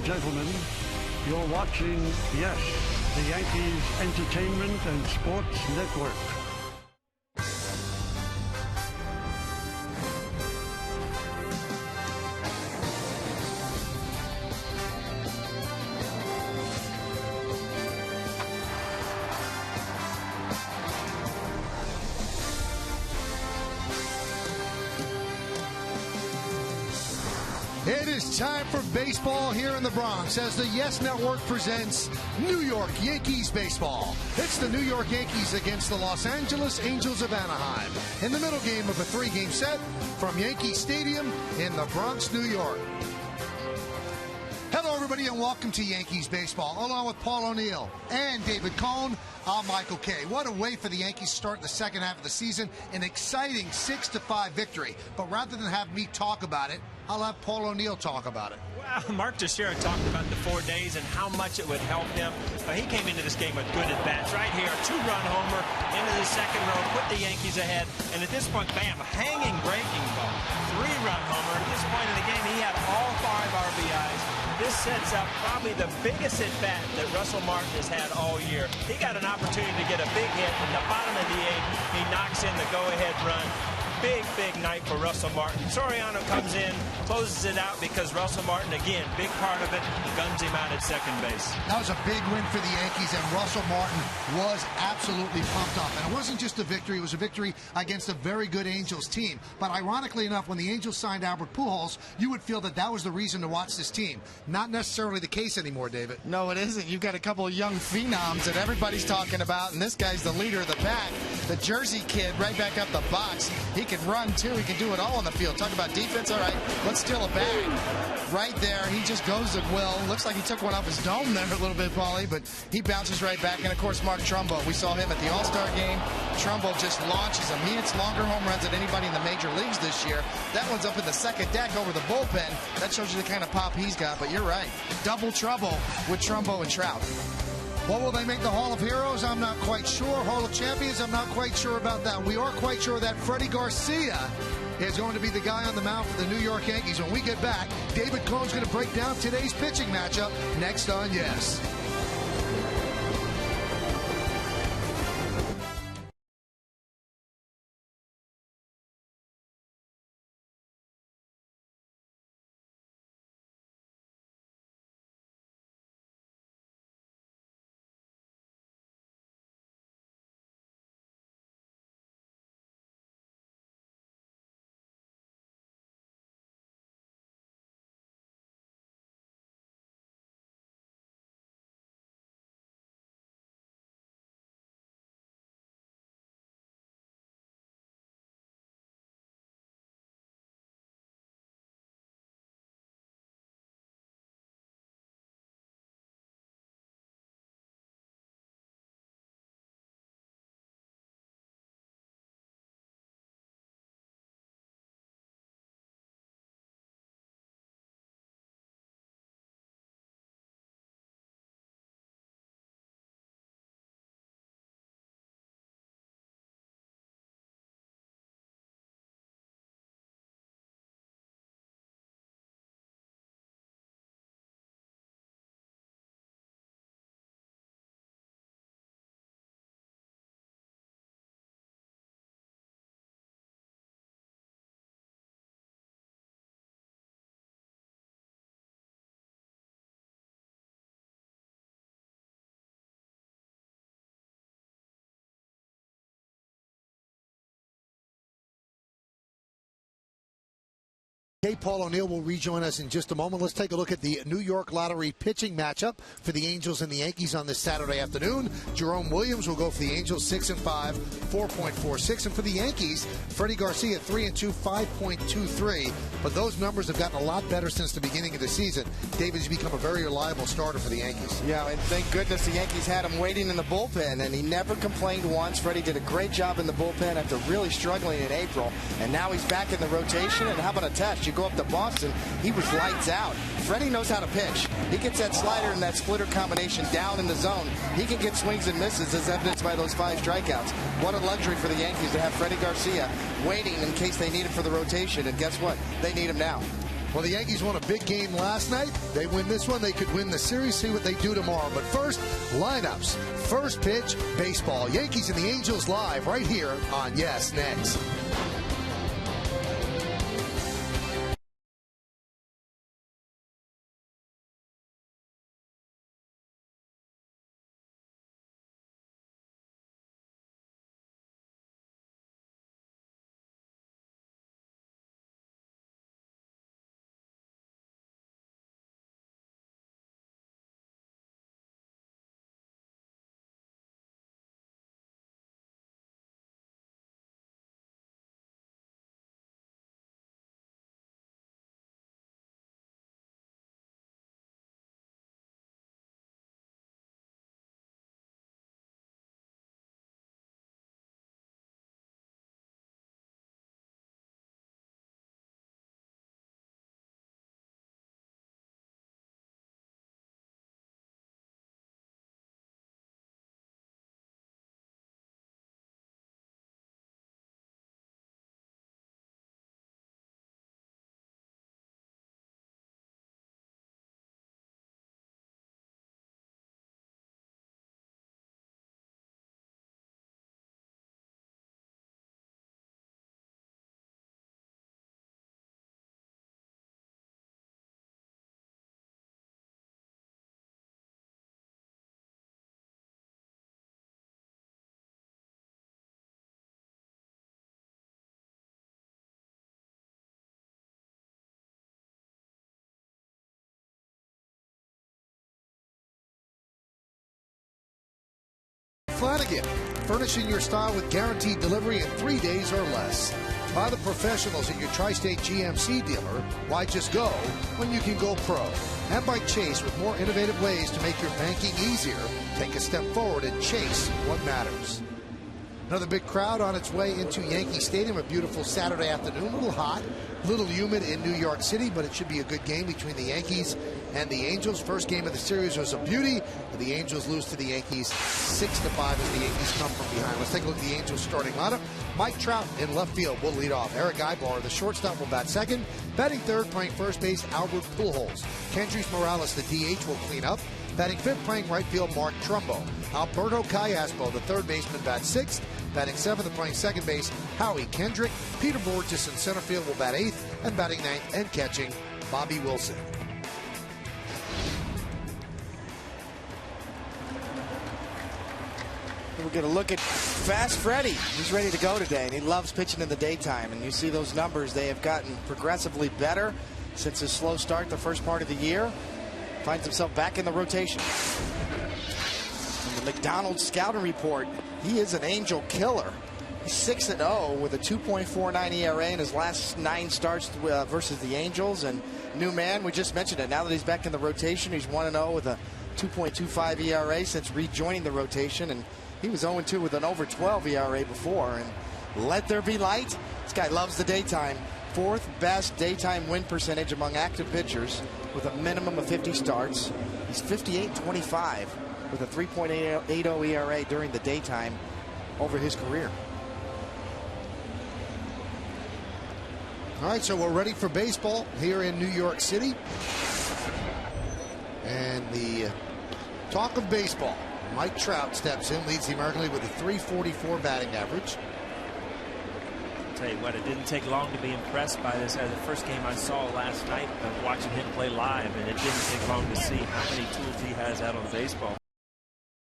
gentlemen, you're watching, yes, the Yankees Entertainment and Sports Network. It is time for baseball here in the Bronx as the Yes Network presents New York Yankees baseball. It's the New York Yankees against the Los Angeles Angels of Anaheim in the middle game of a three-game set from Yankee Stadium in the Bronx, New York. Hello, everybody, and welcome to Yankees baseball. Along with Paul O'Neill and David Cohn, I'm Michael Kay. What a way for the Yankees to start the second half of the season. An exciting 6-5 victory. But rather than have me talk about it, I'll have Paul O'Neill talk about it. Well, Mark Teixeira talked about the 4 days and how much it would help him. He came into this game with good at-bats. Right here, a two-run homer into the second row, put the Yankees ahead. And at this point, bam, hanging breaking ball. Three-run homer. At this point in the game, he had all 5 RBIs. This sets up probably the biggest at-bat that Russell Martin has had all year. He got an opportunity to get a big hit in the bottom of the 8th. He knocks in the go-ahead run. Big night for Russell Martin. Sorano comes in, closes it out because Russell Martin, again, big part of it, guns him out at second base. That was a big win for the Yankees, and Russell Martin was absolutely pumped up. And it wasn't just a victory, it was a victory against a very good Angels team. But ironically enough, when the Angels signed Albert Pujols, you would feel that that was the reason to watch this team. Not necessarily the case anymore, David. No, it isn't. You've got a couple of young phenoms that everybody's talking about, and this guy's the leader of the pack. The Jersey kid right back up the box. He can run, too. He can do it all on the field. Talk about defense. All right, let's steal a bag. Right there, he just goes at will. Looks like he took one off his dome there a little bit, Paulie, but he bounces right back. And, of course, Mark Trumbo. We saw him at the All-Star game. Trumbo just launches him. He hits longer home runs than anybody in the major leagues this year. That one's up in the second deck over the bullpen. That shows you the kind of pop he's got, but you're right. Double trouble with Trumbo and Trout. What will they make the Hall of Heroes? I'm not quite sure. Hall of Champions? I'm not quite sure about that. We are quite sure that Freddie Garcia is going to be the guy on the mound for the New York Yankees. When we get back, David Cohn's going to break down today's pitching matchup next on Yes. Paul O'Neill will rejoin us in just a moment. Let's take a look at the New York Lottery pitching matchup for the Angels and the Yankees on this Saturday afternoon. Jerome Williams will go for the Angels 6-5, 4.46, and for the Yankees, Freddie Garcia 3-2, 5.23. But those numbers have gotten a lot better since the beginning of the season. David's become a very reliable starter for the Yankees. Yeah, and thank goodness the Yankees had him waiting in the bullpen, and he never complained once. Freddie did a great job in the bullpen after really struggling in April, and now he's back in the rotation. And how about a test? You go up to Boston, he was lights out. Freddie knows how to pitch. He gets that slider and that splitter combination down in the zone. He can get swings and misses, as evidenced by those 5 strikeouts. What a luxury for the Yankees to have Freddie Garcia waiting in case they need him for the rotation. And guess what? They need him now. Well, the Yankees won a big game last night. They win this one, they could win the series. See what they do tomorrow. But first, lineups. First pitch, baseball. Yankees and the Angels live right here on Yes Next. Flanagan, furnishing your style with guaranteed delivery in 3 days or less. By the professionals at your Tri-State GMC dealer, why just go when you can go pro? And by Chase, with more innovative ways to make your banking easier. Take a step forward and chase what matters. Another big crowd on its way into Yankee Stadium. A beautiful Saturday afternoon. A little hot, a little humid in New York City, but it should be a good game between the Yankees and the Angels. First game of the series was a beauty. The Angels lose to the Yankees 6-5 as the Yankees come from behind. Let's take a look at the Angels starting lineup. Mike Trout in left field will lead off. Eric Ibar, the shortstop, will bat second. Batting third, playing first base, Albert Pujols. Kendrys Morales, the DH, will clean up. Batting fifth, playing right field, Mark Trumbo. Alberto Callaspo, the third baseman, bats sixth. Batting seventh and playing second base, Howie Kendrick. Peter Borges in center field will bat eighth. And batting ninth and catching, Bobby Wilson. We're going to look at Fast Freddy. He's ready to go today, and he loves pitching in the daytime. And you see those numbers. They have gotten progressively better since his slow start the first part of the year. Finds himself back in the rotation. In the McDonald's scouting report, he is an Angel killer. He's 6-0 with a 2.49 ERA in his last 9 starts versus the Angels. And new man, we just mentioned it. Now that he's back in the rotation, he's 1-0 with a 2.25 ERA since rejoining the rotation. And he was 0-2 with an over 12 ERA before. And let there be light. This guy loves the daytime. 4th best daytime win percentage among active pitchers with a minimum of 50 starts. He's 58-25 with a 3.80 ERA during the daytime over his career. All right, so we're ready for baseball here in New York City. And the talk of baseball, Mike Trout steps in, leads the American League with a .344 batting average. Tell you what, it didn't take long to be impressed by this. The first game I saw last night, watching him play live, and it didn't take long to see how many tools he has out on the baseball.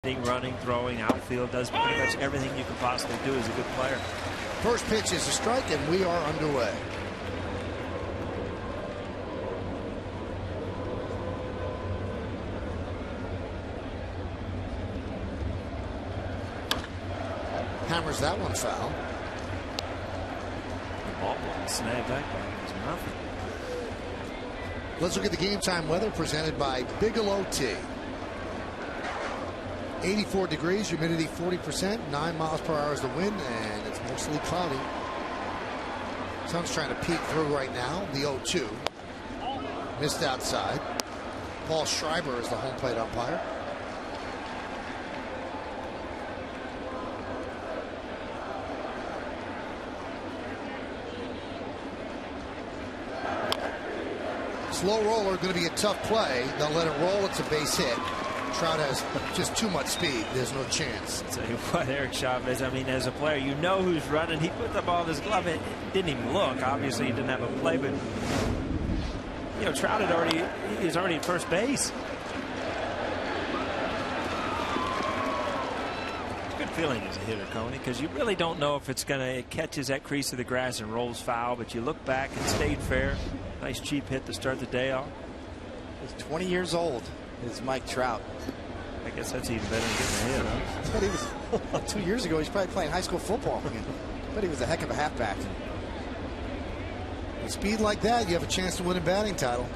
Running, throwing, outfield, does pretty much everything you can possibly do as a good player. First pitch is a strike, and we are underway. Hammers that one foul. Ball snag that guy. It's nothing. Let's look at the game time weather presented by Bigelow Tea. 84 degrees, humidity 40%, 9 miles per hour is the wind, and it's mostly cloudy. Sun's trying to peek through right now. The 0-2. Missed outside. Paul Schreiber is the home plate umpire. Slow roller going to be a tough play. They'll let it roll. It's a base hit. Trout has just too much speed. There's no chance. I'll tell you what, Eric Chavez, I mean, as a player, you know who's running. He put the ball in his glove. It didn't even look. Obviously, he didn't have a play, but, you know, Trout he's already at first base. It's a good feeling as a hitter, Coney, because you really don't know if it's going to catches that crease of the grass and rolls foul, but you look back and stayed fair. Nice cheap hit to start the day off. He's 20 years old. Is Mike Trout. I guess that's even better than getting a hit, huh? But he was 2 years ago. He's probably playing high school football. But he was a heck of a halfback. With speed like that, you have a chance to win a batting title.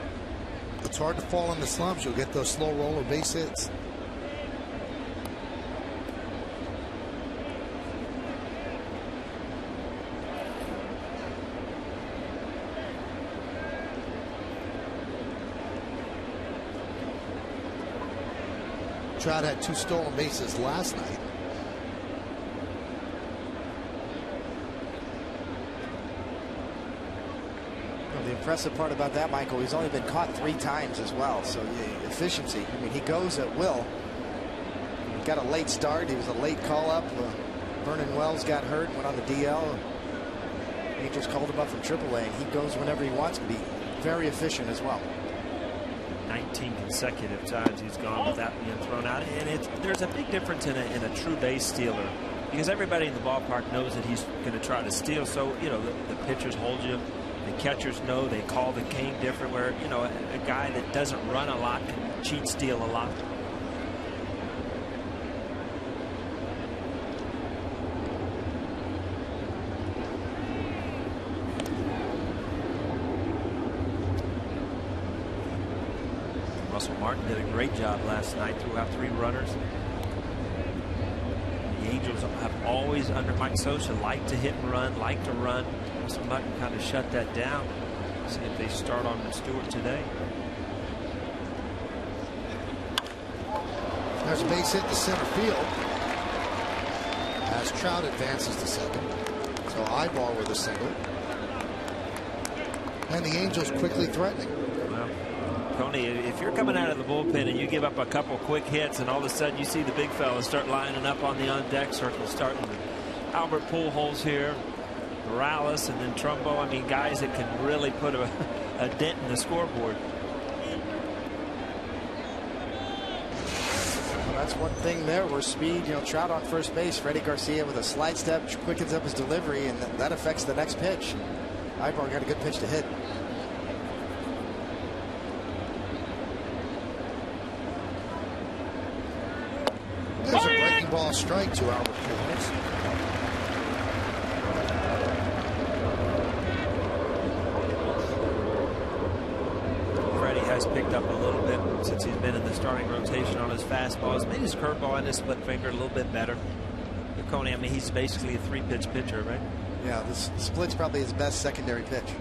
It's hard to fall in the slumps. You'll get those slow roller base hits. Trout had 2 stolen bases last night. Well, the impressive part about that, Michael, he's only been caught 3 times as well. So efficiency. I mean, he goes at will. He got a late start. He was a late call up. Vernon Wells got hurt, went on the DL. Angels called him up from AAA, and he goes whenever he wants to be. Very efficient as well. 19 consecutive times he's gone without being thrown out, and there's a big difference in a true base stealer, because everybody in the ballpark knows that he's going to try to steal. So, you know, the pitchers hold you, the catchers know, they call the game different, where, you know, a guy that doesn't run a lot can cheat steal a lot. Russell Martin did a great job last night, threw out 3 runners. The Angels have always, under Mike Sosa, liked to hit and run, like to run. Russell Martin kind of shut that down. See if they start on Stewart today. There's a base hit to center field as Trout advances to second. So Ibar with a single. And the Angels quickly threatening. Tony, if you're coming out of the bullpen and you give up a couple quick hits and all of a sudden you see the big fellas start lining up on the on-deck circle, starting with Albert Pujols here, Morales, and then Trumbo. I mean, guys that can really put a dent in the scoreboard. Well, that's one thing there where speed, you know, Trout on first base, Freddie Garcia with a slide step quickens up his delivery, and that affects the next pitch. Ibar got a good pitch to hit. There's a breaking ball strike to Albert Pujols. Freddie has picked up a little bit since he's been in the starting rotation on his fastball. He's made his curveball and his split finger a little bit better. But Coney, I mean, he's basically a 3-pitch pitcher, right? Yeah, the split's probably his best secondary pitch.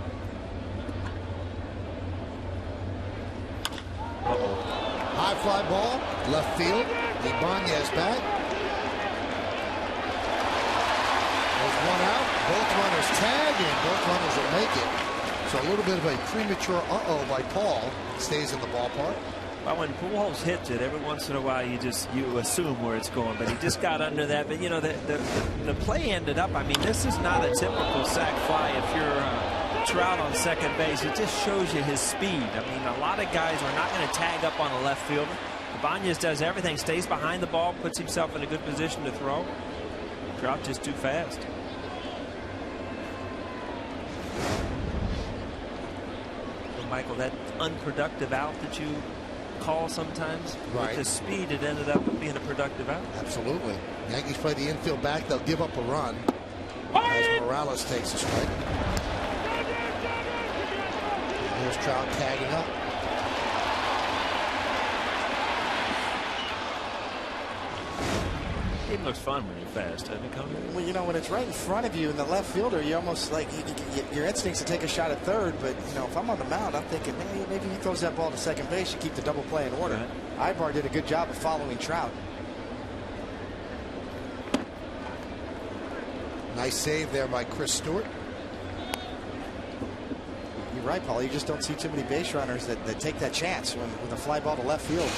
High fly ball, left field. Ibanez back. There's 1 out. Both runners tag, and both runners will make it. So a little bit of a premature by Paul. Stays in the ballpark. Well, when Pujols hits it, every once in a while you assume where it's going, but he just got under that. But you know, the play ended up. I mean, this is not a typical sac fly. If you're Trout on second base, it just shows you his speed. I mean, a lot of guys are not going to tag up on a left fielder. Ibanez does everything, stays behind the ball, puts himself in a good position to throw. Trout just too fast. So Michael, that unproductive out that you call sometimes, right, with the speed, it ended up being a productive out. Absolutely. Yankees play the infield back. They'll give up a run as Morales takes a strike. Here's Trout tagging up. It looks fun when you're fast, doesn't it, Coney? Well, you know, when it's right in front of you in the left fielder, you almost like your instincts to take a shot at third. But you know, if I'm on the mound, I'm thinking maybe he throws that ball to second base to keep the double play in order. Right. Ibar did a good job of following Trout. Nice save there by Chris Stewart. He right, Paul. You just don't see too many base runners that take that chance with a fly ball to left field.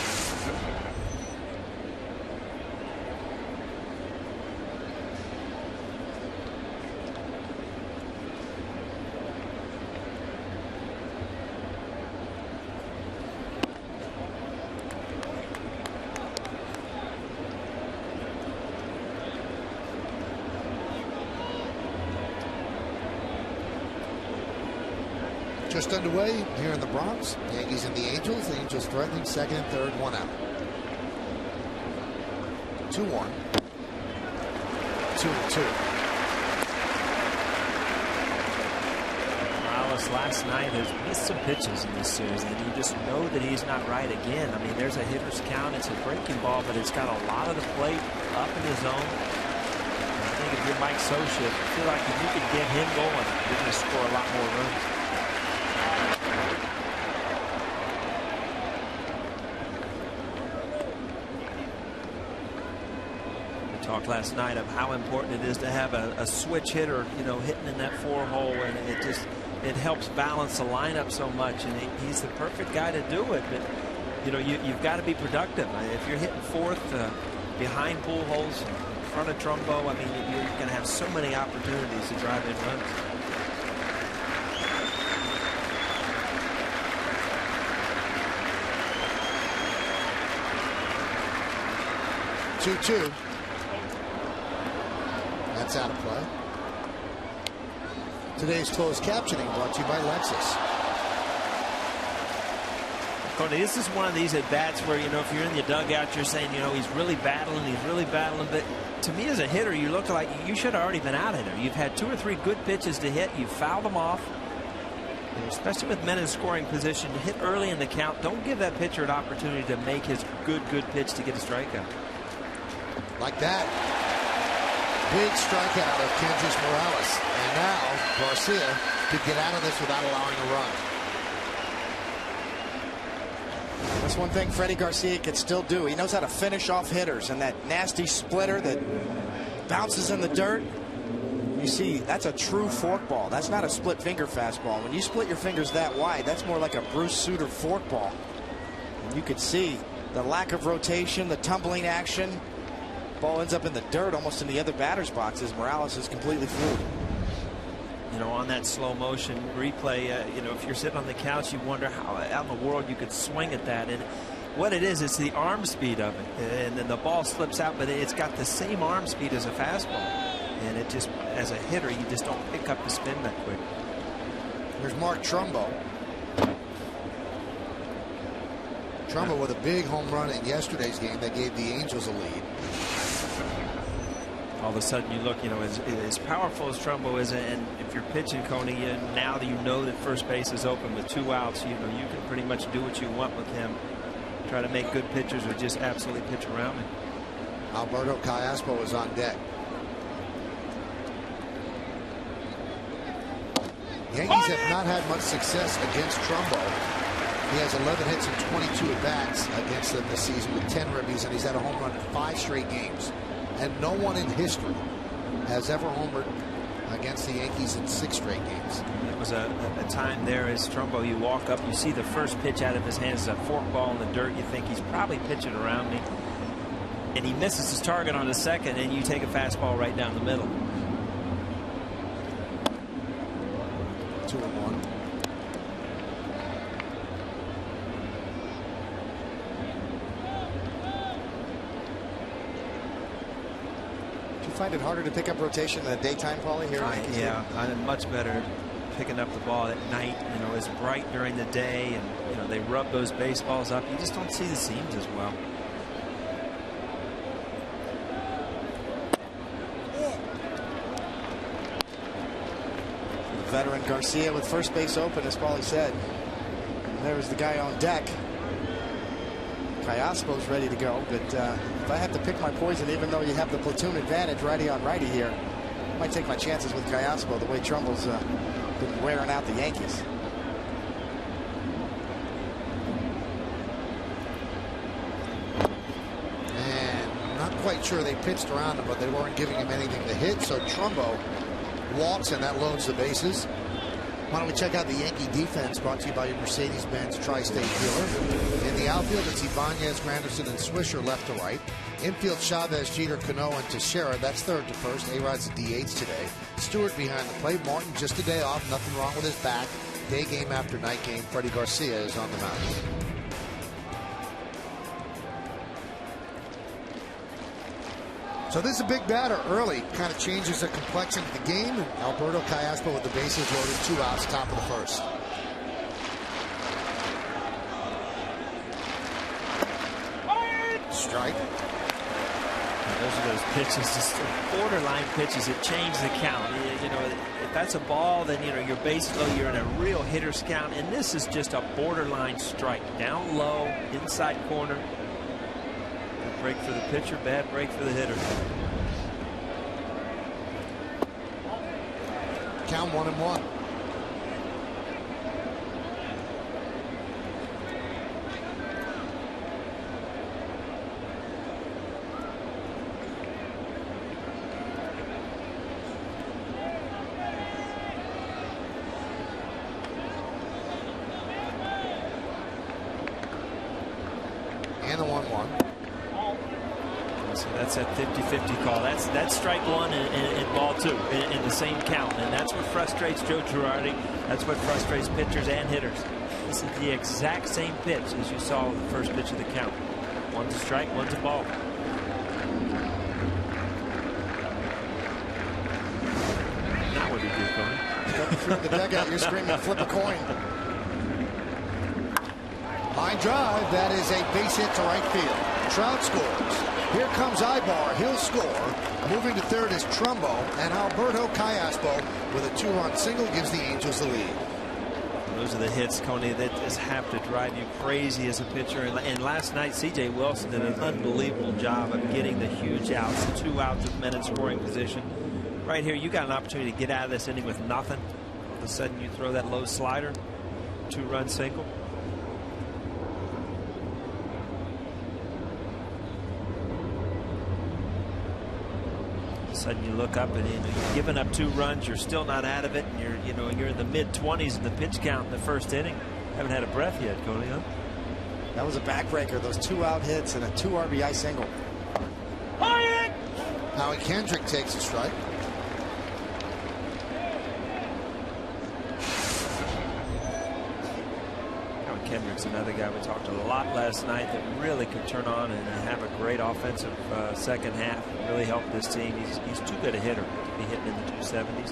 Just underway here in the Bronx. Yankees and the Angels. The Angels threatening second and third, 1 out. 2-1. 2-2. Morales last night has missed some pitches in this series, and you just know that he's not right again. I mean, there's a hitter's count. It's a breaking ball, but it's got a lot of the plate up in the zone. And I think if you're Mike Scioscia, I feel like if you could get him going, you're going to score a lot more runs. Talked last night of how important it is to have a switch hitter, you know, hitting in that 4-hole, and it helps balance the lineup so much, and he's the perfect guy to do it. But you know, you've got to be productive. If you're hitting fourth behind Pujols, in front of Trumbo, I mean, you're going to have so many opportunities to drive in runs. Two. That's out of play. Today's closed captioning brought to you by Lexus. Cody, this is one of these at-bats where, you know, if you're in the dugout, you're saying, you know, he's really battling. But to me as a hitter, you look like you should have already been out of there. You've had 2 or 3 good pitches to hit. You've fouled them off. And especially with men in scoring position, to hit early in the count, don't give that pitcher an opportunity to make his good pitch to get a strikeout. Like that. Big strikeout of Kendrys Morales. And now Garcia could get out of this without allowing a run. That's one thing Freddie Garcia can still do. He knows how to finish off hitters, and that nasty splitter that bounces in the dirt. You see, that's a true forkball. That's not a split finger fastball. When you split your fingers that wide, that's more like a Bruce Sutter forkball. And you could see the lack of rotation, the tumbling action. Ball ends up in the dirt, almost in the other batter's boxes. Morales is completely fooled. You know, on that slow motion replay, you know, if you're sitting on the couch, you wonder how out in the world you could swing at that. And what it is, it's the arm speed of it. And then the ball slips out, but it's got the same arm speed as a fastball. And it just, as a hitter, you just don't pick up the spin that quick. Here's Mark Trumbo. Trumbo with a big home run in yesterday's game that gave the Angels a lead. All of a sudden you look, you know, as powerful as Trumbo is, and if you're pitching, Coney, and now that you know that first base is open with 2 outs, you know, you can pretty much do what you want with him. Try to make good pitchers or just absolutely pitch around him. Alberto Callaspo is on deck. Yankees have not had much success against Trumbo. He has 11 hits and 22 at-bats against them this season with 10 ribbies, and he's had a home run in 5 straight games. And no one in history has ever homered against the Yankees in 6 straight games. It was a time there as Trumbo, you walk up, you see the first pitch out of his hands is a forkball in the dirt. You think he's probably pitching around me. And he misses his target on the second, and you take a fastball right down the middle. 2-1. Find it harder to pick up rotation in the daytime, Paulie, here? Yeah, I'm much better picking up the ball at night. You know, it's bright during the day, and you know they rub those baseballs up. You just don't see the seams as well. The veteran Garcia with first base open, as Paulie said. And there's the guy on deck. Callaspo's ready to go, but if I have to pick my poison, even though you have the platoon advantage righty on righty here, I might take my chances with Callaspo the way Trumbo's been wearing out the Yankees. And not quite sure they pitched around him, but they weren't giving him anything to hit, so Trumbo walks, and that loads the bases. Why don't we check out the Yankee defense, brought to you by your Mercedes-Benz Tri-State dealer. In the outfield, it's Ibanez, Granderson, and Swisher left to right. Infield, Chavez, Jeter, Cano, and Teixeira. That's third to first. A-Rod's the DH today. Stewart behind the plate. Martin just a day off. Nothing wrong with his back. Day game after night game. Freddie Garcia is on the mound. So this is a big batter early. Kind of changes the complexion of the game. And Alberto Callaspo with the bases loaded, 2 outs, top of the first. Strike. Those are those pitches, just borderline pitches that change the count. You know, if that's a ball, then you know you're base low, you're in a real hitter's count, and this is just a borderline strike. Down low, inside corner. Good break for the pitcher, bad break for the hitter. Count 1-1. And the 1-1. So that's that 50-50 call. That's strike one and ball two in the same count. And that's what frustrates Joe Girardi. That's what frustrates pitchers and hitters. This is the exact same pitch as you saw the first pitch of the count. One's a strike, one's a ball. Now what do you do, Tony? Through the dugout, you're screaming, flip a coin. Line drive, that is a base hit to right field. Trout scores. Here comes Ibar, he'll score. Moving to third is Trumbo, and Alberto Callaspo with a 2-run single gives the Angels the lead. Those are the hits, Coney, that just have to drive you crazy as a pitcher. And last night, C.J. Wilson did an unbelievable job of getting the huge outs, 2 outs with men in scoring position. Right here, you got an opportunity to get out of this inning with nothing. All of a sudden, you throw that low slider, 2-run single. Sudden you look up and you're giving up 2 runs, you're still not out of it, and you're in the mid-20s in the pitch count in the first inning. Haven't had a breath yet, Cody, huh? That was a backbreaker, those 2-out hits and a 2 RBI single. Howie Kendrick takes a strike. Kendrick's another guy we talked a lot last night that really could turn on and have a great offensive second half. Really help this team. He's too good a hitter to be hitting in the 270s.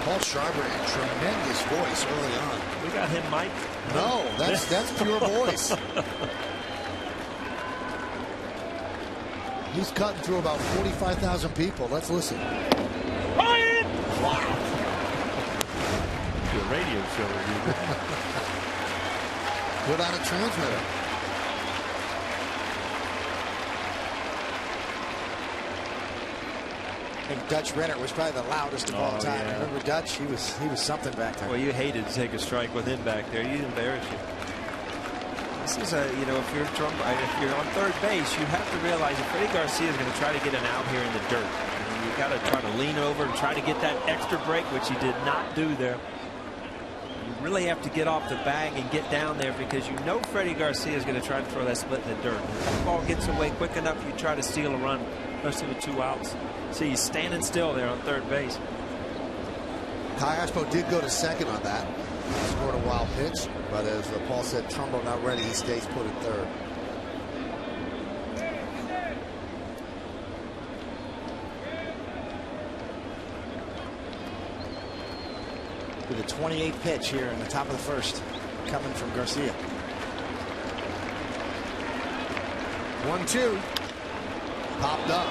Paul Schreiber had tremendous voice early on. We got him, Mike. No, that's pure voice. He's cutting through about 45,000 people. Let's listen. Radio show. Without a transmitter. And Dutch Renner was probably the loudest of all time. Yeah. Remember Dutch? He was something back there. Well, you hated to take a strike with him back there. He'd embarrass you. This is if you're on third base, you have to realize that Freddie Garcia is going to try to get an out here in the dirt. You got to try to lean over and try to get that extra break, which he did not do there. You really have to get off the bag and get down there because you know Freddie Garcia is going to try to throw that split in the dirt. If that ball gets away quick enough, you try to steal a run, especially with 2 outs. See, he's standing still there on third base. Callaspo did go to second on that. Scored a wild pitch, but as Paul said, Trumbo not ready. He stays put at third. With a 28th pitch here in the top of the first, coming from Garcia. 1-2. Popped up.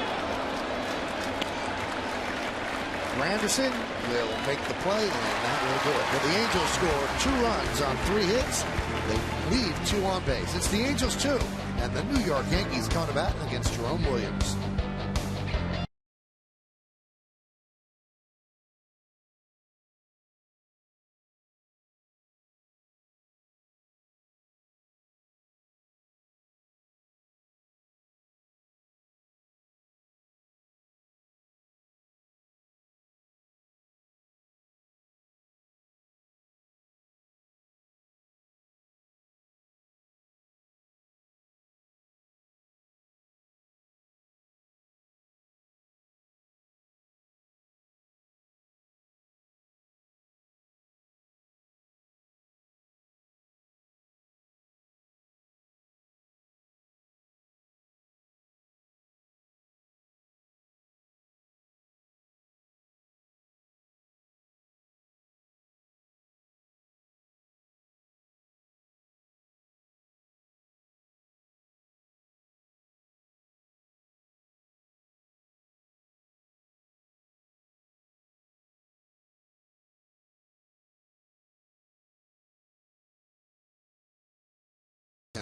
Granderson will make the play, and that will do it. But the Angels scored 2 runs on 3 hits. They leave 2 on base. It's the Angels 2, and the New York Yankees coming to bat against Jerome Williams.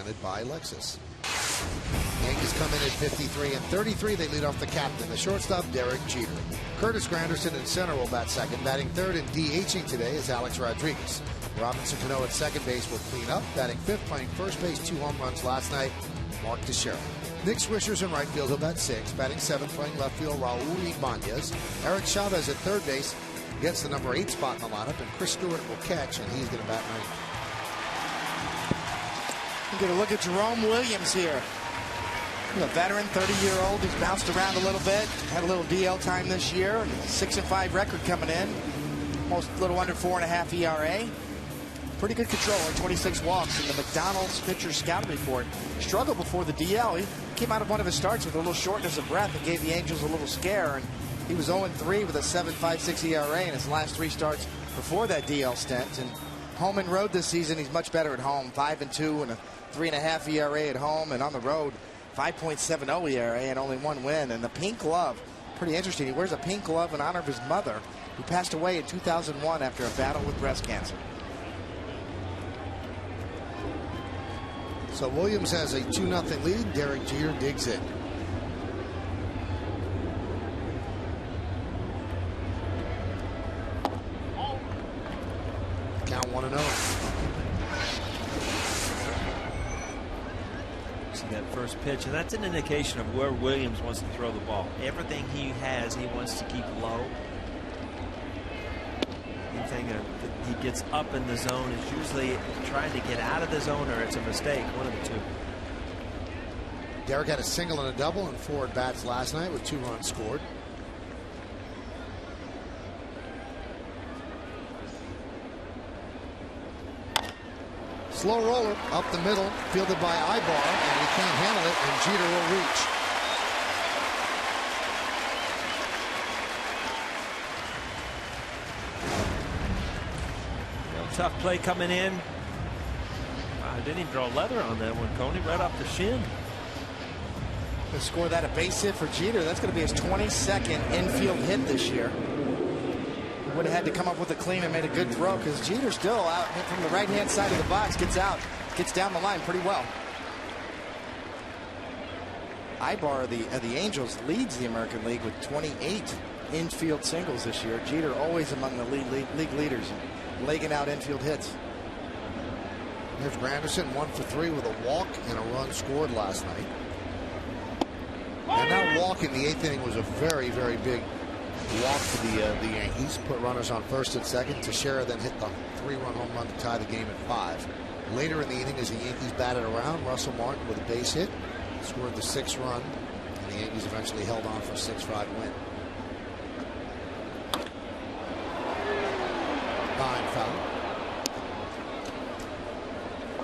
presented by Lexus. Yankees come in at 53 and 33. They lead off the captain, the shortstop, Derek Jeter. Curtis Granderson in center will bat second. Batting third and DHing today is Alex Rodriguez. Robinson Cano at second base will clean up. Batting fifth, playing first base, 2 home runs last night, Mark Teixeira. Nick Swisher's in right field, he'll bat sixth. Batting seventh, playing left field, Raul Ibanez. Eric Chavez at third base gets the number 8 spot in the lineup, and Chris Stewart will catch, and he's going to bat ninth. We're going to look at Jerome Williams here. He's a veteran, 30-year-old. He's bounced around a little bit. Had a little DL time this year. 6-5 record coming in. Almost a little under 4.5 ERA. Pretty good controller, 26 walks. In the McDonald's pitcher scouting report, struggled before the DL. He came out of one of his starts with a little shortness of breath and gave the Angels a little scare. And he was 0-3 with a 7.56 ERA in his last 3 starts before that DL stint. And home and road this season, he's much better at home. 5-2 and a 3.5 ERA at home, and on the road 5.70 ERA and only 1 win. And the pink glove, pretty interesting. He wears a pink glove in honor of his mother, who passed away in 2001 after a battle with breast cancer. So Williams has a 2-0 lead. Derek Jeter digs in. Count 1-0. That first pitch, and that's an indication of where Williams wants to throw the ball. Everything he has, he wants to keep low. Anything that he gets up in the zone is usually trying to get out of the zone, or it's a mistake, one of the two. Derek had a single and a double in 4 at-bats last night with 2 runs scored. Slow roller up the middle, fielded by Ibar, and he can't handle it, and Jeter will reach. Tough play coming in. Wow, didn't even draw leather on that one, Coney, right off the shin. To score that a base hit for Jeter, that's going to be his 22nd infield hit this year. Would have had to come up with a clean and made a good throw, because Jeter still out from the right-hand side of the box, gets out, gets down the line pretty well. Ibar of the Angels leads the American League with 28 infield singles this year. Jeter always among the league leaders, legging out infield hits. There's Granderson, 1 for 3 with a walk and a run scored last night. And that walk in the 8th inning was a very, very big walk for the Yankees. Put runners on first and second. Teixeira then hit the 3-run home run to tie the game at 5. Later in the inning, as the Yankees batted around, Russell Martin with a base hit scored the 6th run, and the Yankees eventually held on for a 6-5 win. 9 foul.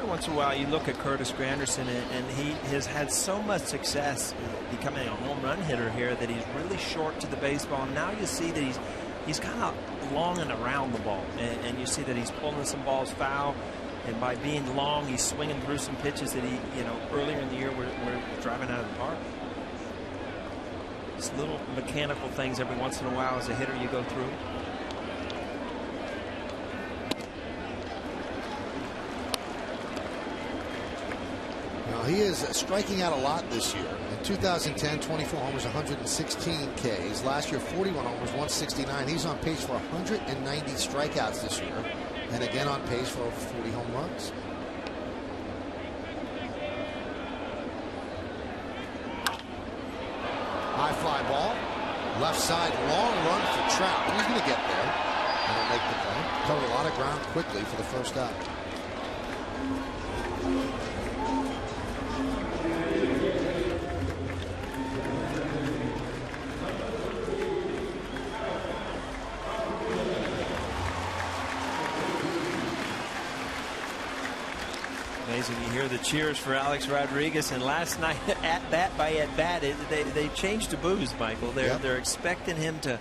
Once in a while you look at Curtis Granderson, and he has had so much success becoming a home run hitter here that he's really short to the baseball. Now you see that he's kind of long and around the ball, and you see that he's pulling some balls foul, and by being long he's swinging through some pitches that he, earlier in the year were driving out of the park. Just little mechanical things every once in a while as a hitter you go through. He is striking out a lot this year. In 2010, 24 homers, 116 Ks. Last year, 41 homers, 169. He's on pace for 190 strikeouts this year, and again on pace for over 40 home runs. High fly ball. Left side, long run for Trout. He's going to get there and he'll make the play. Covered a lot of ground quickly for the first out. Amazing. You hear the cheers for Alex Rodriguez, and last night at bat, they changed to boos, Michael. They're expecting him to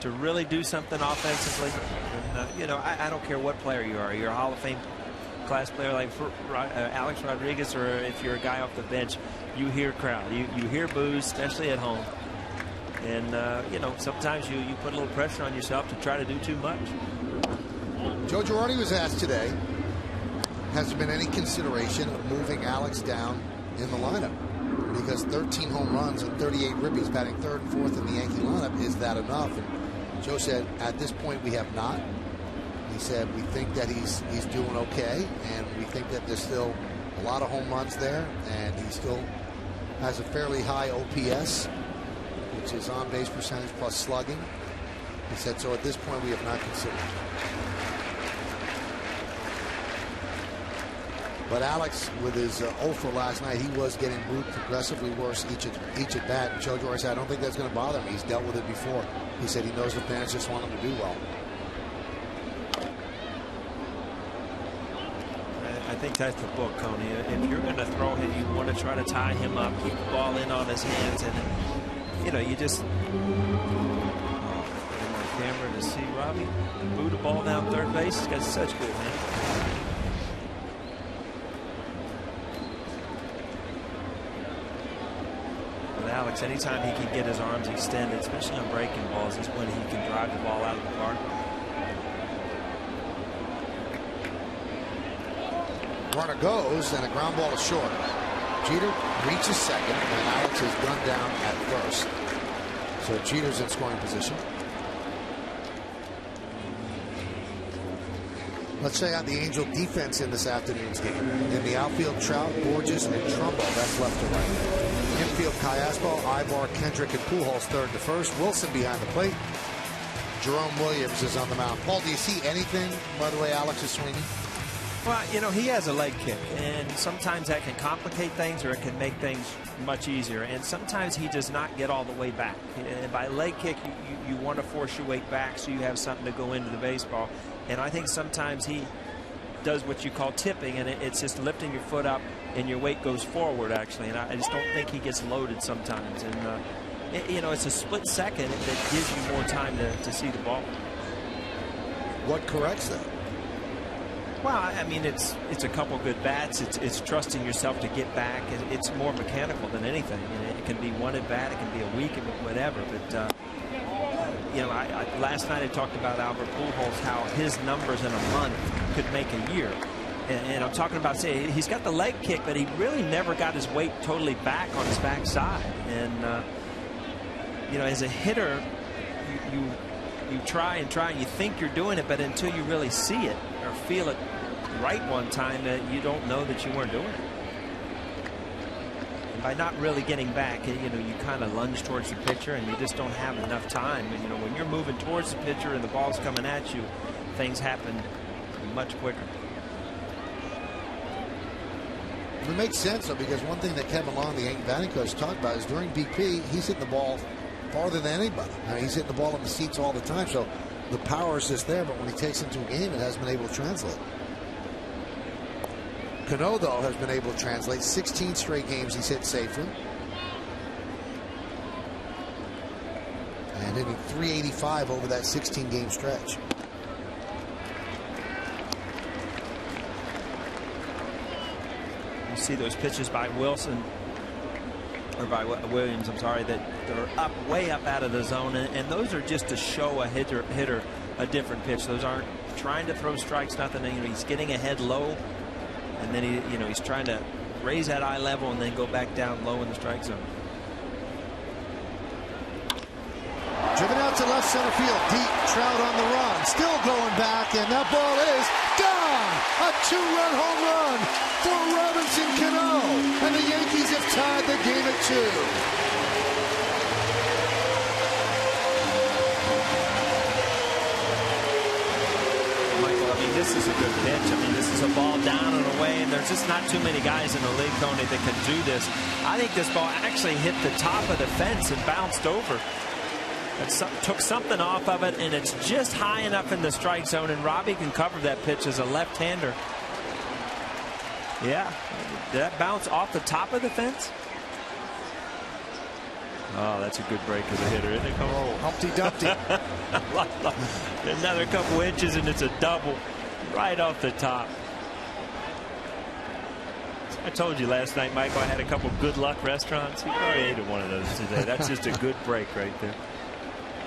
really do something offensively. And, I don't care what player you are. You're a Hall of Fame class player like Alex Rodriguez, or if you're a guy off the bench, you hear crowd. You hear boos, especially at home. And sometimes you put a little pressure on yourself to try to do too much. Joe Girardi was asked today has there been any consideration of moving Alex down in the lineup? Because 13 home runs and 38 ribbies, batting third and fourth in the Yankee lineup, is that enough? And Joe said, at this point, we have not. He said, we think that he's doing okay, and we think that there's still a lot of home runs there, and he still has a fairly high OPS, which is on base percentage plus slugging. He said, so at this point, we have not considered it. But Alex, with his 0 for last night, he was getting moved progressively worse each at bat. And Joe Girard said, I don't think that's going to bother him. He's dealt with it before. He said he knows the fans just want him to do well. I think that's the book, Coney. If you're going to throw him, you want to try to tie him up, keep the ball in on his hands, and you know, you just on camera to see Robbie boot a ball down third base. He's got such good hands. But Alex, anytime he can get his arms extended, especially on breaking balls, is when he can drive the ball out of the park. Runner goes, and a ground ball is short. Jeter reaches second, and Alex is gunned down at first. So Jeter's in scoring position. Let's check out the Angel defense in this afternoon's game. In the outfield, Trout, Borges, and Trumbo. That's left to right. Infield, Callaspo, Ibar, Kendrick, and Pujols third to first. Wilson behind the plate. Jerome Williams is on the mound. Paul, do you see anything, by the way, Alex is swinging? Well, you know, he has a leg kick, and sometimes that can complicate things or it can make things much easier. And sometimes he does not get all the way back. And by leg kick, you want to force your weight back so you have something to go into the baseball. And I think sometimes he does what you call tipping, and it's just lifting your foot up and your weight goes forward, actually. And I just don't think he gets loaded sometimes. And, you know, it's a split second that gives you more time to see the ball. What corrects that? Well, I mean, it's a couple good bats. It's trusting yourself to get back. It's more mechanical than anything. And it can be one at bat, it can be a week, whatever. But you know, last night I talked about Albert Pujols, how his numbers in a month could make a year. And I'm talking about, say, he's got the leg kick, but he really never got his weight totally back on his backside. And you know, as a hitter, you try and you think you're doing it, but until you really see it or feel it right one time, that you don't know that you weren't doing it. And by not really getting back, you know, you kind of lunge towards the pitcher and you just don't have enough time. And, you know, when you're moving towards the pitcher and the ball's coming at you, things happen much quicker. It makes sense, though, because one thing that Kevin Long, the Yankee batting coach, talked about is during BP, he's hitting the ball farther than anybody. I mean, he's hitting the ball in the seats all the time, so the power is just there, but when he takes into a game, it hasn't been able to translate. Cano, though, has been able to translate. 16 straight games he's hit safely. And hitting .385 over that 16-game stretch. You see those pitches by Wilson, or by Williams, I'm sorry, that are up, way up out of the zone, and those are just to show a hitter a different pitch. Those aren't trying to throw strikes, nothing. You know, he's getting ahead low, and then he's trying to raise that eye level and then go back down low in the strike zone. Driven out to left center field, deep. Trout on the run, still going back, and that ball is gone. A 2-run home run for Robinson Cano, and the Yankees have tied the game at 2. This is a good pitch. I mean, this is a ball down and away, and there's just not too many guys in the league, Tony, that can do this. I think this ball actually hit the top of the fence and bounced over. It took something off of it, and it's just high enough in the strike zone, and Robbie can cover that pitch as a left-hander. Yeah, did that bounce off the top of the fence? Oh, that's a good break as a hitter, isn't it? Come on. Humpty Dumpty. Another couple inches, and it's a double right off the top. I told you last night, Michael, I had a couple good luck restaurants. You probably ate at one of those today. That's just a good break right there.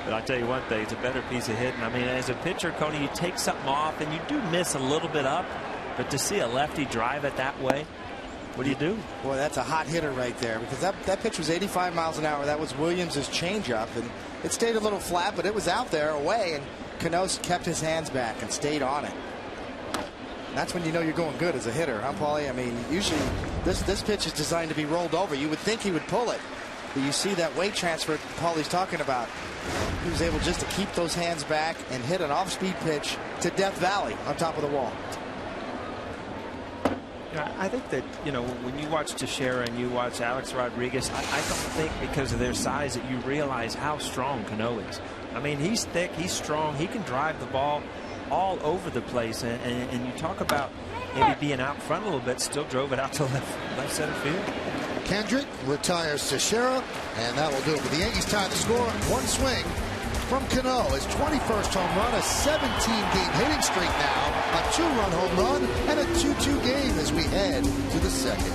But I'll tell you one thing, it's a better piece of hitting. I mean, as a pitcher, Coney, you take something off and you do miss a little bit up, But to see a lefty drive it that way, what do you do? Boy, that's a hot hitter right there, because that pitch was 85 miles an hour. That was Williams' changeup, and it stayed a little flat, but it was out there away, and Cano kept his hands back and stayed on it. That's when you know you're going good as a hitter, huh, Paulie? I mean, usually this pitch is designed to be rolled over. You would think he would pull it, but you see that weight transfer Paulie's talking about. He was able just to keep those hands back and hit an off-speed pitch to Death Valley on top of the wall. I think that, you know, when you watch Teixeira and you watch Alex Rodriguez, I don't think because of their size that you realize how strong Cano is. I mean, he's thick, he's strong, he can drive the ball all over the place, and you talk about maybe being out front a little bit, still drove it out to left center field. Kendrick retires Teixeira, and that will do it. But the Yankees tied the score. One swing from Cano, his 21st home run, a 17-game hitting streak now, a 2-run home run, and a 2-2 game as we head to the second.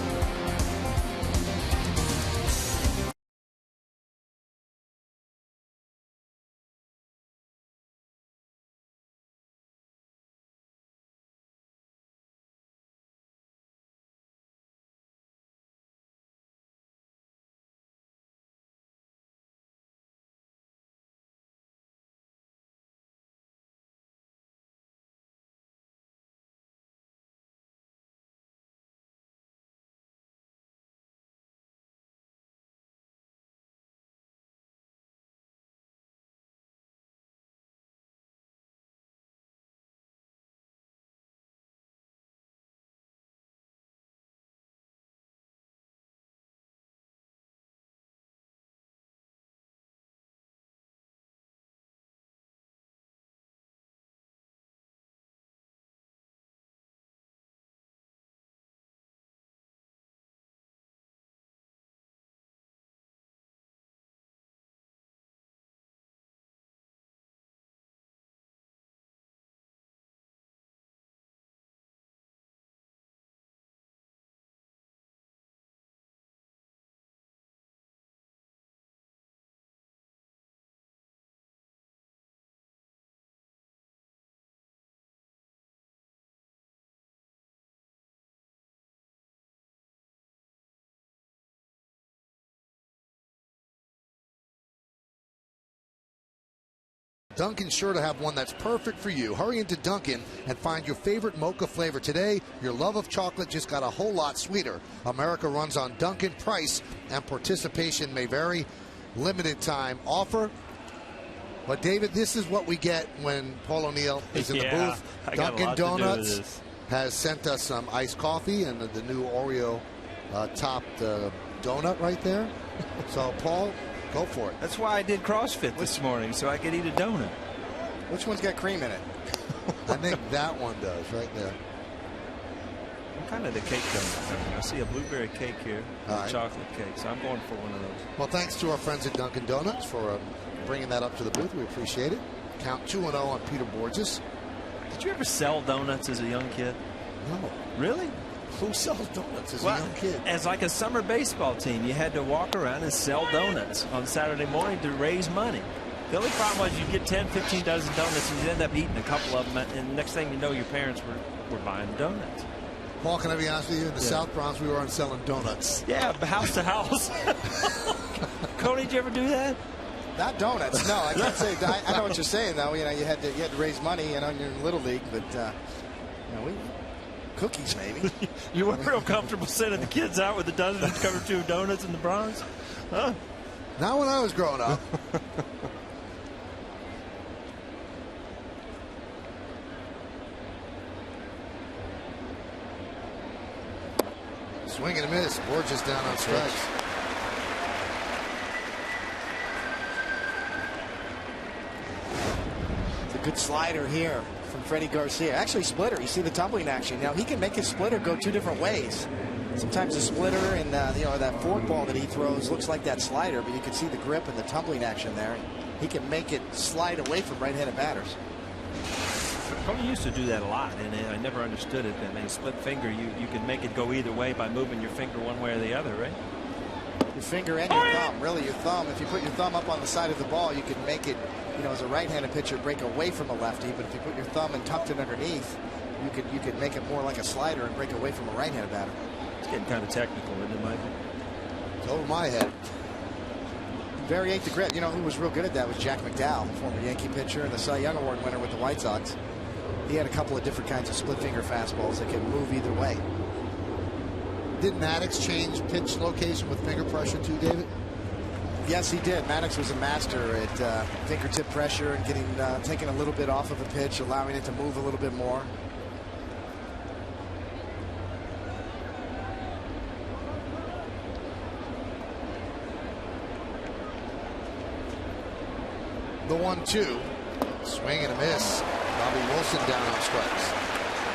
Dunkin's sure to have one that's perfect for you. Hurry into Dunkin' and find your favorite mocha flavor today. Your love of chocolate just got a whole lot sweeter. America runs on Dunkin'. Price and participation may vary. Limited time offer. But, David, this is what we get when Paul O'Neill is in the booth. Dunkin' Donuts has sent us some iced coffee and the new Oreo topped donut right there. So, Paul, go for it. That's why I did CrossFit this morning, so I could eat a donut. Which one's got cream in it? I think that one does, right there. I'm kind of the cake donut. I see a blueberry cake here, a chocolate cake, so I'm going for one of those. Well, thanks to our friends at Dunkin' Donuts for bringing that up to the booth. We appreciate it. Count 2-0 on Peter Borges. Did you ever sell donuts as a young kid? No. Really? Who sells donuts as a young kid? As like a summer baseball team, you had to walk around and sell donuts on Saturday morning to raise money. The only problem was you'd get 10, 15 dozen donuts and you'd end up eating a couple of them, and the next thing you know, your parents were buying donuts. Paul, can I be honest with you? In the South Bronx, we were on selling donuts. Yeah, house to house. Cody, did you ever do that? Not donuts. No, I can't say. I know what you're saying, though. You know, you had to raise money, and on your little league, but cookies maybe. You weren't real comfortable sending the kids out with a dozen covered 2 donuts in the Bronx, huh? Not when I was growing up. Swing and a miss. Borges down on strikes. It's a good slider here from Freddie Garcia. Actually, splitter. You see the tumbling action. Now, he can make his splitter go 2 different ways. Sometimes the splitter and that forkball that he throws looks like that slider, but you can see the grip and the tumbling action there. He can make it slide away from right-handed batters. Cody used to do that a lot, and I never understood it. I mean, split finger, you can make it go either way by moving your finger one way or the other, right? Your finger and your thumb. Really, your thumb. If you put your thumb up on the side of the ball, you can make it, as a right-handed pitcher, break away from a lefty. But if you put your thumb and tucked it underneath, you could make it more like a slider and break away from a right-handed batter. It's getting kind of technical, isn't it, Michael? It's over my head. Variate the grip. You know who was real good at that was Jack McDowell, former Yankee pitcher and the Cy Young Award winner with the White Sox. He had a couple of different kinds of split finger fastballs that could move either way. Did Maddox change pitch location with finger pressure too, David? Yes, he did. Maddox was a master at fingertip pressure and getting taking a little bit off of a pitch, allowing it to move a little bit more. The 1-2. Swing and a miss. Bobby Wilson down on strikes.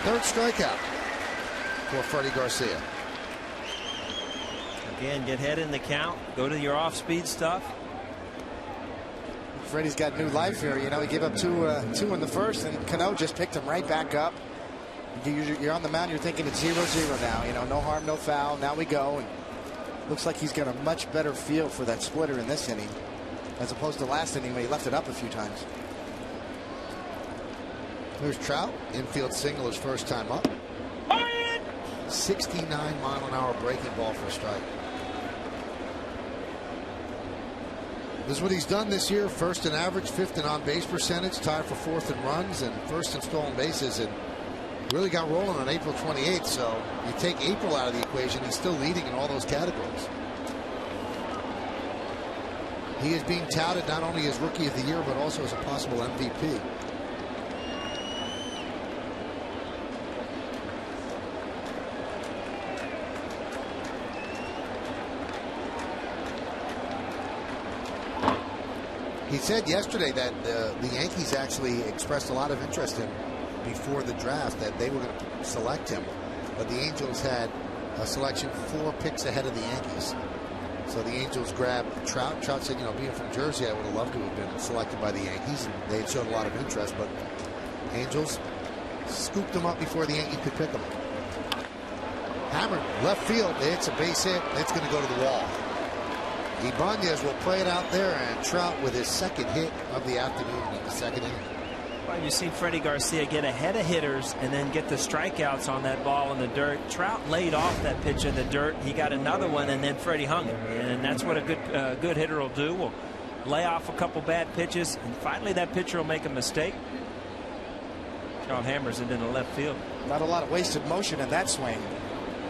Third strikeout for Freddie Garcia. Again, get ahead in the count. Go to your off-speed stuff. Freddie's got new life here. You know, he gave up two in the first, and Cano just picked him right back up. You're on the mound. You're thinking it's 0-0 now. You know, no harm, no foul. Now we go. And looks like he's got a much better feel for that splitter in this inning, as opposed to last inning when he left it up a few times. There's Trout. Infield single his first time up. 69-mile-an-hour breaking ball for a strike. This is what he's done this year. First in average, fifth in on-base percentage, tied for fourth in runs, and first in stolen bases, and really got rolling on April 28th. So you take April out of the equation, he's still leading in all those categories. He is being touted not only as Rookie of the Year, but also as a possible MVP. He said yesterday that the Yankees actually expressed a lot of interest in him before the draft, that they were going to select him. But the Angels had a selection 4 picks ahead of the Yankees. So the Angels grabbed Trout. Trout said, you know, being from Jersey, I would have loved to have been selected by the Yankees. And they had shown a lot of interest, but Angels scooped him up before the Yankees could pick him. Hammered left field. It's a base hit. It's going to go to the wall. Ibanez will play it out there, and Trout with his second hit of the afternoon in the second inning. Well, you've seen Freddie Garcia get ahead of hitters and then get the strikeouts on that ball in the dirt. Trout laid off that pitch in the dirt. He got another one, and then Freddie hung him. And that's what a good hitter will do. Will lay off a couple bad pitches, and finally that pitcher will make a mistake. Trout hammers it into left field. Not a lot of wasted motion in that swing.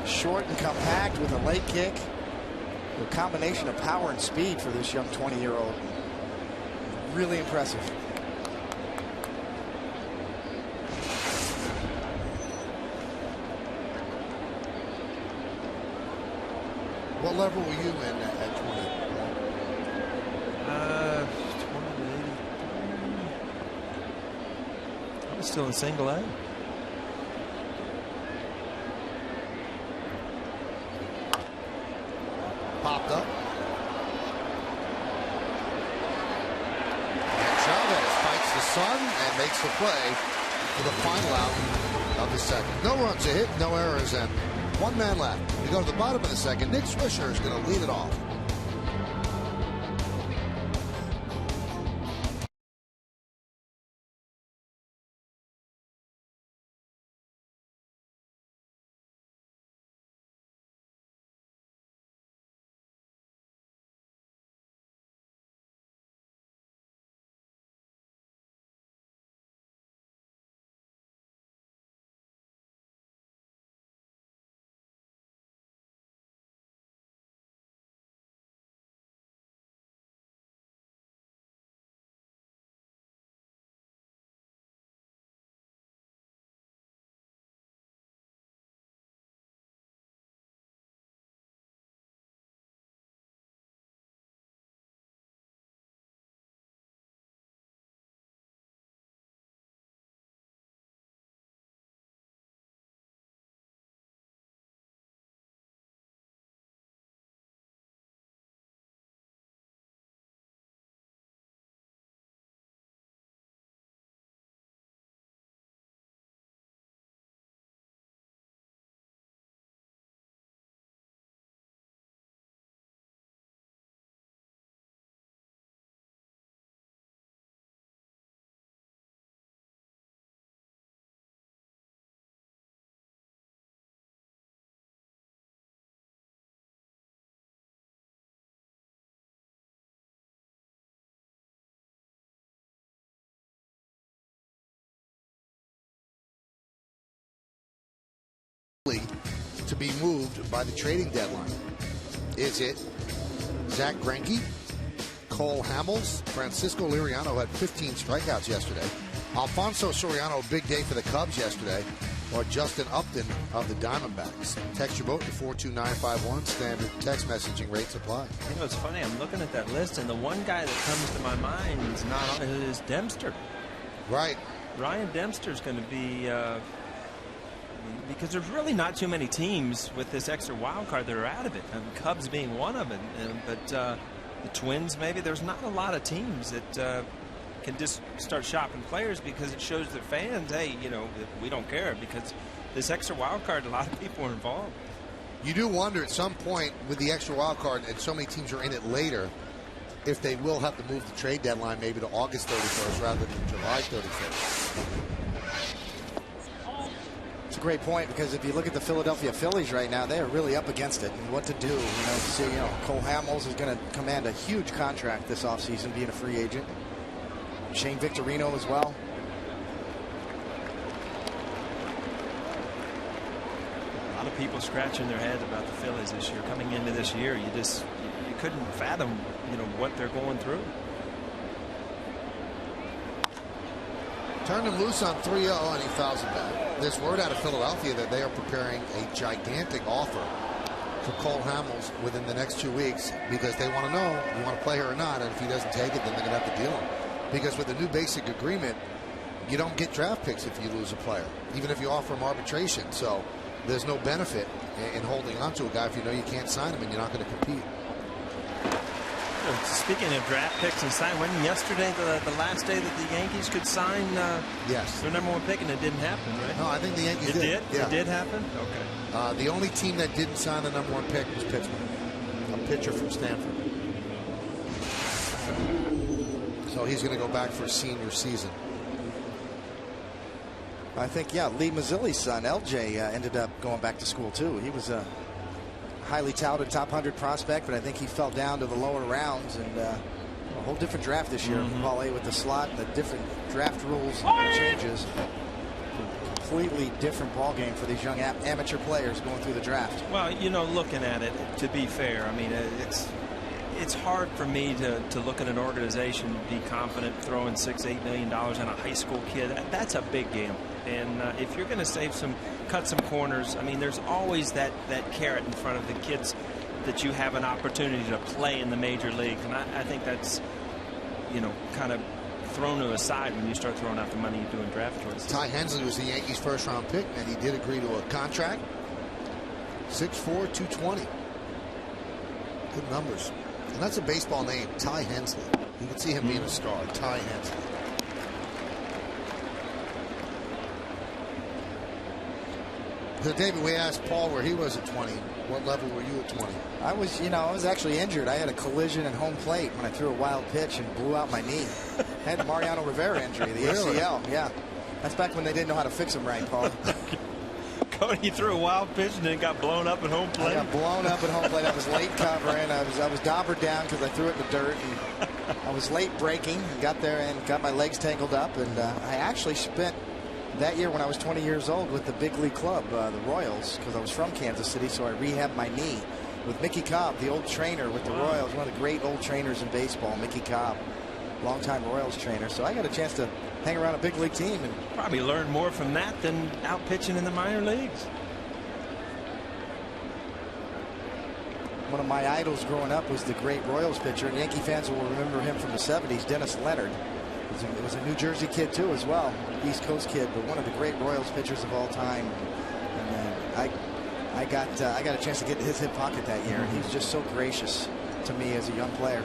Short and compact with a late kick. A combination of power and speed for this young 20-year-old. Really impressive. What level were you in at 20? 20 to 80. I was still in single A. Popped up. And Chavez fights the sun and makes the play for the final out of the second. No runs a hit, no errors, and 1 man left. We go to the bottom of the second. Nick Swisher is going to lead it off. to be moved by the trading deadline? Is it Zach Greinke, Cole Hamels, Francisco Liriano had 15 strikeouts yesterday, Alfonso Soriano, big day for the Cubs yesterday, or Justin Upton of the Diamondbacks? Text your vote to 42951. Standard text messaging rates apply. You know, it's funny. I'm looking at that list, and the one guy that comes to my mind is Dempster. Right. Ryan Dempster's going to be because there's really not too many teams with this extra wild card that are out of it. And Cubs being one of it, but the Twins maybe. There's not a lot of teams that can just start shopping players because it shows their fans, hey, you know, we don't care because this extra wild card, a lot of people are involved. You do wonder at some point with the extra wild card, and so many teams are in it later, if they will have to move the trade deadline maybe to August 31st rather than July 31st. It's a great point, because if you look at the Philadelphia Phillies right now, they are really up against it and what to do. You know, see, you know, Cole Hamels is going to command a huge contract this offseason, being a free agent. Shane Victorino as well. A lot of people scratching their heads about the Phillies this year. Coming into this year, you couldn't fathom, you know, what they're going through. Turned him loose on 3-0 and he fouls it back. There's word out of Philadelphia that they are preparing a gigantic offer for Cole Hamels within the next 2 weeks, because they want to know, you want to play her or not, and if he doesn't take it, then they're going to have to deal him. Because with the new basic agreement, you don't get draft picks if you lose a player, even if you offer him arbitration. So there's no benefit in holding on to a guy if you know you can't sign him and you're not going to compete. Speaking of draft picks and sign, when yesterday the last day that the Yankees could sign yes, their #1 pick, and it didn't happen, right? No, I think the Yankees did. Yeah. It did happen? Okay. The only team that didn't sign the #1 pick was Pittsburgh, a pitcher from Stanford. So he's going to go back for a senior season. I think, yeah, Lee Mazzilli's son, LJ, ended up going back to school, too. He was a highly touted top 100 prospect, but I think he fell down to the lower rounds, and a whole different draft this year. Paul A. with the slot, the different draft rules and changes. Completely different ball game for these young amateur players going through the draft. Well, you know, looking at it, to be fair, I mean, it's hard for me to look at an organization, be confident throwing $6-8 million on a high school kid. That's a big gamble. And if you're going to cut some corners, I mean, there's always that carrot in front of the kids that you have an opportunity to play in the major league. And I think that's, you know, kind of thrown to a side when you start throwing out the money you're doing draft choices. Ty Hensley was the Yankees' first-round pick, and he did agree to a contract. 6'4", 220. Good numbers. And that's a baseball name, Ty Hensley. You can see him being a star, Ty Hensley. So, David, we asked Paul where he was at 20. What level were you at 20? I was actually injured. I had a collision at home plate when I threw a wild pitch and blew out my knee. I had the Mariano Rivera injury, the ACL. Yeah, that's back when they didn't know how to fix them right, Paul. Cody threw a wild pitch and then got blown up at home plate. I got blown up at home plate. I was late covering. I was dobbered down because I threw it in the dirt. And I was late breaking and got there and got my legs tangled up. And I actually spent that year when I was 20 years old with the big league club, the Royals, because I was from Kansas City. So I rehabbed my knee with Mickey Cobb, the old trainer with the Royals, one of the great old trainers in baseball. Mickey Cobb, longtime Royals trainer. So I got a chance to hang around a big league team and probably learned more from that than out pitching in the minor leagues. One of my idols growing up was the great Royals pitcher, and Yankee fans will remember him from the 70s, Dennis Leonard. It was a New Jersey kid too as well, East Coast kid, but one of the great Royals pitchers of all time. And I got a chance to get in his hip pocket that year, and he was just so gracious to me as a young player.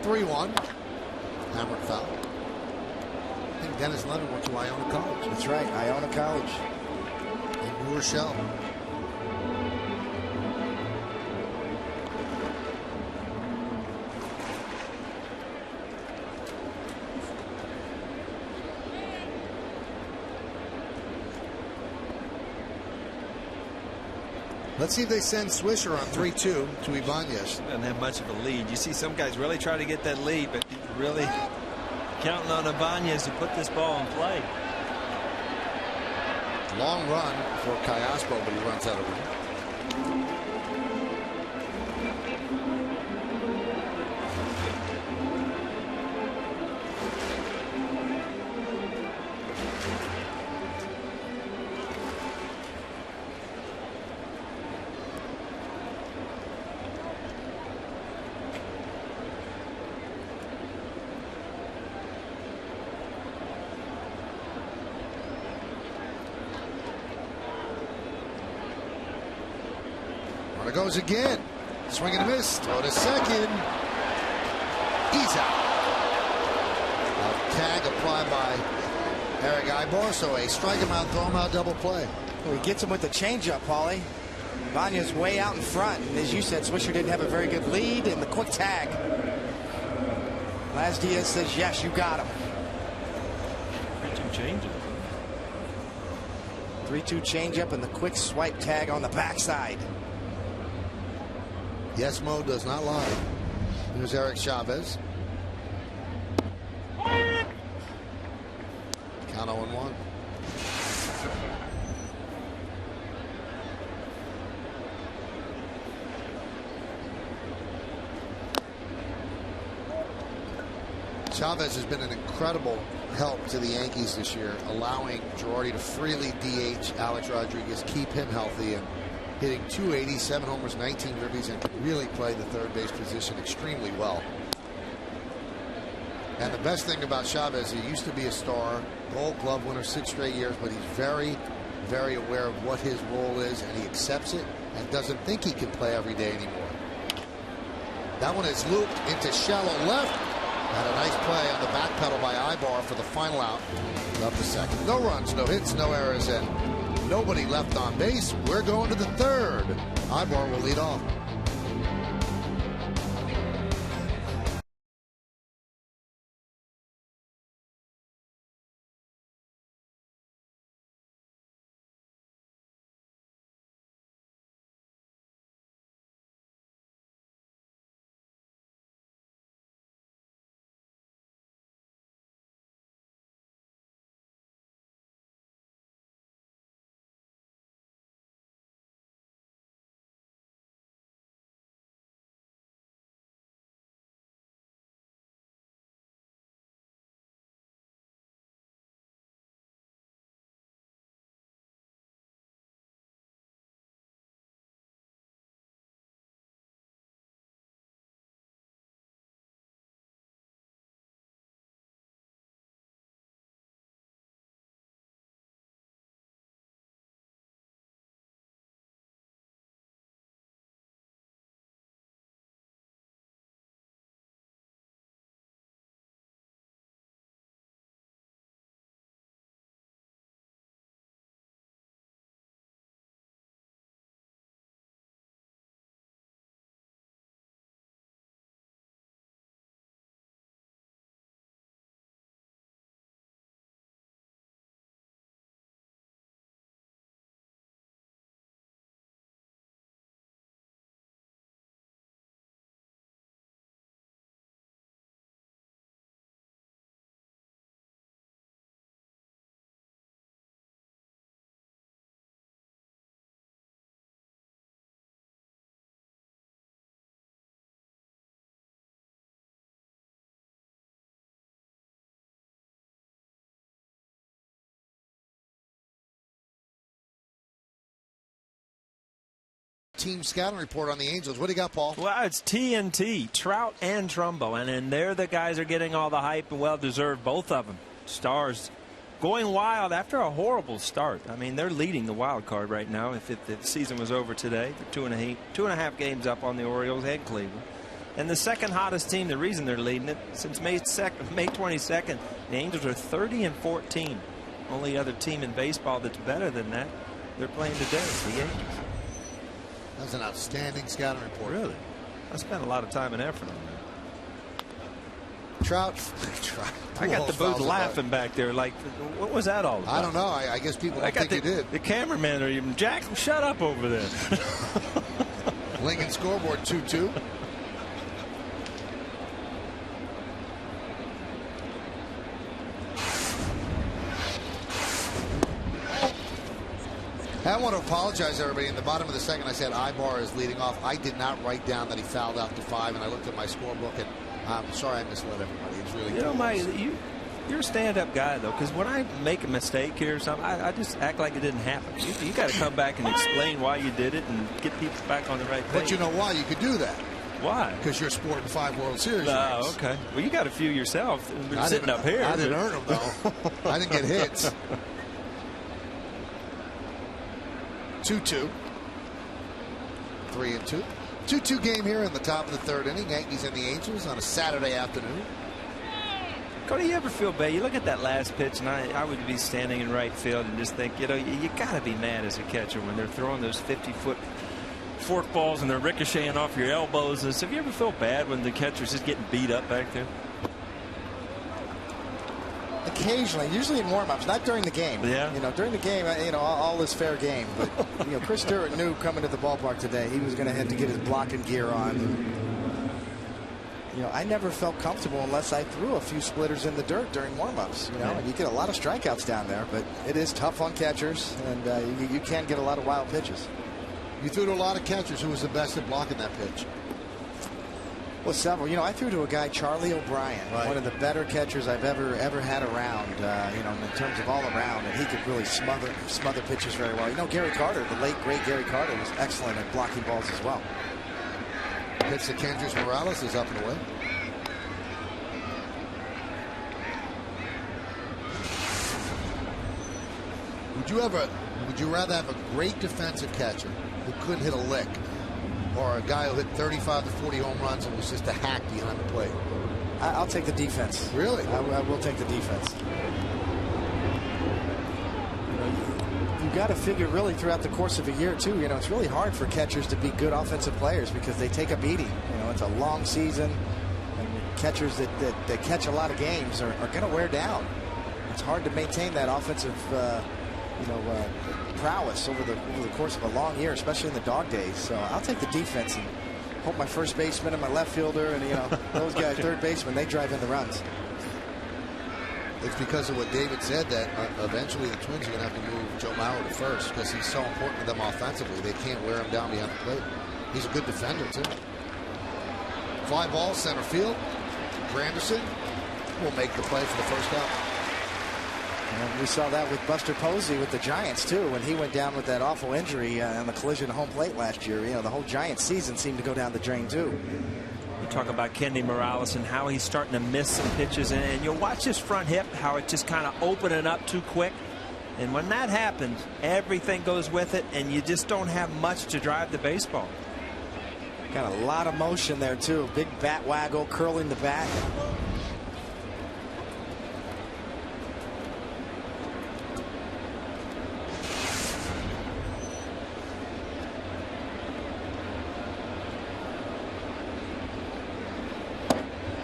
3-1. Hammered foul. I think Dennis Leonard went to Iona College. That's right, Iona College. In New Rochelle. Let's see if they send Swisher on 3-2 to Ibanez. Doesn't have much of a lead. You see some guys really try to get that lead, but really counting on Ibanez to put this ball in play. Long run for Kayaspo, but he runs out of room. Runner goes again. Swing and a miss. Throw to second. He's out. A tag applied by Eric Ibar, so a strike him out, throw him out, double play. Well, he gets him with the changeup, Paulie. Vanya's way out in front. And as you said, Swisher didn't have a very good lead in the quick tag. Laz Diaz says, yes, you got him. 3-2 changeup. 3-2 changeup and the quick swipe tag on the backside. Yes, Mo does not lie. Here's Eric Chavez. Count 0-1. Chavez has been an incredible help to the Yankees this year, allowing Girardi to freely DH Alex Rodriguez, keep him healthy, and hitting .280, 7 homers, 19 ribbies, and can really play the third base position extremely well. And the best thing about Chavez, he used to be a star, Gold Glove winner 6 straight years, but he's very, very aware of what his role is, and he accepts it and doesn't think he can play every day anymore. That one is looped into shallow left. And a nice play on the back pedal by Ibar for the final out. Up to second. No runs, no hits, no errors, and nobody left on base. We're going to the third. Ibar will lead off. Team scouting report on the Angels. What do you got, Paul? Well, it's TNT, Trout and Trumbo, and there the guys are getting all the hype, and well deserved, both of them. Stars going wild after a horrible start. I mean, they're leading the wild card right now. If the season was over today, they're 2.5 games up on the Orioles and Cleveland. And the second hottest team, the reason they're leading it, since May 22nd, the Angels are 30-14. Only other team in baseball that's better than that, they're playing today, the Yankees. That's an outstanding scouting report. Really? I spent a lot of time and effort on that. Trout. I got the booth laughing back there like, what was that all about? I don't know. I guess people don't think you did. The cameraman or even Jackson, shut up over there. Lincoln scoreboard 2-2. I want to apologize to everybody. In the bottom of the second, I said Ibar is leading off. I did not write down that he fouled out to 5, and I looked at my scorebook, and I'm sorry I misled everybody. It's really you're a stand-up guy, though, because when I make a mistake here or something, I just act like it didn't happen. You got to come back and explain why you did it and get people back on the right page. But you know why you could do that? Why? Because you're sporting 5 World Series. Oh, okay. Well, you got a few yourself. Sitting up here. I didn't earn them, though. I didn't get hits. 2-2. 3-2. 2-2 game here in the top of the 3rd inning. Yankees and the Angels on a Saturday afternoon. Cody, you ever feel bad? You look at that last pitch, and I would be standing in right field and just think, you got to be mad as a catcher when they're throwing those 50-foot fork balls and they're ricocheting off your elbows. And so, have you ever felt bad when the catcher's just getting beat up back there? Occasionally, usually in warmups, not during the game. Yeah. During the game, all is fair game. But Chris Stewart knew coming to the ballpark today he was going to have to get his blocking gear on. I never felt comfortable unless I threw a few splitters in the dirt during warmups. And you get a lot of strikeouts down there, but it is tough on catchers, and you can get a lot of wild pitches. You threw to a lot of catchers. Who was the best at blocking that pitch? Well, several. I threw to a guy, Charlie O'Brien, one of the better catchers I've ever had around. In terms of all around, and he could really smother pitches very well. Gary Carter, the late great Gary Carter, was excellent at blocking balls as well. Pitch to Kendrys Morales is up and away. Would you rather have a great defensive catcher who couldn't hit a lick, or a guy who hit 35 to 40 home runs and was just a hack behind the plate? I'll take the defense. Really? I will take the defense. You got to figure really throughout the course of a year too. It's really hard for catchers to be good offensive players because they take a beating. It's a long season, and catchers that catch a lot of games are going to wear down. It's hard to maintain that offensive prowess over the course of a long year, especially in the dog days. So I'll take the defense and hope my first baseman and my left fielder and those guys, third baseman, they drive in the runs. It's because of what David said that eventually the Twins are going to have to move Joe Mauer to first because he's so important to them offensively. They can't wear him down behind the plate. He's a good defender, too. Fly ball, center field. Granderson will make the play for the first out. And we saw that with Buster Posey with the Giants, too, when he went down with that awful injury on the collision at home plate last year. The whole Giants season seemed to go down the drain, too. Talk about Kenny Morales and how he's starting to miss some pitches, and you'll watch his front hip, how it just kind of opening up too quick, and when that happens, everything goes with it, and you just don't have much to drive the baseball. Got a lot of motion there too. Big bat waggle, curling the bat.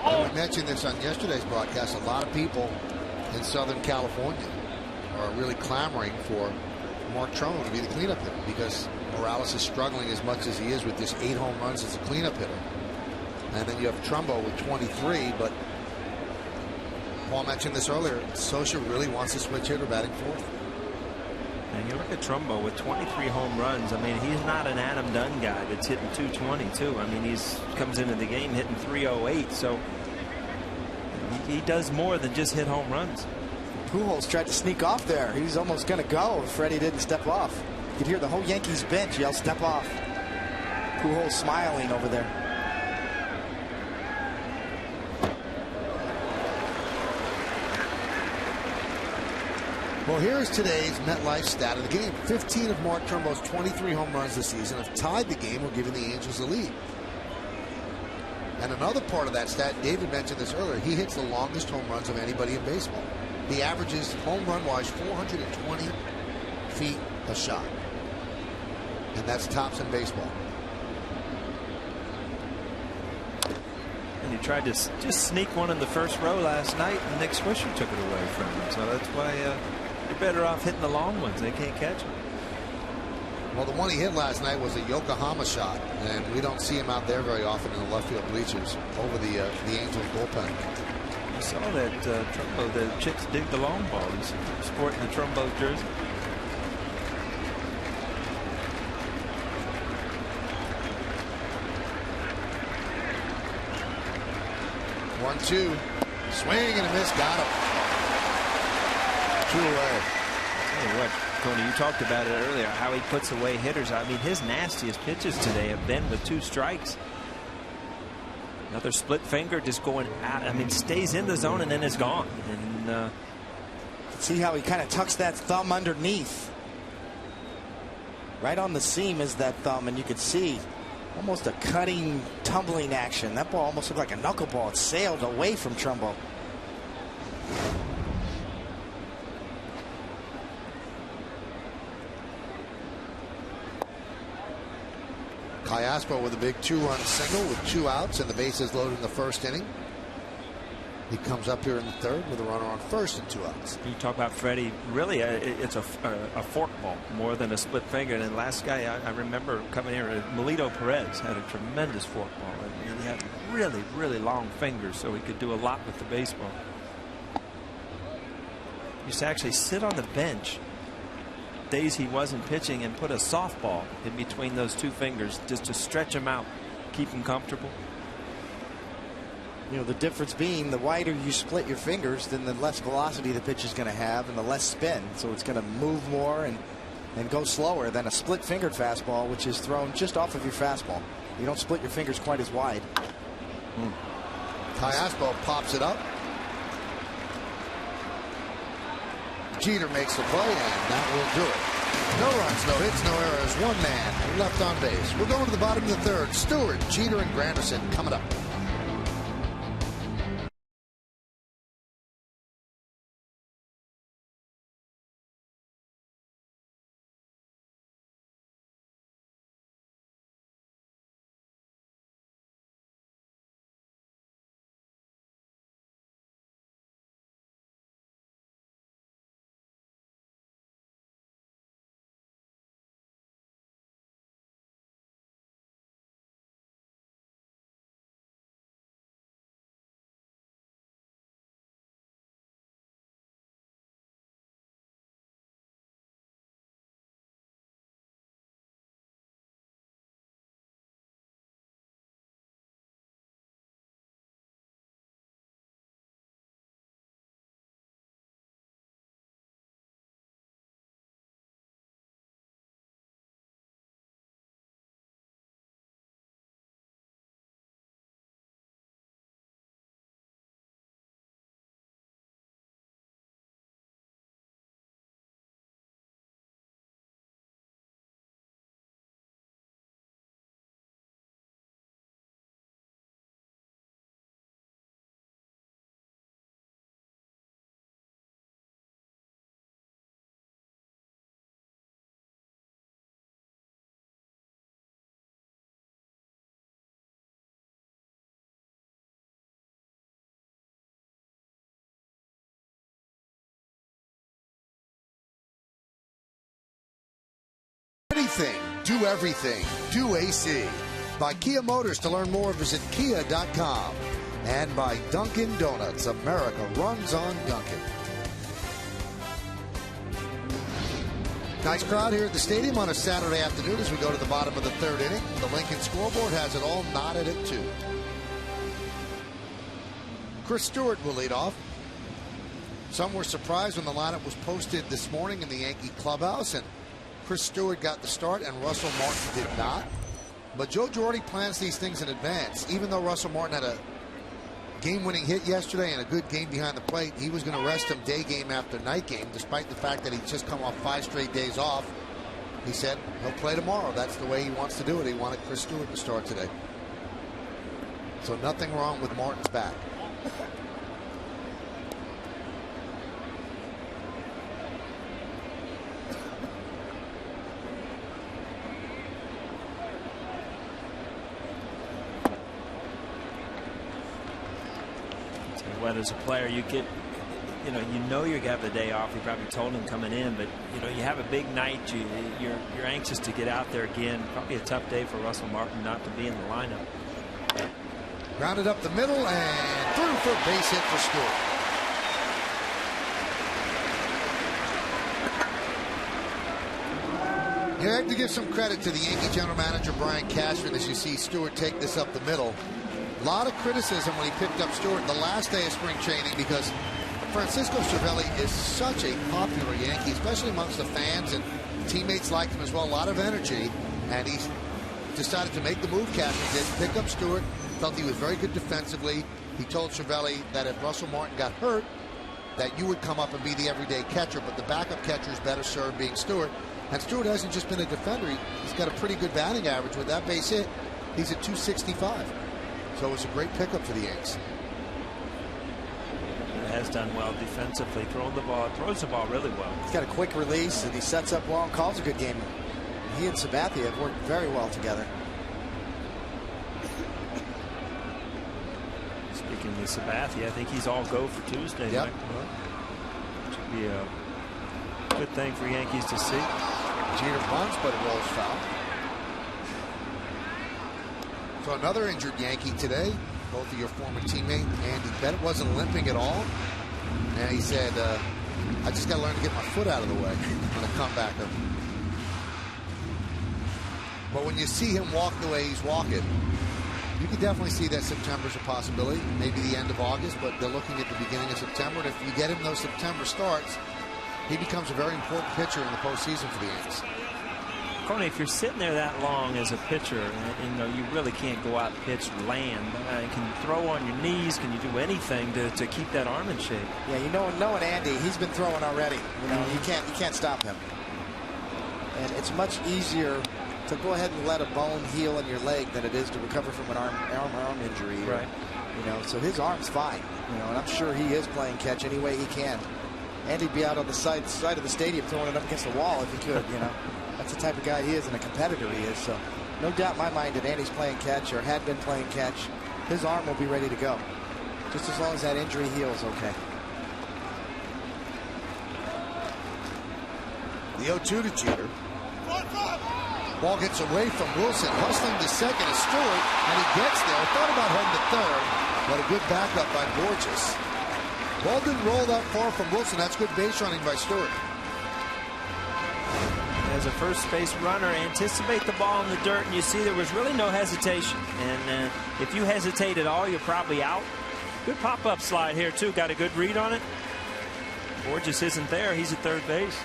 I mentioned this on yesterday's broadcast. A lot of people in Southern California are really clamoring for Mark Trumbo to be the cleanup hitter because Morales is struggling as much as he is with just 8 home runs as a cleanup hitter. And then you have Trumbo with 23, but Paul mentioned this earlier. Socha really wants to switch hitter batting fourth. And you look at Trumbo with 23 home runs. I mean, he's not an Adam Dunn guy that's hitting 222. I mean, he's comes into the game hitting 308. So he does more than just hit home runs. Pujols tried to sneak off there. He was almost going to go if Freddie didn't step off. You could hear the whole Yankees bench yell, "Step off." Pujols smiling over there. Well, here's today's MetLife stat of the game. 15 of Mark Trumbo's 23 home runs this season have tied the game or given the Angels the lead. And another part of that stat, David mentioned this earlier, he hits the longest home runs of anybody in baseball. He averages home run-wise 420 feet a shot. And that's tops in baseball. And he tried to just sneak one in the first row last night, and Nick Swisher took it away from him. So that's why you're better off hitting the long ones. They can't catch them. Well, the one he hit last night was a Yokohama shot, and we don't see him out there very often in the left field bleachers over the Angels bullpen. I saw that Trumbo, the chicks dig the long ball. He's sporting the Trumbo jersey. 1-2. Swing and a miss. Got him. 2 away. Tell you what, Tony, you talked about it earlier, how he puts away hitters. I mean, his nastiest pitches today have been with 2 strikes. Another split finger just going out. I mean, stays in the zone and then it's gone. And see how he kind of tucks that thumb underneath. Right on the seam is that thumb, and you could see almost a cutting, tumbling action. That ball almost looked like a knuckleball. It sailed away from Trumbo. Callaspo with a big 2-run single with 2 outs and the bases loaded in the first inning. He comes up here in the third with a runner on first and 2 outs. you talk about Freddie, really it's a fork ball more than a split finger. And the last guy I remember coming here, Melito Perez, had a tremendous fork ball. And he had really, really long fingers, so he could do a lot with the baseball. He used to actually sit on the bench days he wasn't pitching and put a softball in between those 2 fingers just to stretch him out, keep him comfortable. You know, the difference being the wider you split your fingers, then the less velocity the pitch is going to have and the less spin. So it's going to move more and go slower than a split fingered fastball, which is thrown just off of your fastball. You don't split your fingers quite as wide. Callaspo pops it up. Jeter makes the play, and that will do it. No runs, no hits, no errors. 1 man left on base. We're going to the bottom of the third. Stewart, Jeter, and Granderson coming up. Anything, do everything, do AC. By Kia Motors. To learn more, visit kia.com. And by Dunkin' Donuts. America runs on Dunkin'. Nice crowd here at the stadium on a Saturday afternoon as we go to the bottom of the third inning. The Lincoln scoreboard has it all knotted at 2. Chris Stewart will lead off. Some were surprised when the lineup was posted this morning in the Yankee clubhouse, and Chris Stewart got the start and Russell Martin did not. But Joe Girardi plans these things in advance. Even though Russell Martin had a game-winning hit yesterday and a good game behind the plate, he was going to rest him day game after night game, despite the fact that he'd just come off 5 straight days off. He said he'll play tomorrow. That's the way he wants to do it. He wanted Chris Stewart to start today. So nothing wrong with Martin's back. What, as a player, you get, you know you're gonna have the day off. You probably told him coming in, but you have a big night. You're anxious to get out there again. Probably a tough day for Russell Martin not to be in the lineup. Grounded up the middle and through for a base hit for Stewart. You have to give some credit to the Yankee general manager Brian Cashman as you see Stewart take this up the middle. A lot of criticism when he picked up Stewart the last day of spring training because Francisco Cervelli is such a popular Yankee, especially amongst the fans, and teammates like him as well. A lot of energy, and he's decided to make the move Cashman did, pick up Stewart. Felt he was very good defensively. He told Cervelli that if Russell Martin got hurt, that you would come up and be the everyday catcher, but the backup catcher is better served being Stewart. And Stewart hasn't just been a defender. He's got a pretty good batting average. With that base hit, he's at 265. So it was a great pickup for the Yanks. He has done well defensively, throws the ball really well. He's got a quick release, and he sets up well and calls a good game. He and Sabathia have worked very well together. Speaking of Sabathia, I think he's all go for Tuesday. Yep. Should be a good thing for Yankees to see. Jeter bunts, but it rolls foul. So another injured Yankee today. Both of your former teammate Andy Bennett wasn't limping at all, and he said, "I just got to learn to get my foot out of the way on a comebacker." But when you see him walk the way he's walking, you can definitely see that September's a possibility. Maybe the end of August, but they're looking at the beginning of September. And if you get him those September starts, he becomes a very important pitcher in the postseason for the Yankees. Coney, if you're sitting there that long as a pitcher, and you really can't go out and pitch land. Can you throw on your knees? Can you do anything to keep that arm in shape? Yeah, knowing Andy, he's been throwing already. You can't stop him. And it's much easier to go ahead and let a bone heal in your leg than it is to recover from an arm injury. Right. So his arm's fine. And I'm sure he is playing catch any way he can. Andy'd be out on the side of the stadium throwing it up against the wall if he could. That's the type of guy he is, and a competitor he is. So no doubt in my mind that Andy's playing catch or had been playing catch. His arm will be ready to go, just as long as that injury heals okay. The 0-2 to Jeter. Ball gets away from Wilson, hustling to second is Stewart, and he gets there. Thought about heading to third, but a good backup by Borges. Ball didn't roll that far from Wilson. That's good base running by Stewart. As a first base runner, anticipate the ball in the dirt, and you see there was really no hesitation. And if you hesitate at all, you're probably out. Good pop-up slide here, too. Got a good read on it. Borges isn't there. He's at third base.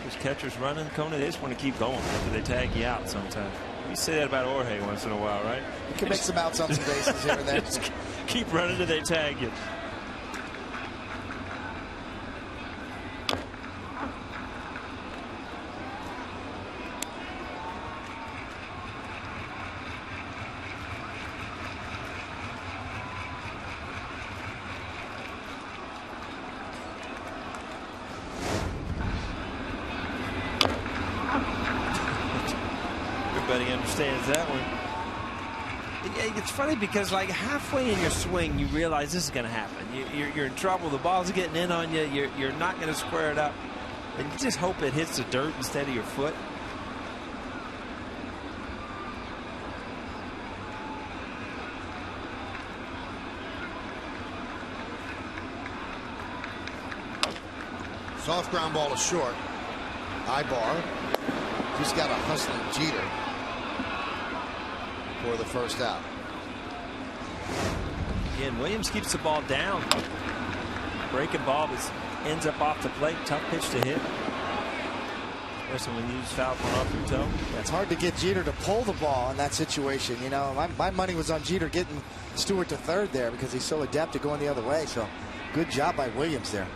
Those catchers running, Coney, they just want to keep going after they tag you out sometimes. You say that about Jorge once in a while, right? You can make some outs on some bases here and there. Just keep running till they tag you. Everybody understands that one. It's funny because like halfway in your swing you realize this is going to happen. You're in trouble. The ball's getting in on you. You're not going to square it up, and you just hope it hits the dirt instead of your foot. Soft ground ball is short. Ibar just got a hustling Jeter for the first out. Again, Williams keeps the ball down. Breaking ball ends up off the plate. Tough pitch to hit. Especially when you use foul going off your toe. It's hard to get Jeter to pull the ball in that situation. My money was on Jeter getting Stewart to third there because he's so adept at going the other way. So good job by Williams there.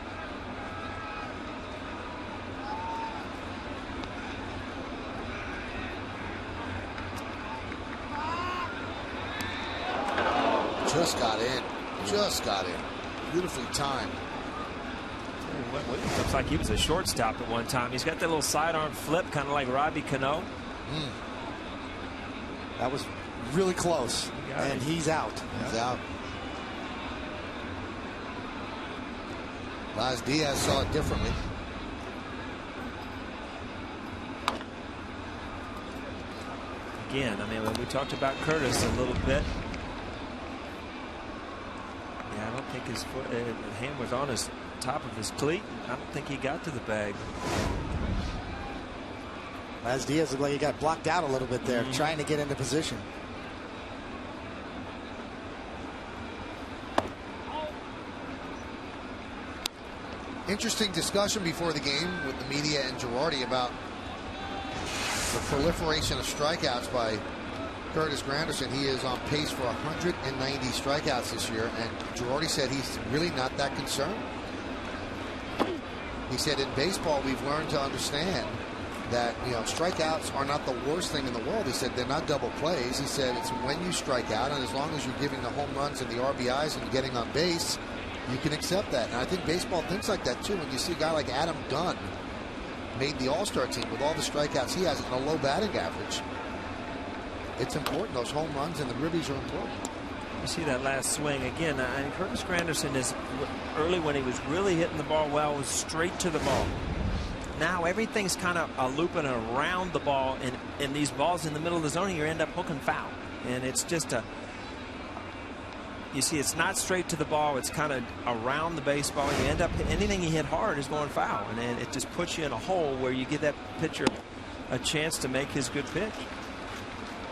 Just got in. Beautifully timed. Williams looks like he was a shortstop at one time. He's got that little sidearm flip, kind of like Robbie Cano. That was really close, and he's out. He's out. Laz Diaz saw it differently. Again, we talked about Curtis a little bit. I don't think his hand was on his top of his cleat. I don't think he got to the bag. As Diaz looked like he got blocked out a little bit there, trying to get into position. Interesting discussion before the game with the media and Girardi about the proliferation of strikeouts by Curtis Granderson. He is on pace for 190 strikeouts this year, and Girardi said he's really not that concerned. He said in baseball we've learned to understand that, you know, strikeouts are not the worst thing in the world. He said they're not double plays. He said it's when you strike out, and as long as you're giving the home runs and the RBIs and getting on base, you can accept that. And I think baseball thinks like that too. When you see a guy like Adam Dunn made the All-Star team with all the strikeouts he has and a low batting average, it's important. Those home runs and the ribbies are important. You see that last swing again. Curtis Granderson is early when he was really hitting the ball well, was straight to the ball. Now everything's kind of looping around the ball, and these balls in the middle of the zone, you end up hooking foul, and it's just a. You see, it's not straight to the ball. It's kind of around the baseball. You end up anything you hit hard is going foul, and then it just puts you in a hole where you give that pitcher a chance to make his good pitch.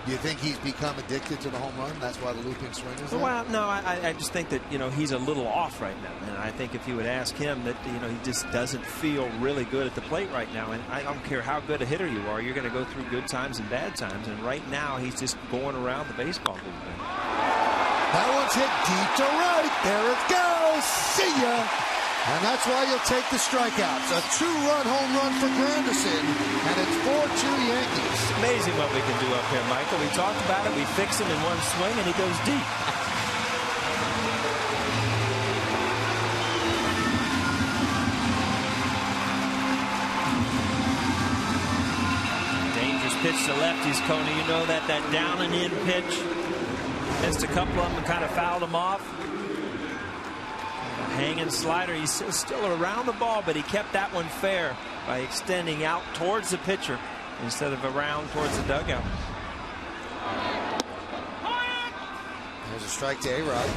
Do you think he's become addicted to the home run? That's why the looping swing is there? Well, no, I just think that, you know, he's a little off right now, and I think if you would ask him that, you know, he just doesn't feel really good at the plate right now. And I don't care how good a hitter you are, you're going to go through good times and bad times, and right now he's just going around the baseball movement. That one's hit deep to right. There it goes. See ya. And that's why you'll take the strikeouts. A 2-run home run for Granderson, and it's 4-2 Yankees. Amazing what we can do up here, Michael. We talked about it. We fix him in one swing, and he goes deep. Dangerous pitch to lefties, Coney. You know that down and in pitch. Missed a couple of them and kind of fouled them off. Hanging slider. He's still around the ball, but he kept that one fair by extending out towards the pitcher instead of around towards the dugout. There's a strike to A-Rod.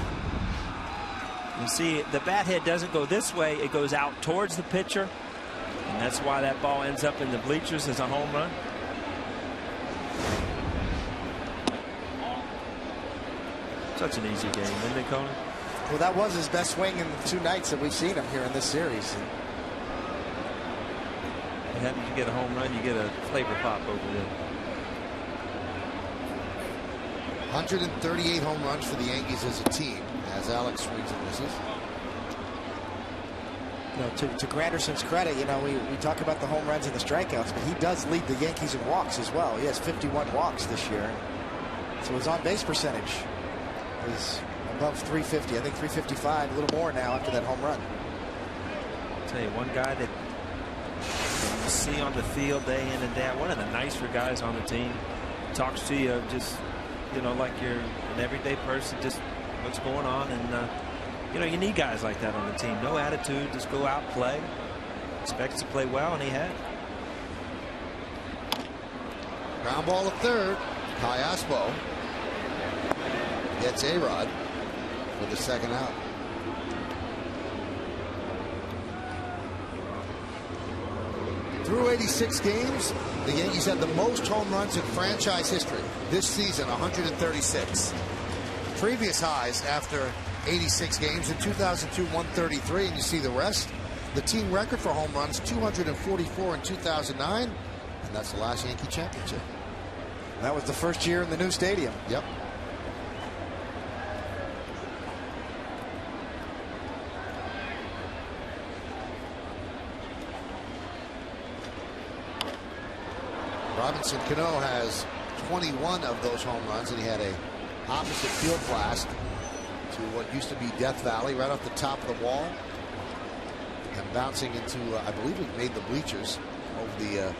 You see, the bat head doesn't go this way. It goes out towards the pitcher, and that's why that ball ends up in the bleachers as a home run. Such an easy game, isn't it, Coney? Well, that was his best swing in the 2 nights that we've seen him here in this series. What happens? You get a home run, you get a flavor pop over there. 138 home runs for the Yankees as a team, as Alex swings and misses. You know, to Granderson's credit, you know, we talk about the home runs and the strikeouts, but he does lead the Yankees in walks as well. He has 51 walks this year. So his on-base percentage is above 350. I think 355, a little more now after that home run. I'll tell you, one guy that you see on the field day in and day out, one of the nicer guys on the team, talks to you just, you know, like you're an everyday person, just what's going on. And, you know, you need guys like that on the team. No attitude, just go out, play. Expects to play well, and he had. Ground ball at third. Kai Aspo gets A-Rod for the second out. Through 86 games, the Yankees had the most home runs in franchise history this season, 136. Previous highs after 86 games in 2002, 133, and you see the rest. The team record for home runs, 244 in 2009, and that's the last Yankee championship. That was the first year in the new stadium. Yep. Robinson Cano has 21 of those home runs, and he had a opposite field blast to what used to be Death Valley, right off the top of the wall, and bouncing into, I believe it made the bleachers over the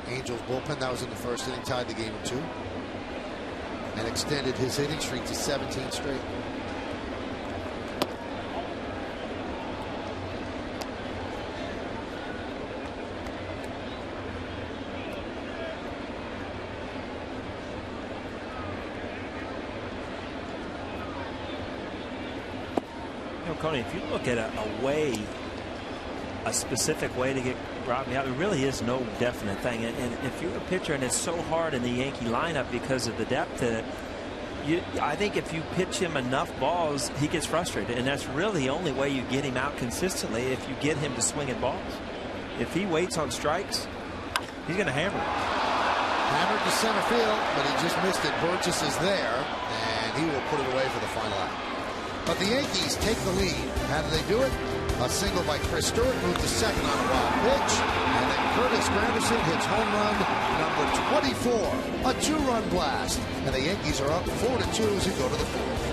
Angels bullpen. That was in the first inning, tied the game at 2, and extended his hitting streak to 17 straight. Coney, if you look at a way a specific way to get Robbie out. There really is no definite thing. And if you're a pitcher and it's so hard in the Yankee lineup because of the depth in it, I think if you pitch him enough balls, he gets frustrated. And that's really the only way you get him out consistently, if you get him to swing at balls. If he waits on strikes, he's going to hammer it. Hammered to center field, but he just missed it. Burgess is there, and he will put it away for the final out. But the Yankees take the lead. How do they do it? A single by Chris Stewart moved to second on a wild pitch, and then Curtis Granderson hits home run number 24, a two-run blast, and the Yankees are up 4-2 as we go to the fourth.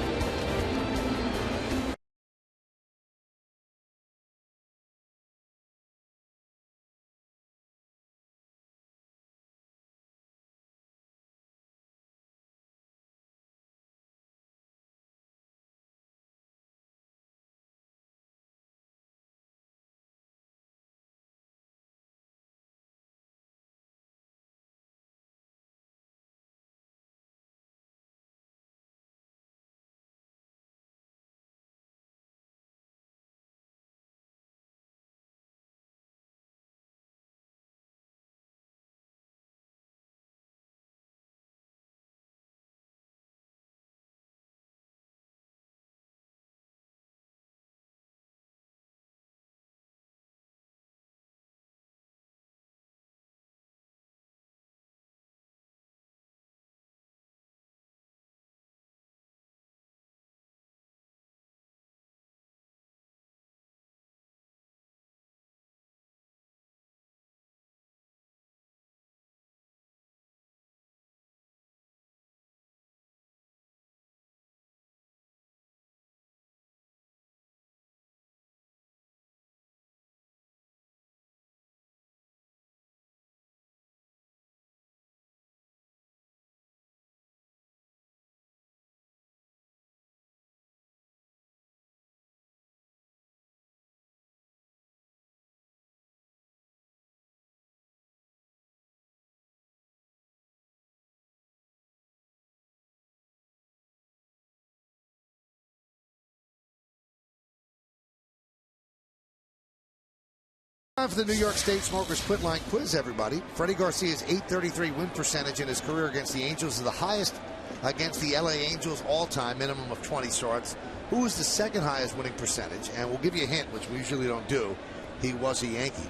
Time for the New York State Smokers Quit Line Quiz, everybody. Freddie Garcia's .833 win percentage in his career against the Angels is the highest against the LA Angels all-time, minimum of 20 starts. Who was the second highest winning percentage? And we'll give you a hint, which we usually don't do. He was a Yankee.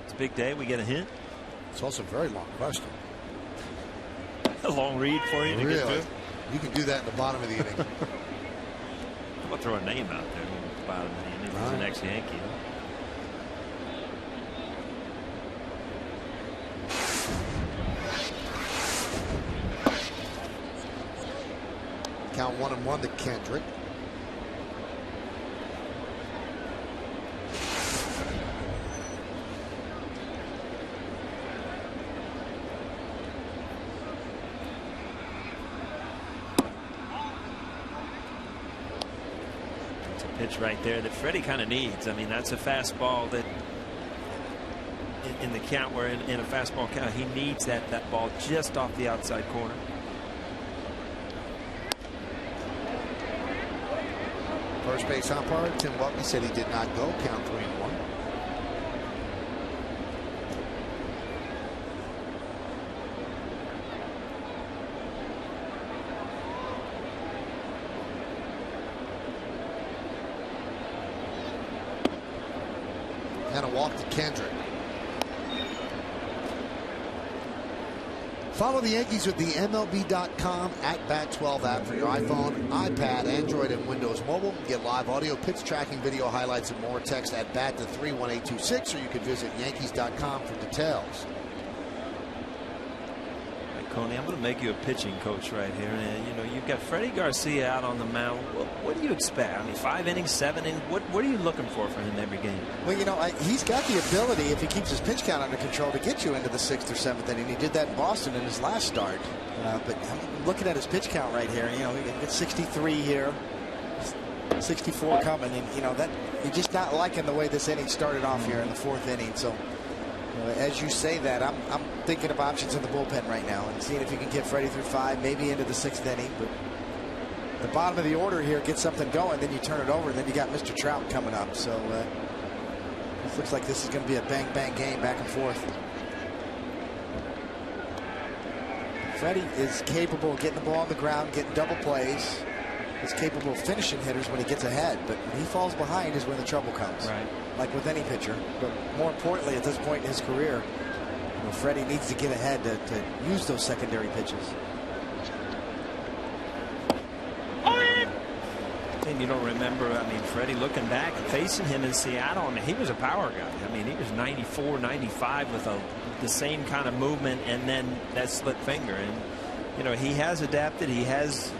It's a big day. We get a hint. It's also a very long question. A long read for you to get through. You can do that in the bottom of the inning. I'm going to throw a name out there at the bottom of the inning. He's an ex-Yankee. Count 1-1 to Kendrick. Pitch right there that Freddie kind of needs. I mean, that's a fastball that in the count where in a fastball count he needs that ball just off the outside corner. First base umpire Tim Buckley said he did not go. Count 3-1. And a walk to Kendrick. Follow the Yankees with the MLB.com @Bat12 app for your iPhone, iPad, Android, and Windows Mobile. Get live audio, pitch tracking, video highlights, and more. Text @Bat to 31826, or you can visit Yankees.com for details. Coney, I'm going to make you a pitching coach right here. And, you know, you've got Freddie Garcia out on the mound. What do you expect? I mean, 5 innings, 7 innings. What are you looking for from him every game? Well, you know, he's got the ability, if he keeps his pitch count under control, to get you into the 6th or 7th inning. He did that in Boston in his last start. But I'm looking at his pitch count right here. You know, he gets 63 here, 64 coming, and you know that you're just not liking the way this inning started off here in the 4th inning. So. As you say that, I'm thinking of options in the bullpen right now and seeing if you can get Freddie through 5, maybe into the 6th inning. But the bottom of the order here, get something going, then you turn it over, and then you got Mr. Trout coming up. So it looks like this is going to be a bang-bang game back and forth. Freddie is capable of getting the ball on the ground, getting double plays. He's capable of finishing hitters when he gets ahead, but when he falls behind is when the trouble comes. Right. Like with any pitcher. But more importantly, at this point in his career, Freddie needs to get ahead to use those secondary pitches. And you don't remember, I mean, Freddie looking back, facing him in Seattle, I mean, he was a power guy. I mean, he was 94, 95 with the same kind of movement and then that split finger. And, he has adapted. He has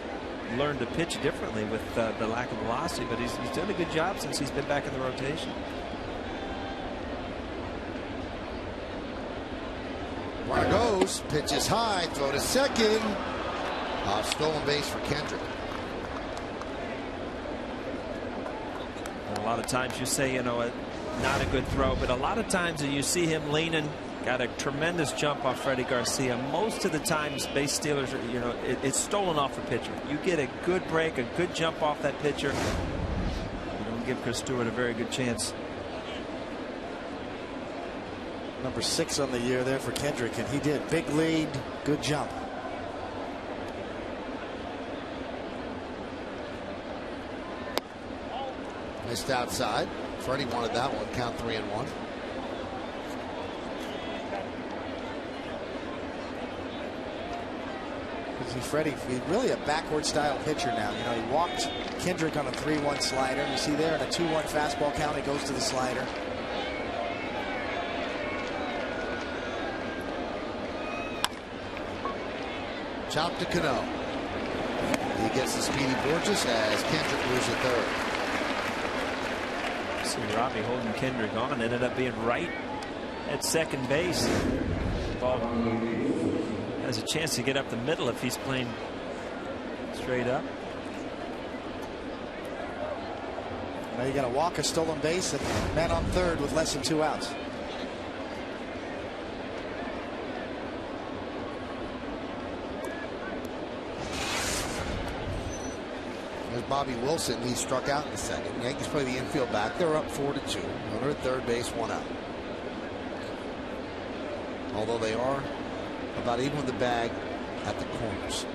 learned to pitch differently with the lack of velocity, but he's done a good job since he's been back in the rotation. Runner goes, pitch is high, throw to second. Stolen base for Kendrick. A lot of times you say, not a good throw, but a lot of times you see him leaning, got a tremendous jump off Freddie Garcia. Most of the times base stealers are, it's stolen off the pitcher. You get a good break, a good jump off that pitcher. You don't give Chris Stewart a very good chance. Number 6 on the year there for Kendrick, and he did. Big lead, good jump. Missed outside. Freddie wanted that one. Count 3-1. Freddie, he's really a backward style pitcher now. He walked Kendrick on a 3-1 slider. You see there in a 2-1 fastball count, he goes to the slider. Chop to Cano. He gets the speedy Borges as Kendrick moves to third. See Robbie holding Kendrick on, ended up being right at second base. Ball has a chance to get up the middle if he's playing straight up. Now you got to walk a stolen base and man on third with less than 2 outs. There's Bobby Wilson. He struck out in the second. Yankees play the infield back. They're up 4-2. Runner at third base, 1 out. Although they are about even with the bag at the corners.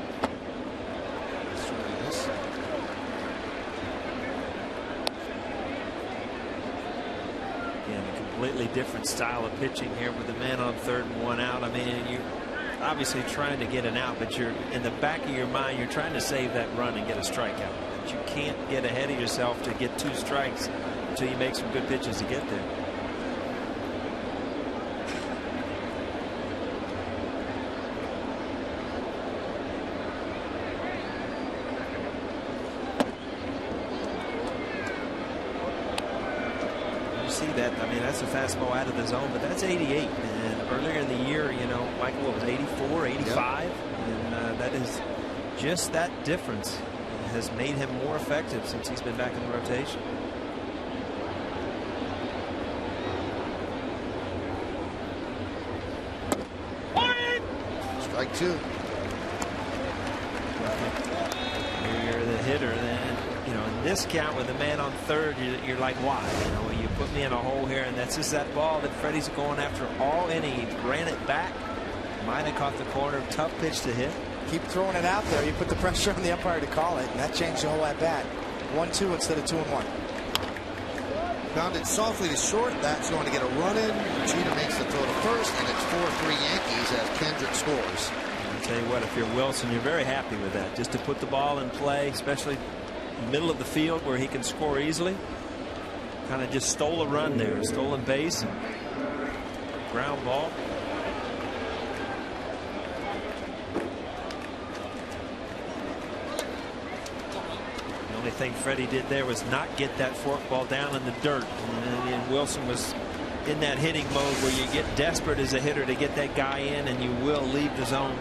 Again, a completely different style of pitching here with the man on third and 1 out. I mean, you're obviously trying to get an out, but you're in the back of your mind, you're trying to save that run and get a strikeout. But you can't get ahead of yourself to get 2 strikes until you make some good pitches to get there. That's a fastball out of the zone, but that's 88. And earlier in the year, Michael, what was 84, 85? Yep. And that is just that difference has made him more effective since he's been back in the rotation. Strike 2. You're the hitter, then. In this count with the man on third, you're like, why? You put me in a hole here, and that's just that ball that Freddie's going after all inning. He ran it back. Might have caught the corner. Tough pitch to hit. Keep throwing it out there. You put the pressure on the umpire to call it, and that changed the whole at bat. 1-2 instead of 2-1. Found it softly to short. That's going to get a run in. Cheetah makes the throw to first, and it's 4-3 Yankees as Kendrick scores. I'll tell you what, if you're Wilson, you're very happy with that. Just to put the ball in play, especially middle of the field where he can score easily. Kind of just stole a run there, stolen base, and ground ball. The only thing Freddie did there was not get that forkball down in the dirt, and Wilson was in that hitting mode where you get desperate as a hitter to get that guy in, and you will leave the zone.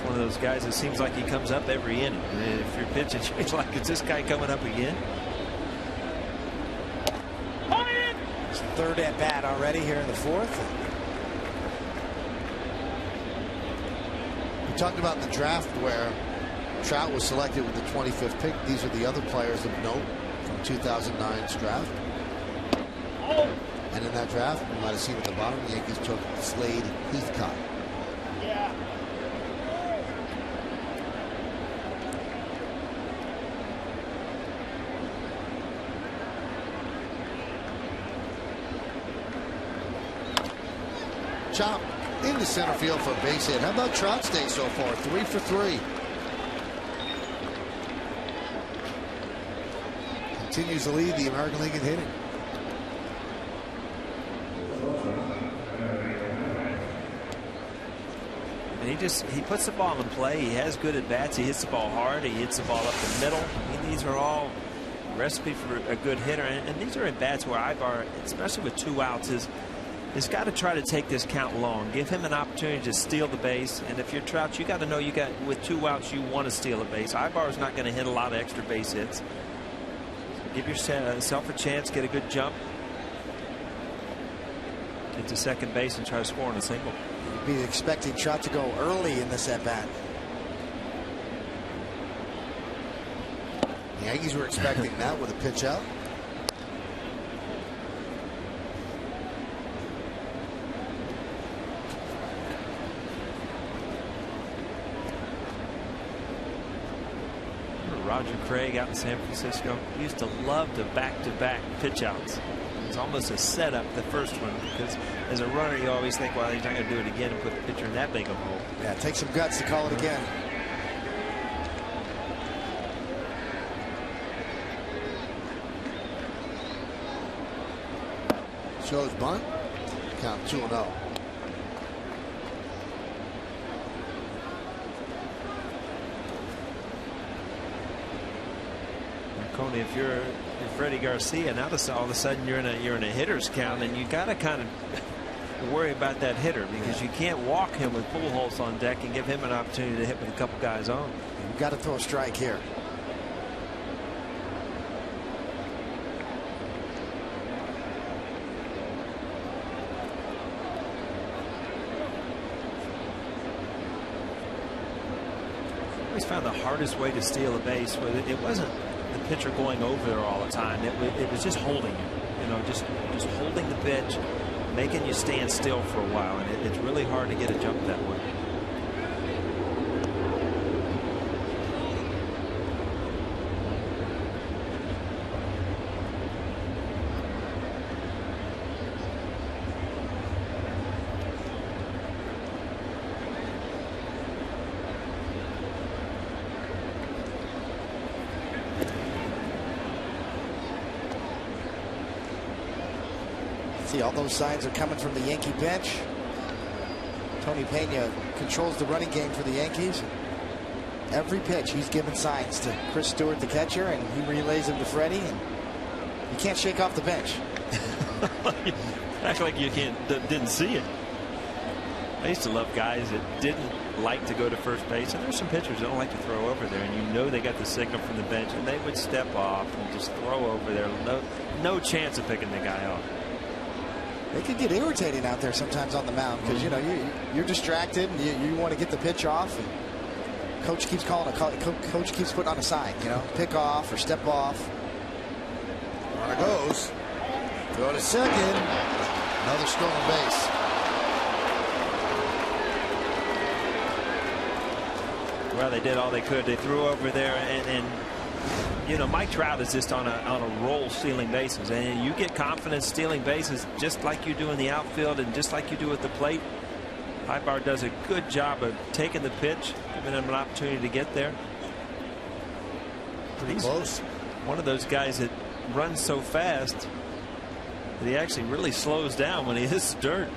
One of those guys that seems like he comes up every inning. If you're pitching, it's like, is this guy coming up again? third at bat already here in the fourth. We talked about the draft where Trout was selected with the 25th pick. These are the other players of note from 2009's draft. And in that draft, you might have seen at the bottom, the Yankees took Slade Heathcock. Chop into center field for a base hit. How about Trout's day so far? 3 for 3. Continues to lead the American League in hitting. And he puts the ball in play. He has good at bats. He hits the ball hard. He hits the ball up the middle. I mean, these are all recipe for a good hitter. And these are at bats where Ibar, especially with 2 outs, is got to try to take this count long. Give him an opportunity to steal the base. And if you're Trout, you got to know with 2 outs, you want to steal a base. Ibar is not going to hit a lot of extra base hits. So give yourself a chance, get a good jump, get to second base, and try to score on a single. You'd be expecting Trout to go early in this at bat. The Yankees were expecting that with a pitch out. Roger Craig out in San Francisco used to love the back-to-back pitch outs. It's almost a setup, the first one, because as a runner you always think, well, he's not going to do it again and put the pitcher in that big of a hole. Yeah, take some guts to call it again. Shows bunt. Count 2-0. Coney, if you're Freddie Garcia, now all of a sudden you're in a hitter's count, and you got to kind of worry about that hitter, because you can't walk him with Pujols on deck and give him an opportunity to hit with a couple guys on. You've got to throw a strike here. I always found the hardest way to steal a base was it wasn't the pitcher going over there all the time. It was just holding you. Just holding the pitch, making you stand still for a while, and it's really hard to get a jump that way. See, all those signs are coming from the Yankee bench. Tony Pena controls the running game for the Yankees. Every pitch he's giving signs to Chris Stewart, the catcher, and he relays them to Freddie, and you can't shake off the bench. Act like you didn't see it. I used to love guys that didn't like to go to first base, and there's some pitchers that don't like to throw over there, and they got the signal from the bench, and they would step off and just throw over there. No chance of picking the guy off. They could get irritating out there sometimes on the mound, because you're distracted and you want to get the pitch off, and coach keeps calling coach keeps putting on a sign, pick off or step off. Runner goes. Go to second. Another stolen base. Well, they did all they could. They threw over there, and Mike Trout is just on a roll stealing bases, and you get confidence stealing bases just like you do in the outfield and just like you do at the plate. Ibar does a good job of taking the pitch, giving him an opportunity to get there. Pretty close. One of those guys that runs so fast that he actually really slows down when he hits dirt.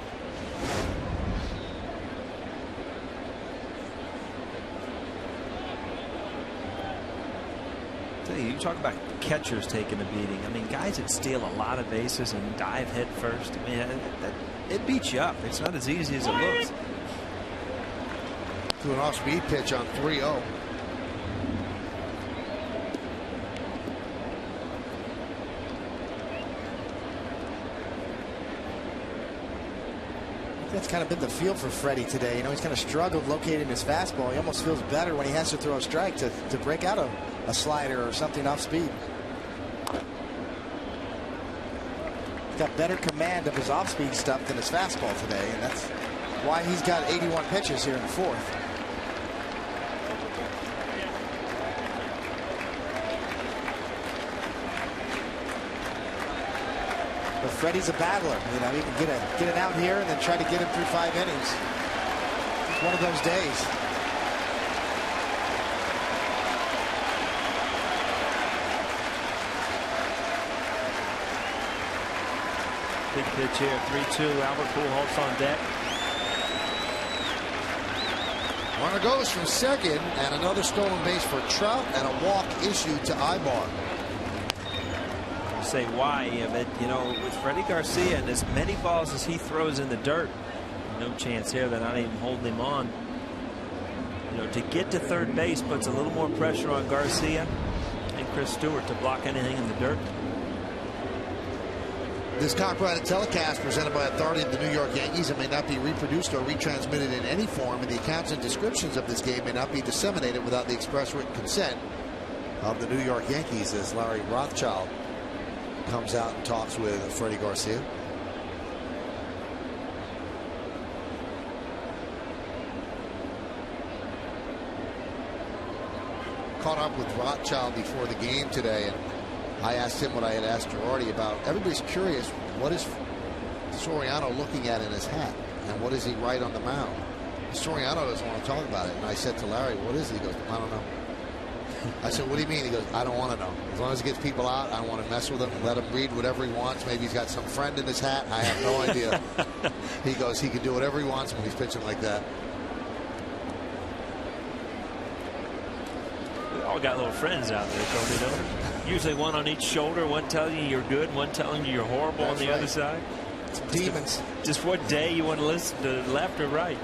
You talk about catchers taking a beating. I mean, guys that steal a lot of bases and dive head first. I mean, it beats you up. It's not as easy as it looks. To an off-speed pitch on 3-0. That's kind of been the feel for Freddie today. You know, he's kind of struggled locating his fastball. He almost feels better when he has to throw a strike to break out a slider or something off speed. He's got better command of his off-speed stuff than his fastball today, and that's why he's got 81 pitches here in the fourth. But Freddie's a battler. You know, he can get it out here and then try to get him through 5 innings. It's one of those days. Big pitch here, 3-2. Albert Pujols on deck. Runner goes from second, and another stolen base for Trout, and a walk issued to Ibar. Say why, but you know, with Freddie Garcia and as many balls as he throws in the dirt, no chance here. They're not even holding him on. You know, to get to third base puts a little more pressure on Garcia and Chris Stewart to block anything in the dirt. This copyrighted telecast presented by authority of the New York Yankees and may not be reproduced or retransmitted in any form, and the accounts and descriptions of this game may not be disseminated without the express written consent of the New York Yankees, as Larry Rothschild comes out and talks with Freddie Garcia. Caught up with Rothschild before the game today, and I asked him what I had asked Girardi about. Everybody's curious, what is Sorano looking at in his hat, and what does he write on the mound? Sorano doesn't want to talk about it, and I said to Larry, what is it? He goes, I don't know. I said, what do you mean? He goes, I don't want to know. As long as he gets people out, I don't want to mess with him. Let him read whatever he wants. Maybe he's got some friend in his hat. I have no idea. He goes, he can do whatever he wants when he's pitching like that. We all got little friends out there, Tony, don't we? Usually one on each shoulder, one telling you you're good, one telling you you're horrible. That's on the other side. It's demons. Just what day you want to listen to, left or right.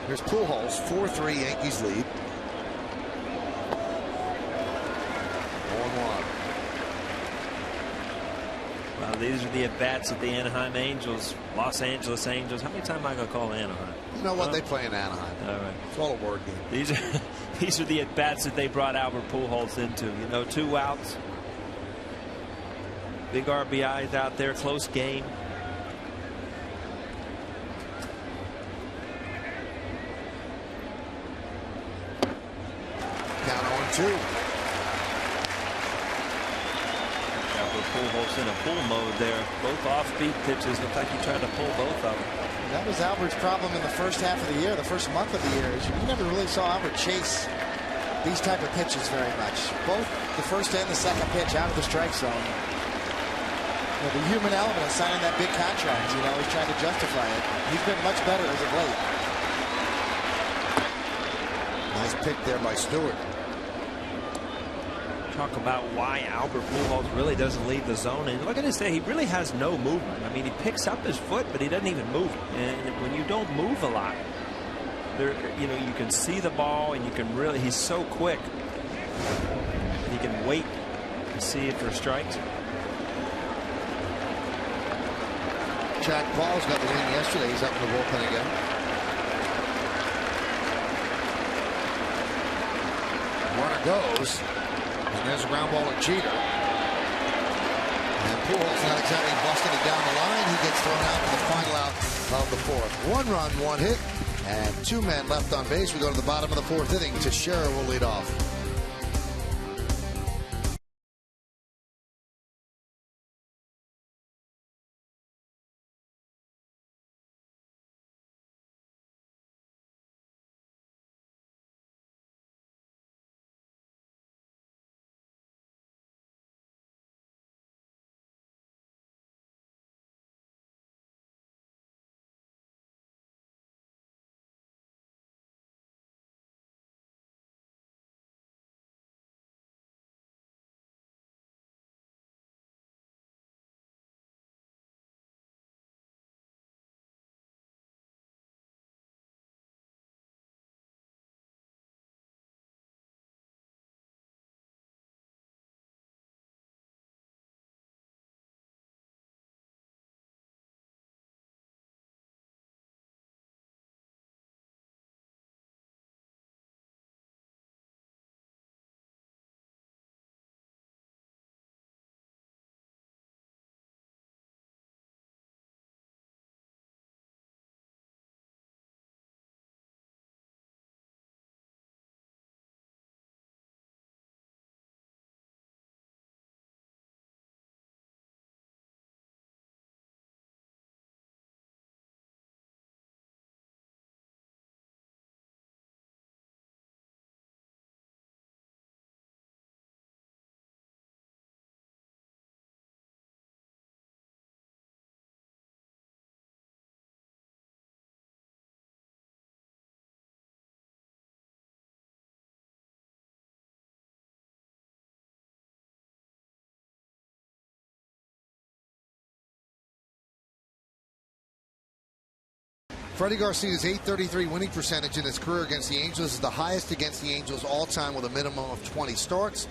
Here's Pujols, 4-3, Yankees lead. 1-1. Well, these are the at-bats of the Anaheim Angels, Los Angeles Angels. How many times am I going to call Anaheim? You know what? They play in Anaheim. All right. It's all a word game. These are the at-bats that they brought Albert Pujols into. You know, 2 outs. Big RBIs out there, close game. Count 0-2. Albert Pujols in a pull mode there. Both off-speed pitches. Looked like he tried to pull both of them. That was Albert's problem in the first half of the year, the first month of the year. You never really saw Albert chase these type of pitches very much. Both the first and the second pitch out of the strike zone. You know, the human element of signing that big contract, you know, he's trying to justify it. He's been much better as of late. Nice pick there by Stewart. Talk about why Albert Pujols really doesn't leave the zone. And look at his day. He really has no movement. I mean, he picks up his foot, but he doesn't even move. And when you don't move a lot, there, you know, you can see the ball, and you can really. He's so quick. He can wait to see if there's strikes. Jack Paul's got the win yesterday. He's up in the bullpen again. Runner goes. And there's a ground ball at Jeter. And Pujols not exactly busting it down the line. He gets thrown out in the final out of the fourth. 1 run, 1 hit, and 2 men left on base. We go to the bottom of the fourth inning. Teixeira will lead off. Freddie Garcia's .833 winning percentage in his career against the Angels is the highest against the Angels all time with a minimum of 20 starts.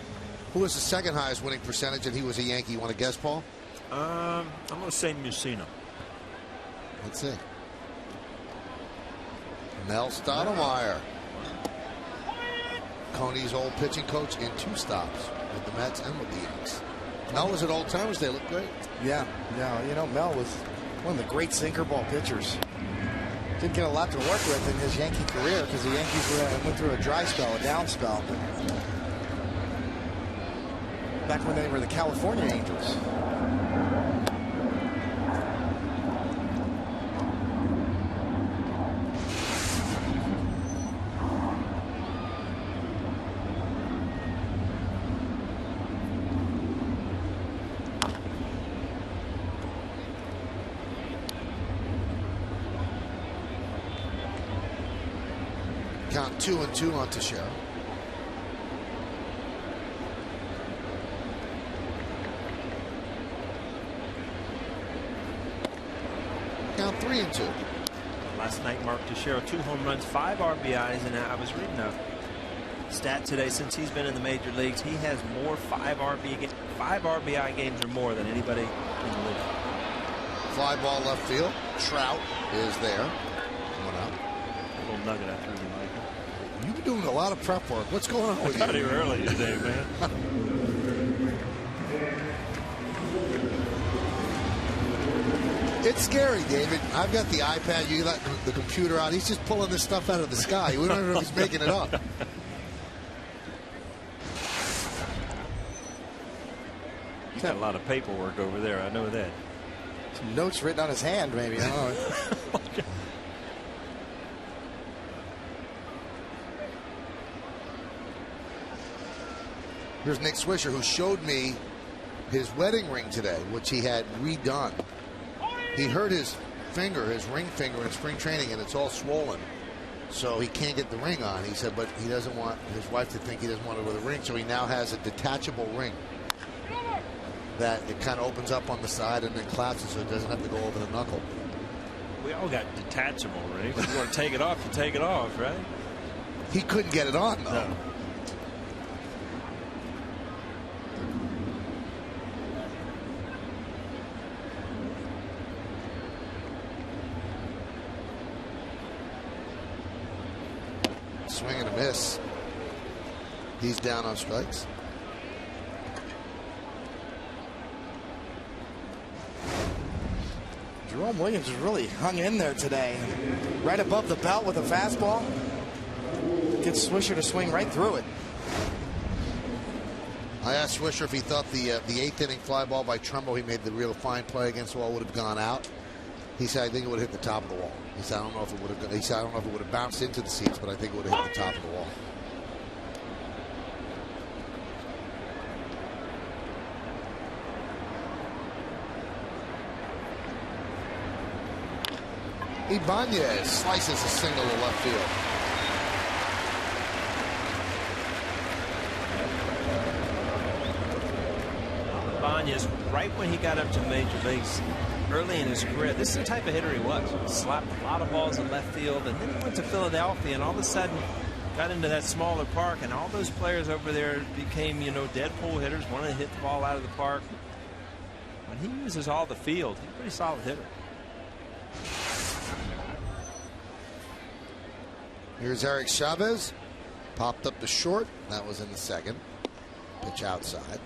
Who was the second highest winning percentage, and he was a Yankee? You want to guess, Paul? I'm going to say Mussina. Let's see. Mel Stottlemyre. Coney's old pitching coach in 2 stops with the Mets and with the Yankees. Mel was at Old Timers. They looked great. Yeah, you know, Mel was one of the great sinker ball pitchers. Didn't get a lot to work with in his Yankee career because the Yankees went through a dry spell, a down spell. Back when they were the California Angels. Count 2-2 on Teixeira. Count 3-2. Last night, Mark Teixeira, 2 home runs, 5 RBIs, and I was reading a stat today. Since he's been in the major leagues, he has more 5 RBI games or more than anybody in the league. Fly ball left field. Trout is there. One out. A little nugget I threw you, Mike. You've been doing a lot of prep work. What's going on with you? I got here early today, man. It's scary, David. I've got the iPad. You got the computer out. He's just pulling this stuff out of the sky. We don't even know if he's making it up. He's got a lot of paperwork over there. I know that. Some notes written on his hand, maybe. I don't know. Here's Nick Swisher, who showed me his wedding ring today, which he had redone. He hurt his finger, his ring finger, in spring training, and it's all swollen. So he can't get the ring on. He said, but he doesn't want his wife to think he doesn't want it with a ring. So he now has a detachable ring that it kind of opens up on the side and then collapses so it doesn't have to go over the knuckle. We all got detachable rings. If you want to take it off, you take it off, right? He couldn't get it on, though. No. Swing and a miss. He's down on strikes. Jerome Williams has really hung in there today. Right above the belt with a fastball. Gets Swisher to swing right through it. I asked Swisher if he thought the 8th inning fly ball by Trumbo, he made the real fine play against the wall, would have gone out. He said, I think it would have hit the top of the wall. He said, I don't know if it would have. He said, I don't know if it would have bounced into the seats, but I think it would have hit the top of the wall. Ibanez slices a single to left field. Ibanez, right when he got up to major leagues, early in his career, this is the type of hitter he was. Slapped a lot of balls in left field, and then he went to Philadelphia, and all of a sudden got into that smaller park, and all those players over there became, you know, Deadpool hitters, wanted to hit the ball out of the park. When he uses all the field, he's a pretty solid hitter. Here's Eric Chavez. Popped up to short. That was in the second. Pitch outside.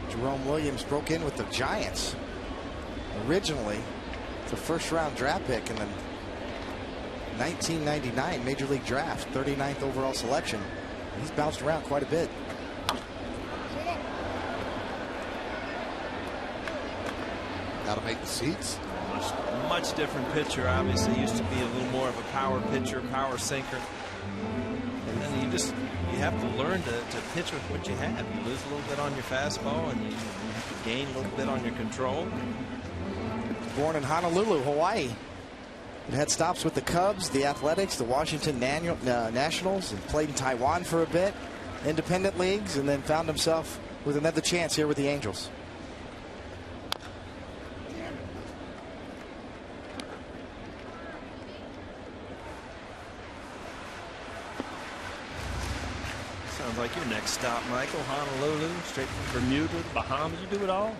Jerome Williams broke in with the Giants. Originally, it's a first-round draft pick in the 1999 Major League Draft, 39th overall selection. He's bounced around quite a bit. Got to make the seats. Much different pitcher. Obviously, used to be a little more of a power pitcher, power sinker. And then you you have to learn to pitch with what you have. You lose a little bit on your fastball, and you have to gain a little bit on your control. Born in Honolulu, Hawaii. He had stops with the Cubs, the Athletics, the Washington Nationals, and played in Taiwan for a bit, independent leagues, and then found himself with another chance here with the Angels. Sounds like your next stop, Michael. Honolulu, straight from Bermuda, the Bahamas. You do it all?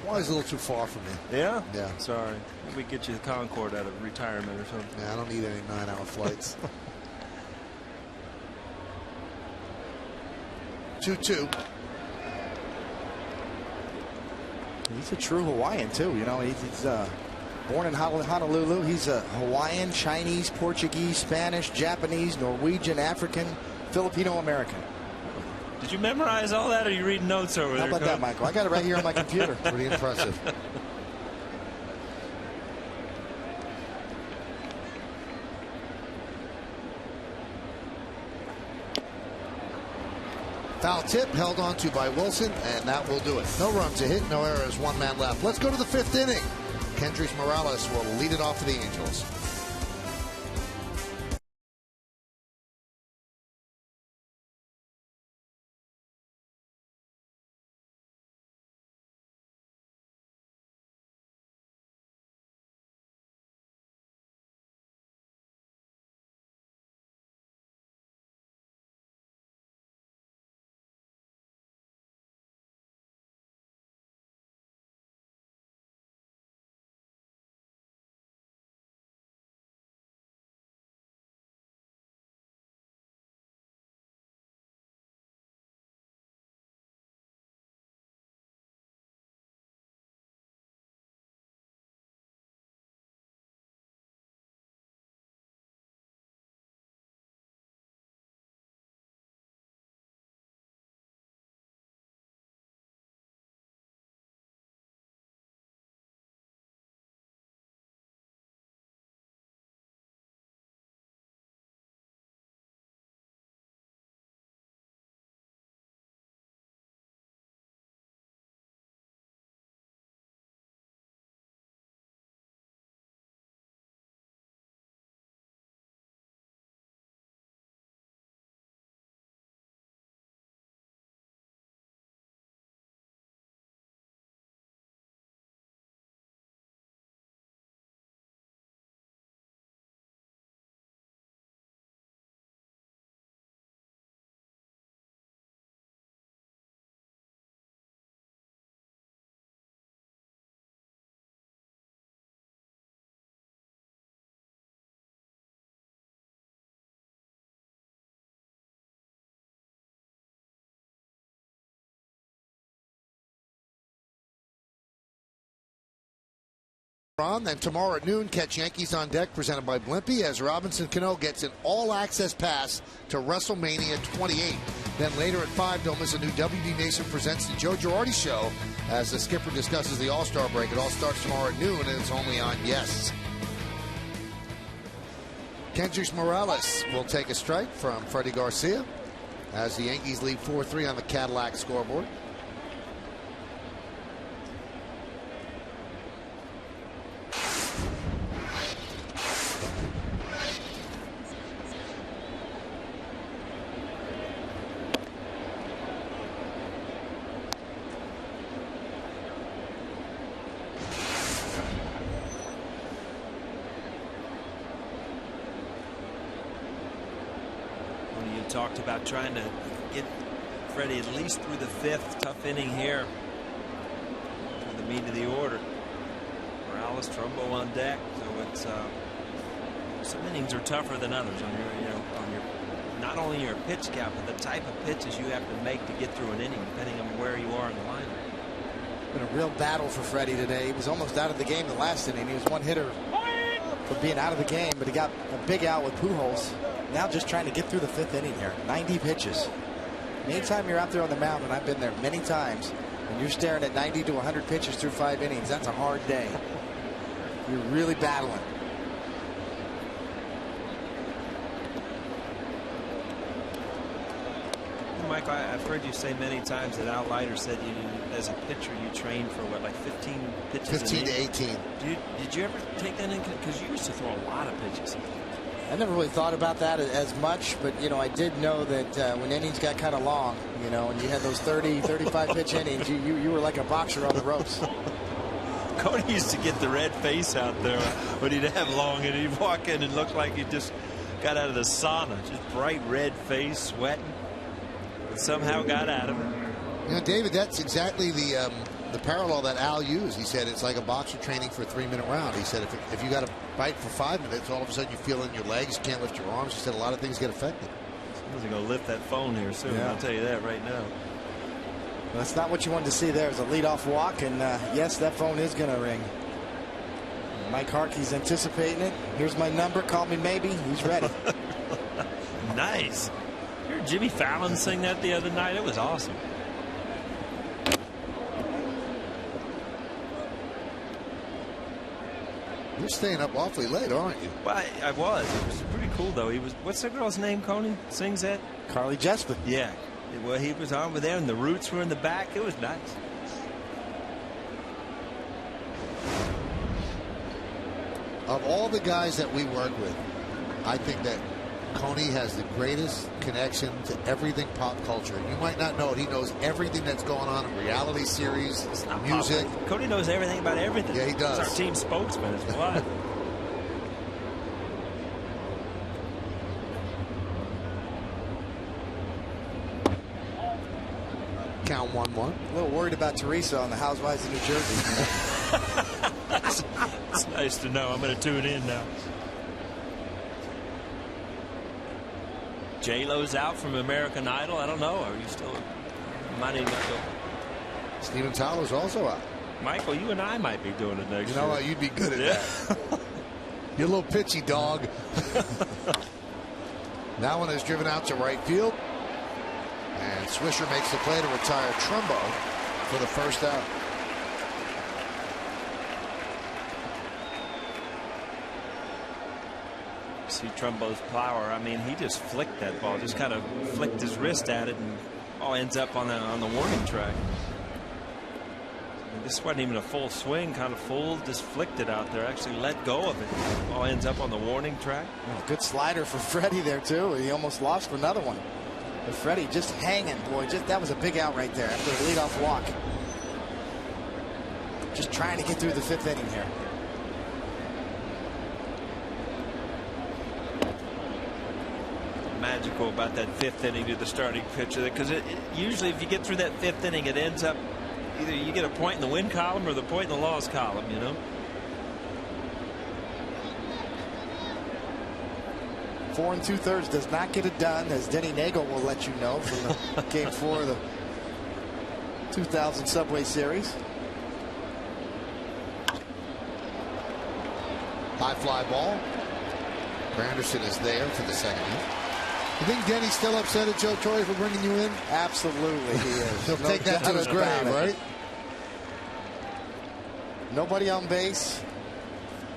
Hawaii's a little too far from me. Yeah? Yeah. Sorry. Maybe we get you the Concorde out of retirement or something. Yeah, I don't need any 9-hour flights. 2-2. He's a true Hawaiian, too. You know, he's born in Honolulu. He's a Hawaiian, Chinese, Portuguese, Spanish, Japanese, Norwegian, African, Filipino-American. Did you memorize all that, or are you reading notes over there? How about that, Michael? I got it right here on my computer. Pretty impressive. Foul tip held on to by Wilson, and that will do it. No runs a hit, no errors, one man left. Let's go to the 5th inning. Kendrys Morales will lead it off for the Angels. Then tomorrow at noon, catch Yankees on Deck presented by Blimpie as Robinson Cano gets an all-access pass to WrestleMania 28. Then later at 5, don't miss a new WD Nation presents the Joe Girardi Show as the skipper discusses the All-Star break. It all starts tomorrow at noon, and it's only on Yes. Kendrys Morales will take a strike from Freddie Garcia as the Yankees lead 4-3 on the Cadillac scoreboard. Talked about trying to get Freddie at least through the 5th. Tough inning here for the meat of the order. Morales, Trumbo on deck, so it's some innings are tougher than others on your, on your not only your pitch count, but the type of pitches you have to make to get through an inning, depending on where you are in the lineup. Been a real battle for Freddie today. He was almost out of the game the last inning. He was one hitter for being out of the game, but he got a big out with Pujols. Now just trying to get through the 5th inning here. 90 pitches. Anytime you're out there on the mound, and I've been there many times, and you're staring at 90 to 100 pitches through 5 innings, that's a hard day. You're really battling. Michael, I've heard you say many times that Al Leiter said you, as a pitcher, you train for what, like 15 pitches? 15 to 18. Did you ever take that in? Because you used to throw a lot of pitches. I never really thought about that as much, but I did know that when innings got kind of long, and you had those 30, 35 pitch innings, you were like a boxer on the ropes. Cody used to get the red face out there when he'd have long, and he'd walk in and look like he just got out of the sauna, just bright red face, sweating. But somehow got out of it. David, that's exactly the parallel that Al used. He said it's like a boxer training for a 3-minute round. He said if you got to fight for 5 minutes, all of a sudden you feel in your legs, you can't lift your arms. He said a lot of things get affected. He's going to lift that phone here soon. Yeah. I'll tell you that right now. Well, that's not what you wanted to see there. It was a leadoff walk, and yes, that phone is going to ring. Mike Harkey's anticipating it. Here's my number. Call me maybe. He's ready. Nice. You heard Jimmy Fallon sing that the other night? It was awesome. You're staying up awfully late, aren't you? Well, I was. It was pretty cool, though. What's the girl's name, Coney? Sings that? Carly Jesper. Yeah. Well, he was over there, and the Roots were in the back. It was nice. Of all the guys that we work with, I think that Coney has the greatest connection to everything pop culture. You might not know it. He knows everything that's going on in reality series, music. Cody knows everything about everything. Yeah, he does. He's our team spokesman. It's what? Count 1-1. A little worried about Teresa on the Housewives of New Jersey. It's nice to know. I'm going to tune in now. J-Lo's out from American Idol. I don't know. Are you still? Might even go. Steven Tyler's also out. Michael, you and I might be doing it next year. You know what? You'd be good at that. You're a little pitchy, dog. That one is driven out to right field. And Swisher makes the play to retire Trumbo for the first out. See Trumbo's power. I mean, he just flicked that ball, just kind of flicked his wrist at it, and all ends up on the warning track. And this wasn't even a full swing, kind of just flicked it out there. Actually let go of it. All ends up on the warning track. Oh, good slider for Freddie there too. He almost lost for another one. But Freddie just hanging, boy. That was a big out right there after the leadoff walk. Just trying to get through the 5th inning here. Magical about that 5th inning to the starting pitcher, because usually if you get through that 5th inning, it ends up either you get a point in the win column or the point in the loss column, you know. 4 2/3 does not get it done, as Denny Nagel will let you know from the Game 4 of the 2000 Subway Series. High fly ball. Granderson is there for the second hit. You think Denny's still upset at Joe Torre for bringing you in? Absolutely, he is. He'll take that to his grave, right? Nobody on base.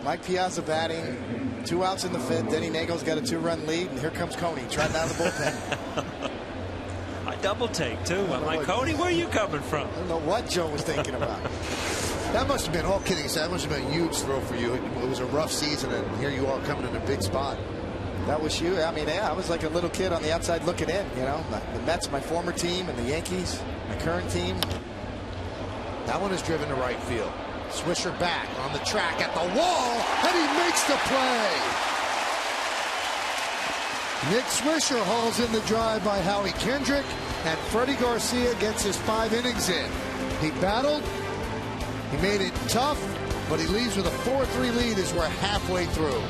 Mike Piazza batting. 2 outs in the 5th. Denny Nagel's got a 2-run lead, and here comes Coney trotting out of the bullpen. I double take too. I'm like, Coney, where are you coming from? I don't know what Joe was thinking about. That must have been, all kidding aside, that must have been a huge throw for you. It was a rough season, and here you are coming in a big spot. That was you. I mean, yeah, I was like a little kid on the outside looking in, you know. The Mets, my former team, and the Yankees, my current team. That one is driven to right field. Swisher back on the track at the wall, and he makes the play. Nick Swisher hauls in the drive by Howie Kendrick, and Freddie Garcia gets his 5 innings in. He battled, he made it tough, but he leaves with a 4-3 lead as we're halfway through.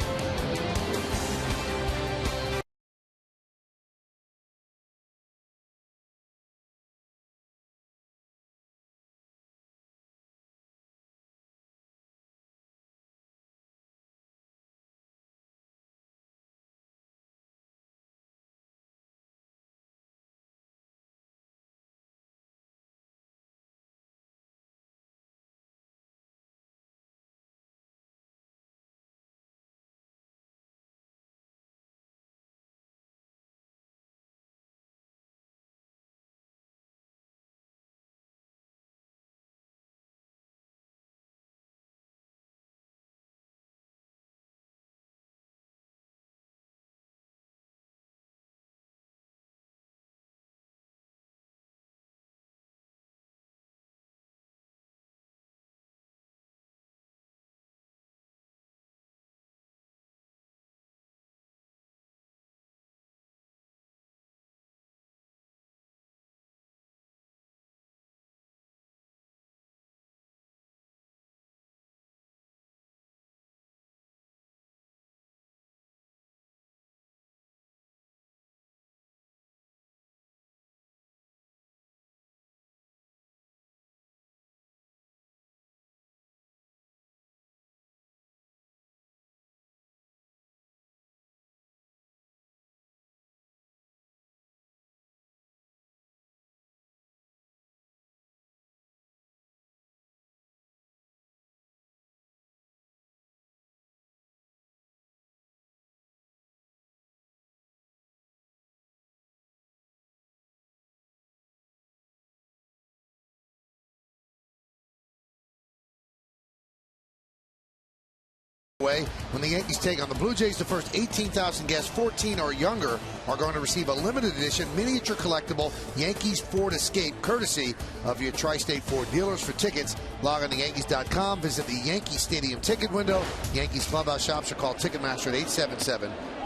When the Yankees take on the Blue Jays, the first 18,000 guests 14 or younger are going to receive a limited edition miniature collectible Yankees Ford Escape, courtesy of your Tri-State Ford dealers. For tickets, log on to Yankees.com, visit the Yankee Stadium ticket window, Yankees clubhouse shops, or call Ticketmaster at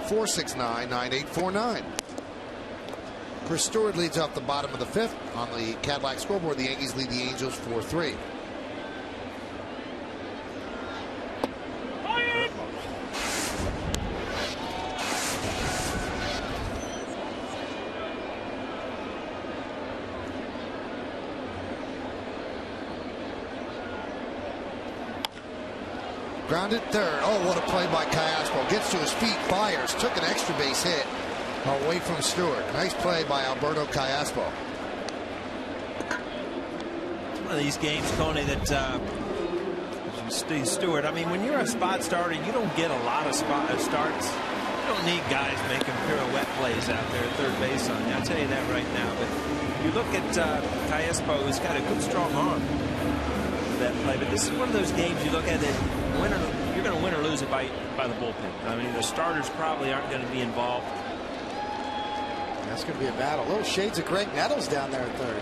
877-469-9849. Chris Stewart leads off the bottom of the fifth. On the Cadillac scoreboard, the Yankees lead the Angels 4-3. Grounded third. Oh, what a play by Callaspo. Gets to his feet, fires, took an extra base hit away from Stewart. Nice play by Alberto Callaspo. It's one of these games, Coney, that Steve Stewart, I mean, when you're a spot starter, you don't get a lot of starts. You don't need guys making pirouette plays out there at third base on you. I'll tell you that right now. But you look at Callaspo, who's got a good, strong arm for that play. But this is one of those games you look at it. You're going to win or lose it by the bullpen. I mean, the starters probably aren't going to be involved. That's going to be a battle. Little shades of Greg Nettles down there at third.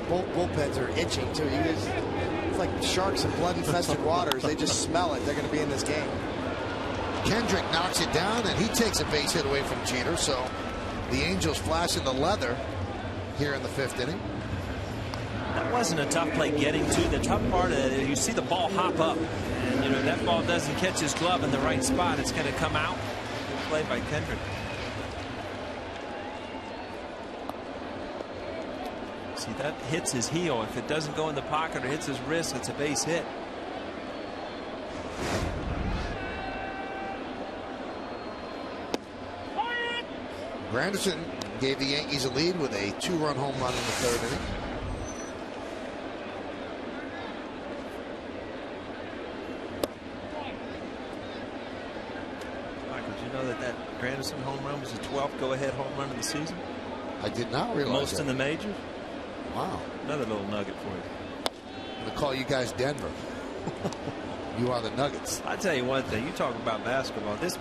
Both bullpens are itching too. It's like sharks in blood-infested waters. They just smell it. They're going to be in this game. Kendrick knocks it down, and he takes a base hit away from Jeter. So the Angels flashing the leather here in the fifth inning. That wasn't a tough play getting to. The tough part of it, you see the ball hop up, and you know that ball doesn't catch his glove in the right spot. It's going to come out. Good play by Kendrick. See, that hits his heel. If it doesn't go in the pocket or hits his wrist, it's a base hit. Granderson gave the Yankees a lead with a 2-run home run in the third inning. Michael, did you know that Granderson home run was the 12th go-ahead home run of the season? I did not realize Most that. in the majors. Wow. Another little nugget for you. I'm going to call you guys Denver. You are the Nuggets. I tell you one thing. You talk about basketball. This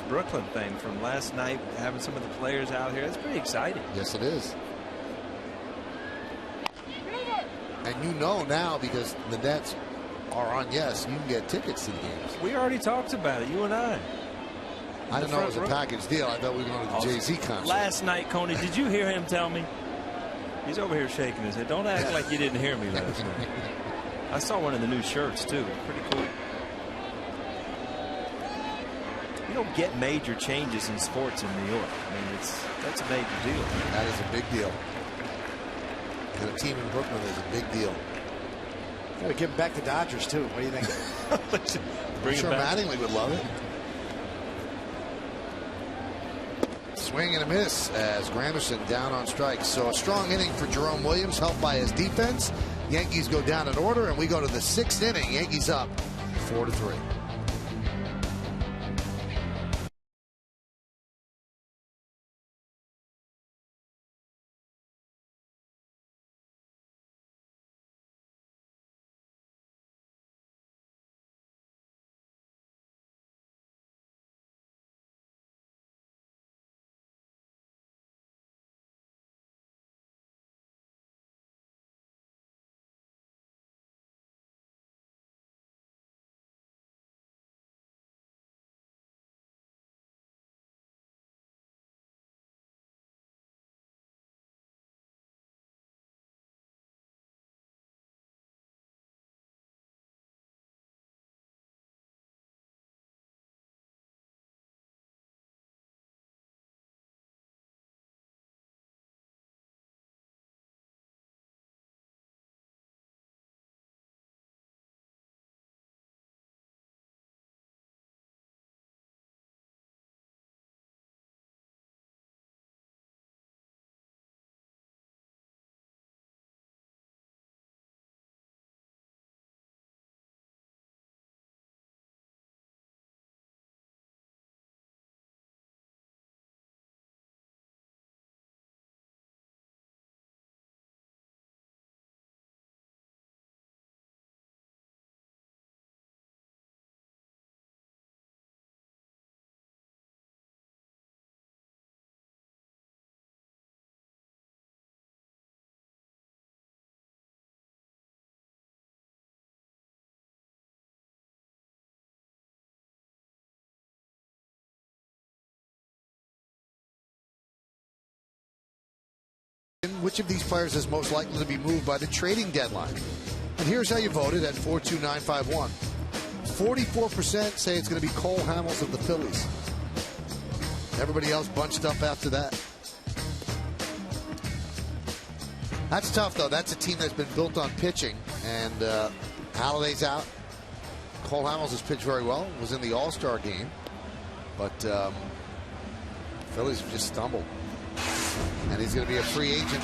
Brooklyn thing from last night, having some of the players out here, it's pretty exciting. Yes, it is. And you know now, because the Nets are on yes, you can get tickets to the games. We already talked about it, you and I. I didn't know it was a package deal. I thought we were going to the Jay-Z concert. Last night, Coney, did you hear him tell me? He's over here shaking his head. Don't act like you didn't hear me last night. I saw one of the new shirts, too. Pretty cool. You don't get major changes in sports in New York. I mean, that's a major deal. That is a big deal. And a team in Brooklyn is a big deal. Got to give him back to Dodgers, too. What do you think? I'm sure Mattingly would love it. Swing and a miss as Granderson down on strikes. So a strong inning for Jerome Williams, helped by his defense. Yankees go down in order, and we go to the sixth inning. Yankees up 4-3. which of these players is most likely to be moved by the trading deadline. And here's how you voted at 42951. 44% say it's going to be Cole Hamels of the Phillies. Everybody else bunched up after that. That's tough, though. That's a team that's been built on pitching. And Halliday's out. Cole Hamels has pitched very well. Was in the All-Star game. But Phillies have just stumbled. And he's going to be a free agent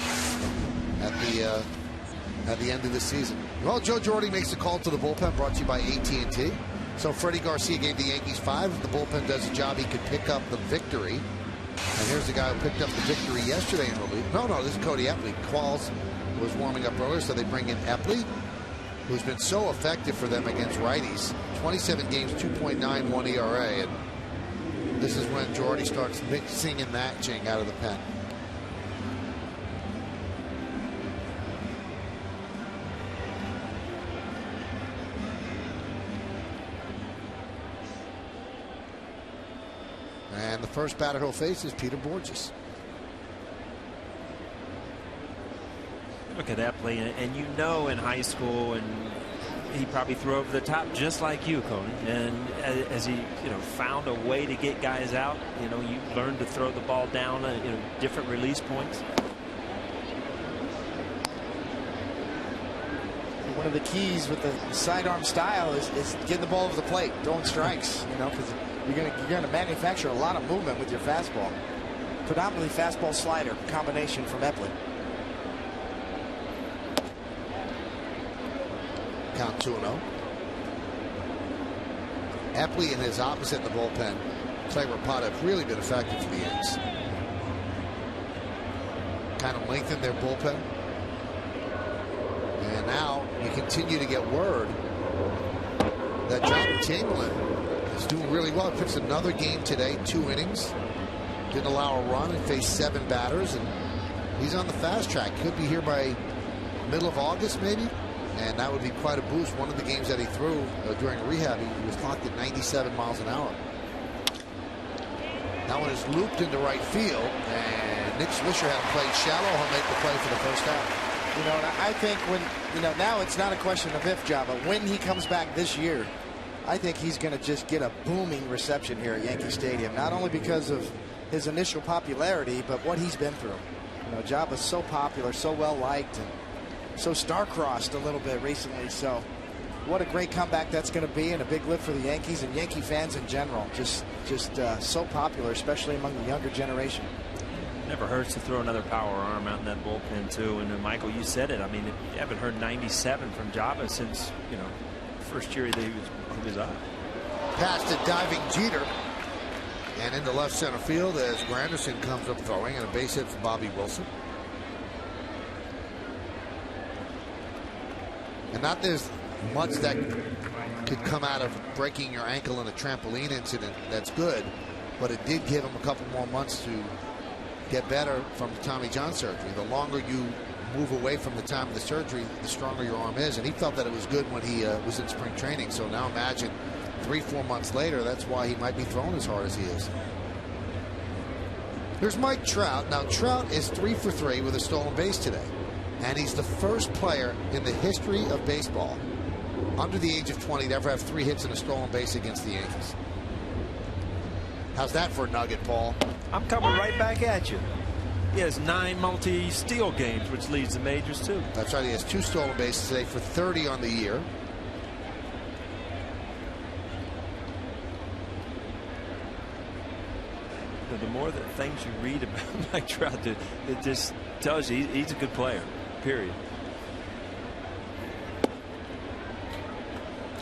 at the end of the season. Well, Joe Girardi makes a call to the bullpen, brought to you by AT&T. So Freddie Garcia gave the Yankees 5. If the bullpen does a job, he could pick up the victory. And here's the guy who picked up the victory yesterday in relief. No, this is Cody Epley. Qualls was warming up earlier, so they bring in Epley, who's been so effective for them against righties. 27 games, 2.91 ERA. And this is when Girardi starts mixing and matching out of the pen. And the first batter he'll face is Peter Borges. Look at Epley, and you know in high school, and he probably threw over the top just like you, Cody. And as he, found a way to get guys out, you learn to throw the ball down, different release points. One of the keys with the sidearm style is getting the ball over the plate, throwing strikes, because you're gonna manufacture a lot of movement with your fastball. Predominantly fastball slider combination from Epley. Count 2-0. Epley and his opposite in the bullpen, Clay Rapata, have really been effective for the Yanks. Kind of lengthened their bullpen. And now we continue to get word that John Chamberlain is doing really well. He pitched another game today, 2 innings. Didn't allow a run and faced 7 batters. And he's on the fast track. Could be here by middle of August, maybe. And that would be quite a boost. One of the games that he threw during rehab, he was clocked at 97 miles an hour. That one is looped into right field. And Nick Swisher had him played shallow. He'll make the play for the first out. And I think when, now it's not a question of if, Java. When he comes back this year, I think he's going to just get a booming reception here at Yankee Stadium. Not only because of his initial popularity, but what he's been through. Java's so popular, so well liked, and so star-crossed a little bit recently. So what a great comeback that's going to be, and a big lift for the Yankees and Yankee fans in general. Just so popular, especially among the younger generation. Never hurts to throw another power arm out in that bullpen too. And Michael, you said it. I mean, you haven't heard 97 from Java since first year that he was up. Past a diving Jeter, and into left center field as Granderson comes up throwing, and a base hit for Bobby Wilson. And not there's much that could come out of breaking your ankle in a trampoline incident that's good, but it did give him a couple more months to get better from the Tommy John surgery. The longer you move away from the time of the surgery, the stronger your arm is. And he felt that it was good when he was in spring training. So now imagine 3-4 months later, that's why he might be throwing as hard as he is. Here's Mike Trout. Now, Trout is 3 for 3 with a stolen base today. And he's the first player in the history of baseball under the age of 20 to ever have 3 hits and a stolen base against the Yankees. How's that for a nugget, Paul? I'm coming right back at you. He has 9 multi-steal games, which leads the majors too. That's right. He has 2 stolen bases today for 30 on the year. The more the things you read about Mike Trout, it just tells you he's a good player, period.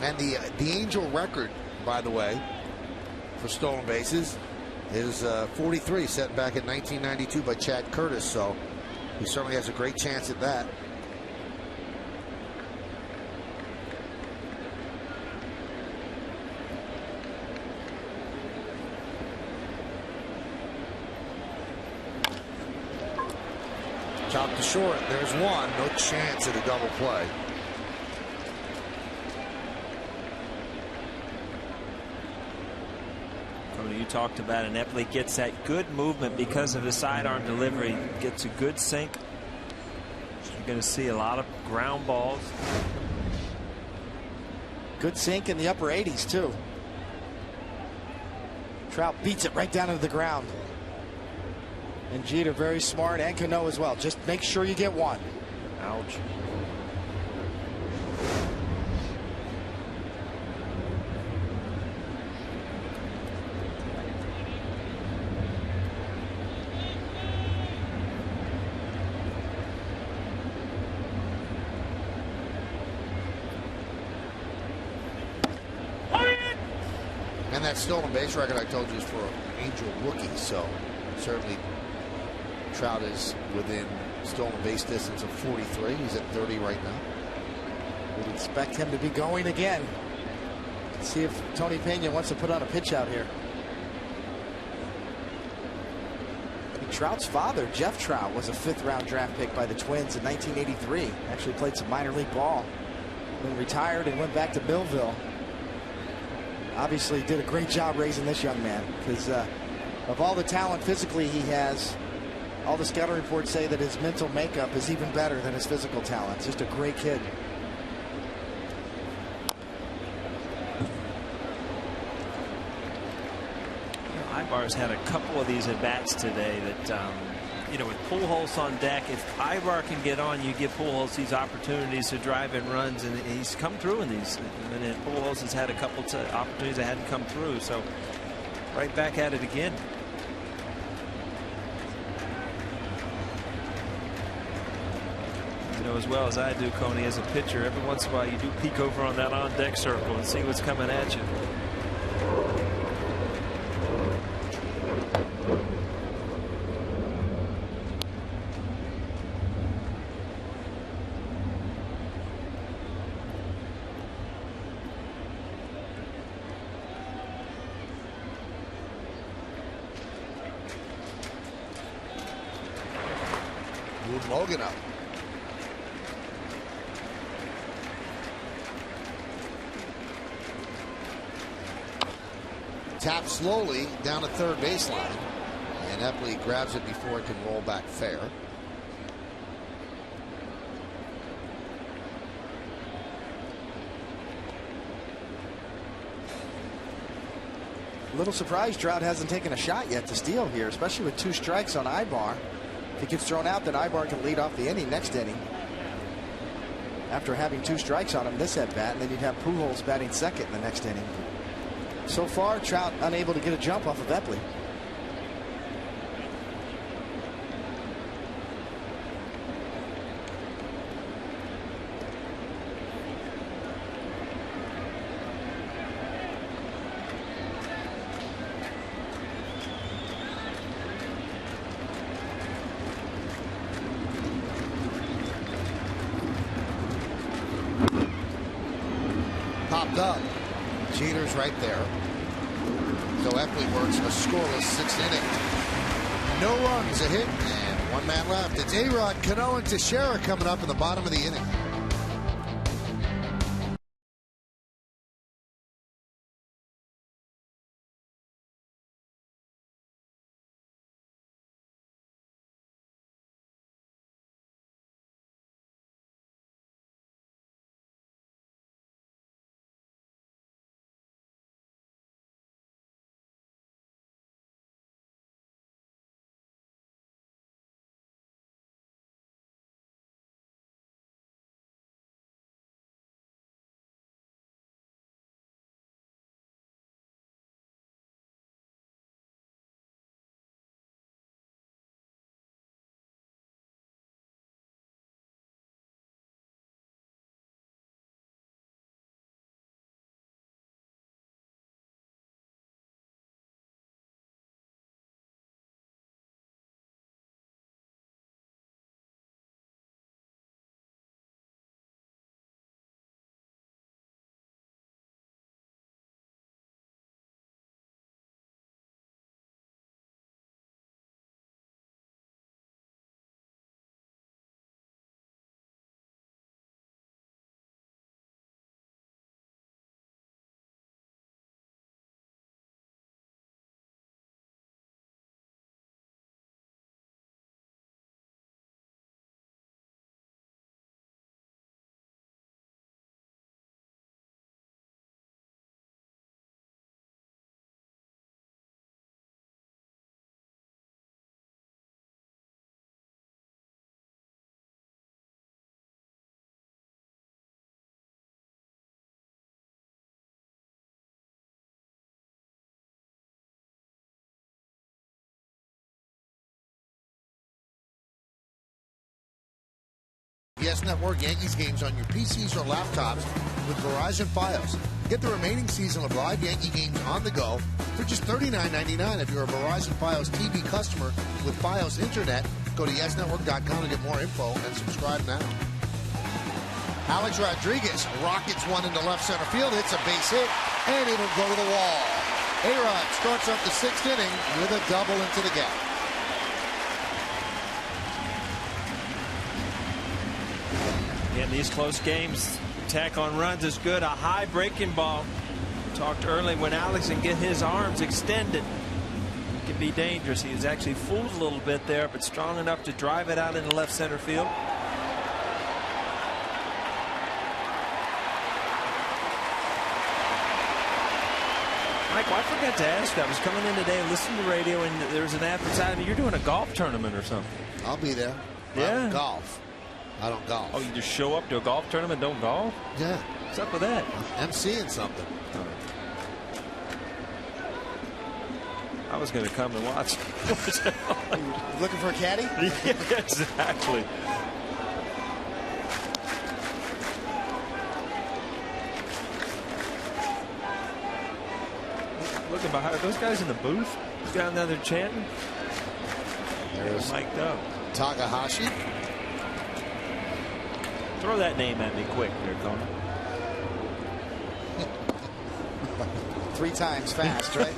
And the Angel record, by the way, for stolen bases is 43, set back in 1992 by Chad Curtis. So he certainly has a great chance at that. Chopped to short. There's one. No chance at a double play. You talked about, and Epley gets that good movement because of his sidearm delivery, gets a good sink You're going to see a lot of ground balls. Good sink in the upper 80s, too. Trout beats it right down into the ground. And Jeter very smart, and Cano as well. Just make sure you get one. Ouch. And that stolen base record I told you is for an Angel rookie, so certainly Trout is within stolen base distance of 43. He's at 30 right now. We'd expect him to be going again. Let's see if Tony Pena wants to put on a pitch out here. Trout's father, Jeff Trout, was a 5th-round draft pick by the Twins in 1983. Actually played some minor league ball, then retired and went back to Millville. Obviously did a great job raising this young man, because of all the talent physically he has, all the scouting reports say that his mental makeup is even better than his physical talent. Just a great kid. Ibar's had a couple of these at bats today that, you know, with Pujols on deck, if Ibar can get on, you give Pujols these opportunities to drive in runs, and he's come through in these. And Pujols has had a couple of opportunities that hadn't come through, so right back at it again. You know as well as I do, Coney, as a pitcher, every once in a while you do peek over on that on-deck circle and see what's coming at you. Logan up. Tap slowly down the third baseline, and Epley grabs it before it can roll back fair. A little surprised Trout hasn't taken a shot yet to steal here, especially with 2 strikes on Ibar. If he gets thrown out, then Ibar can lead off the inning next inning. After having 2 strikes on him this at bat, and then you'd have Pujols batting second in the next inning. So far, Trout unable to get a jump off of Epley. Popped up. Jeter's right there. So Epley works a scoreless 6th inning. No runs, a hit, and 1 man left. It's A-Rod, Cano, and Teixeira coming up in the bottom of the inning. CBS Network Yankees games on your PCs or laptops with Verizon Fios. Get the remaining season of live Yankee games on the go for just $39.99 if you're a Verizon Fios TV customer with Fios Internet. Go to yesnetwork.com to get more info and subscribe now. Alex Rodriguez rockets one into left center field, hits a base hit, and it'll go to the wall. A-Rod starts up the 6th inning with a double into the gap. In these close games, attack on runs is good. A high breaking ball. Talked early when Alex can get his arms extended. It can be dangerous. He was actually fooled a little bit there, but strong enough to drive it out into left center field. Michael, I forgot to ask you. I was coming in today and listening to the radio, and there was an advertisement. You're doing a golf tournament or something. I'll be there. Yeah. I don't golf. I don't golf. Oh, you just show up to a golf tournament, don't golf? Yeah. What's up with that? I'm seeing something. I was going to come and watch. Looking for a caddy? Yeah, exactly. Looking behind those guys in the booth down there, they're chanting. There's mic'd up. Takahashi. Throw that name at me quick there, Conan. 3 times fast, right?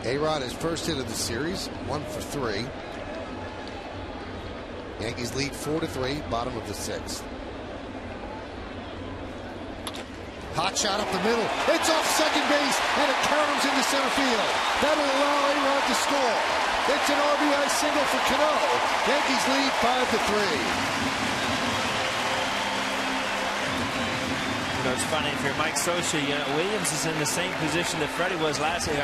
A-Rod, his first hit of the series, 1 for 3. Yankees lead 4-3, bottom of the 6th. Hot shot up the middle. It's off second base, and it counters into center field. That'll allow A-Rod to score. It's an RBI single for Cano. Yankees lead 5-3. You know, it's funny, if you're Mike Scioscia, you know, Williams is in the same position that Freddie was last year.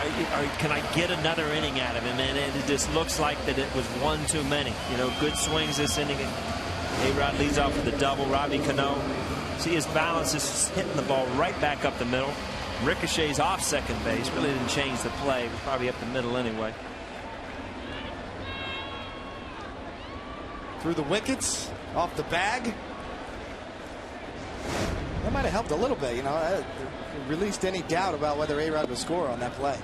Can I get another inning out of him? And it just looks like that it was one too many. You know, good swings this inning. A-Rod leads off with a double. Robbie Cano, see his balance is hitting the ball right back up the middle. Ricochets off second base. Really didn't change the play. It was probably up the middle anyway. Through the wickets, off the bag. That might have helped a little bit, you know. Released any doubt about whether A-Rod would score on that play.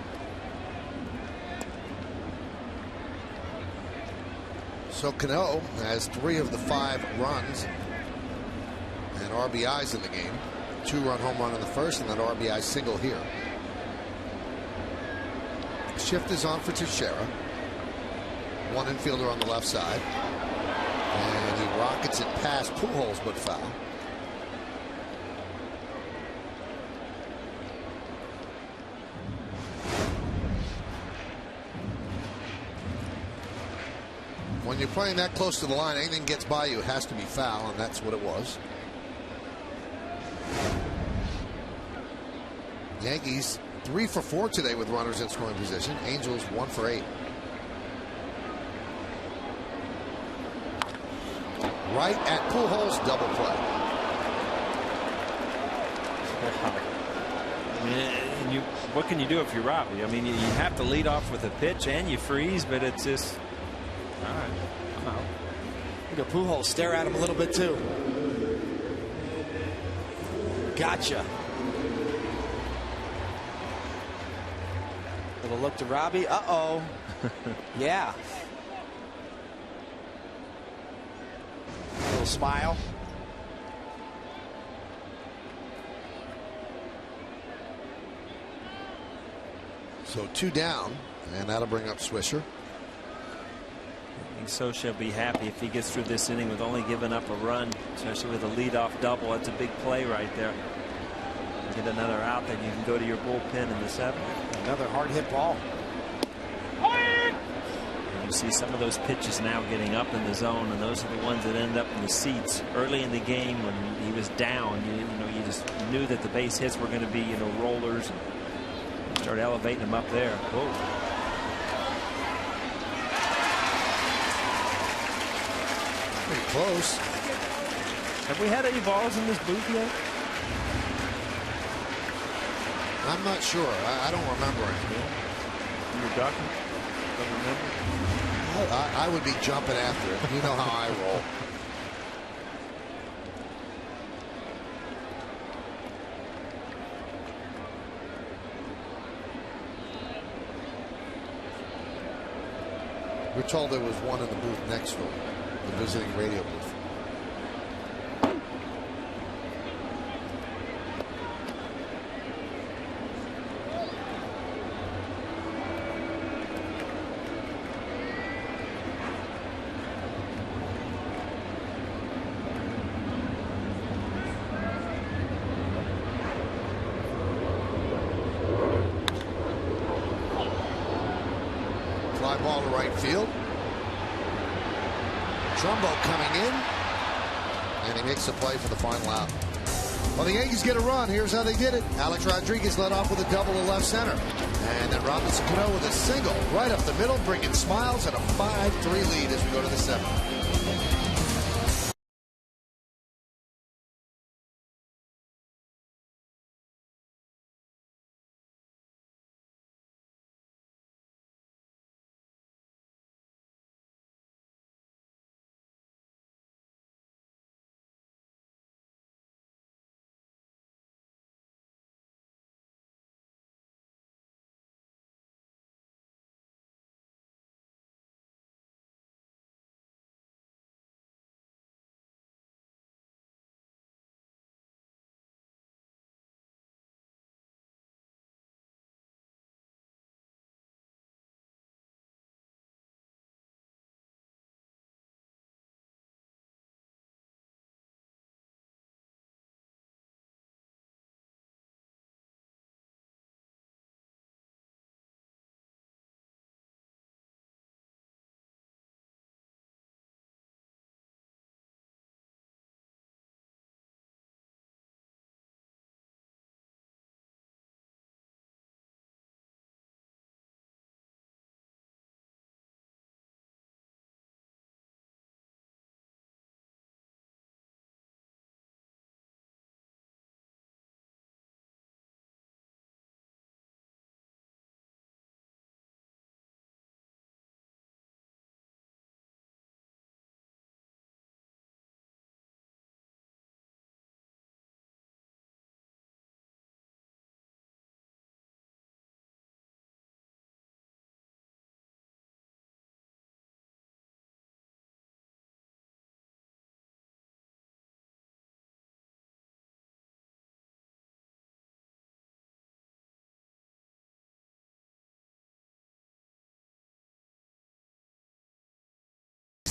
So Cano has 3 of the 5 runs and RBIs in the game. 2-run home run in the first and an RBI single here. Shift is on for Teixeira. 1 infielder on the left side. And he rockets it past Pujols, but foul. When you're playing that close to the line, anything gets by you, it has to be foul, and that's what it was. Yankees 3 for 4 today with runners in scoring position. Angels 1 for 8. Right at Pujols, double play. I mean, what can you do if you're Robbie? I mean, you have to lead off with a pitch and you freeze, but it's just, all right, I'm out. Look at Pujols stare at him a little bit too. Gotcha. Little look to Robbie. Uh-oh. Yeah. Little smile. So 2 down, and that'll bring up Swisher. I think Scioscia will be happy if he gets through this inning with only giving up a run, especially with a leadoff double. That's a big play right there. Get another out, then you can go to your bullpen in the 7th. Another hard hit ball. And you see some of those pitches now getting up in the zone, and those are the ones that end up in the seats. Early in the game when he was down, you know, you just knew that the base hits were going to be, you know, rollers. Start elevating them up there. Whoa. Pretty close. Have we had any balls in this booth yet? I'm not sure. I don't remember it. You're ducking? Don't remember? I would be jumping after it. You know how I roll. We're told there was one in the booth next door, the visiting radio booth. Fly ball to right field. Trumbo coming in, and he makes the play for the final out. Well, the Yankees get a run. Here's how they did it. Alex Rodriguez led off with a double to left center. And then Robinson Cano with a single right up the middle, bringing smiles and a 5-3 lead as we go to the seventh.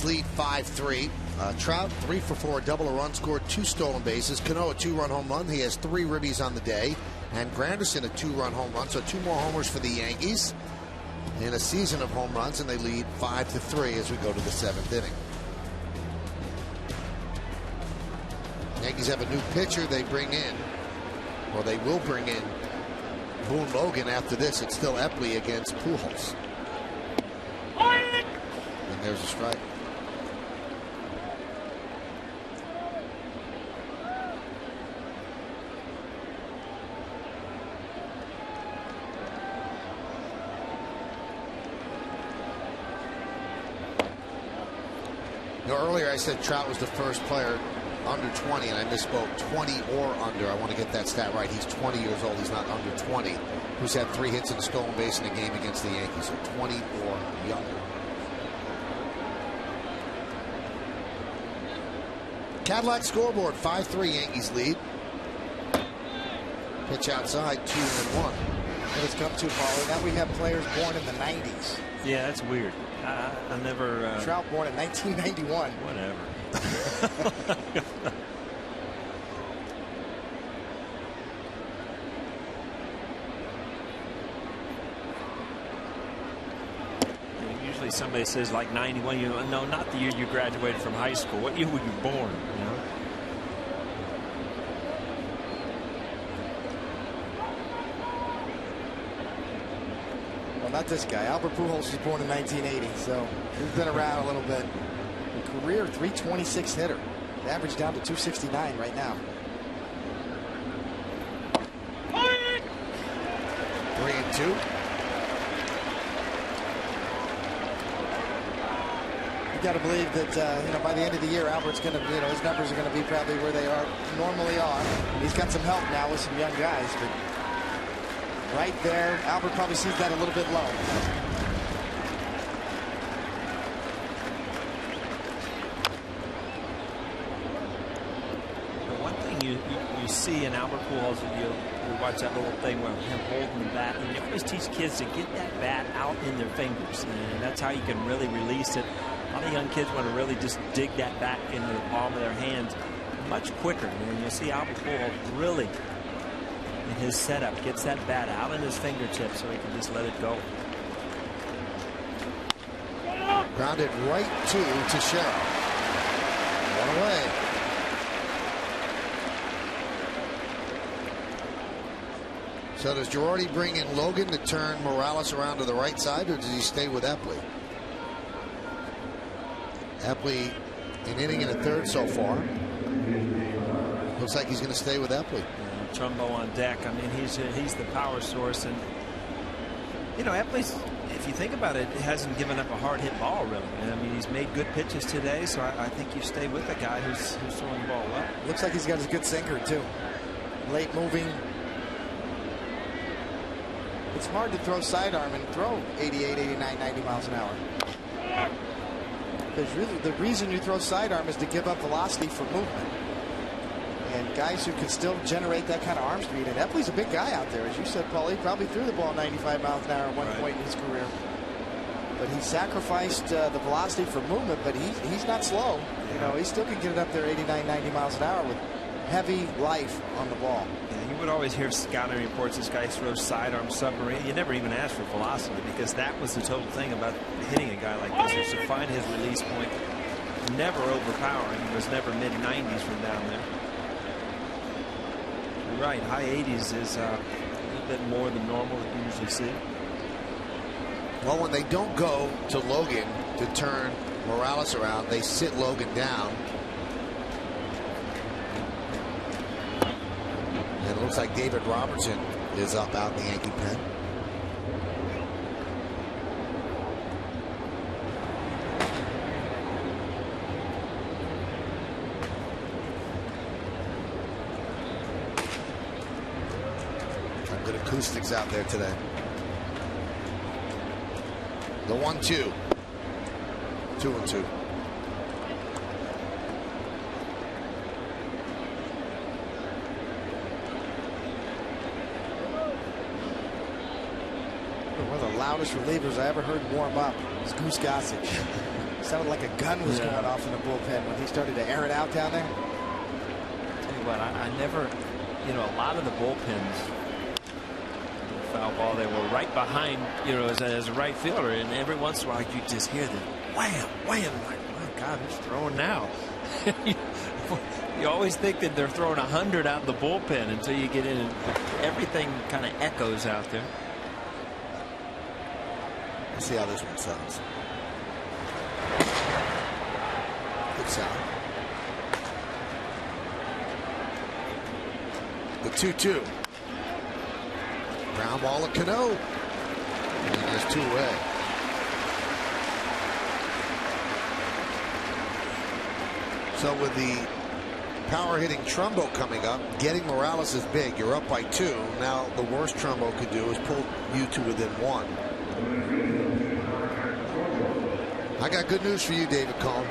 Lead 5-3. Trout 3 for 4, double a run, scored 2 stolen bases. Cano a 2-run home run. He has 3 ribbies on the day, and Granderson a 2-run home run. So 2 more homers for the Yankees in a season of home runs, and they lead 5-3 as we go to the 7th inning. Yankees have a new pitcher they bring in, or they will bring in Boone Logan after this. It's still Epley against Pujols. And there's a strike. Earlier I said Trout was the first player under 20, and I misspoke. 20 or under. I want to get that stat right. He's 20 years old. He's not under 20. Who's had 3 hits and a stolen base in a game against the Yankees. So 20 or younger. Cadillac scoreboard. 5-3 Yankees lead. Pitch outside. 2-1. And it's come too far. Now we have players born in the 90s. Yeah, that's weird. I never. Trout born in 1991. Whatever. Usually somebody says like 91. You know, no, not the year you graduated from high school. What year were you born? You know. Not this guy. Albert Pujols was born in 1980, so he's been around a little bit. A career 326 hitter. Average down to 269 right now. 3-2. You got to believe that by the end of the year, Albert's going to, his numbers are going to be probably where they normally are. He's got some help now with some young guys, but right there, Albert probably sees that a little bit low. The one thing you see in Albert Pujols, you watch that little thing where him holding the bat, and you always teach kids to get that bat out in their fingers, and that's how you can really release it. A lot of young kids want to really just dig that back into the palm of their hands much quicker. And you'll see Albert Pujols really, in his setup, gets that bat out in his fingertips so he can just let it go. Grounded right to Teixeira. One away. So does Girardi bring in Logan to turn Morales around to the right side, or does he stay with Epley? Epley an inning and a third so far. Looks like he's going to stay with Epley. Trumbo on deck. I mean, he's the power source, and Epley's, if you think about it, hasn't given up a hard hit ball really. And I mean, he's made good pitches today, so I think you stay with the guy who's throwing the ball well. Looks like he's got his good sinker too. Late moving. It's hard to throw sidearm and throw 88, 89, 90 miles an hour. Because really the reason you throw sidearm is to give up velocity for movement. And guys who can still generate that kind of arm speed. And Epley's a big guy out there. As you said, Paul, he probably threw the ball 95 miles an hour at one point in his career. But he sacrificed the velocity for movement, but he's not slow. He still can get it up there 89, 90 miles an hour with heavy life on the ball. Yeah, you would always hear scouting reports, this guy throws sidearm submarine. You never even asked for velocity, because that was the total thing about hitting a guy like this, is to find his release point, never overpowering. He was never mid-90s from down there. You're right, high 80s is a little bit more than normal that you usually see. Well, when they don't go to Logan to turn Morales around, they sit Logan down. And it looks like David Robertson is up out in the Yankee pen. Some good acoustics out there today. The 1-2. 2-2. One of the loudest relievers I ever heard warm up was Goose Gossage. Sounded like a gun was going off in the bullpen when he started to air it out down there. Tell you what, I never, a lot of the bullpens, foul ball, they were right behind, as a right fielder, and every once in a while you just hear the wham, wham, like, my God, who's throwing now? You always think that they're throwing 100 out of the bullpen until you get in, and everything kind of echoes out there. Let's see how this one sounds. Good sound. The 2-2. Ground ball at Cano. And there's 2 away. So with the power hitting Trumbo coming up, getting Morales is big. You're up by 2. Now the worst Trumbo could do is pull you to within 1. I got good news for you, David Cohn.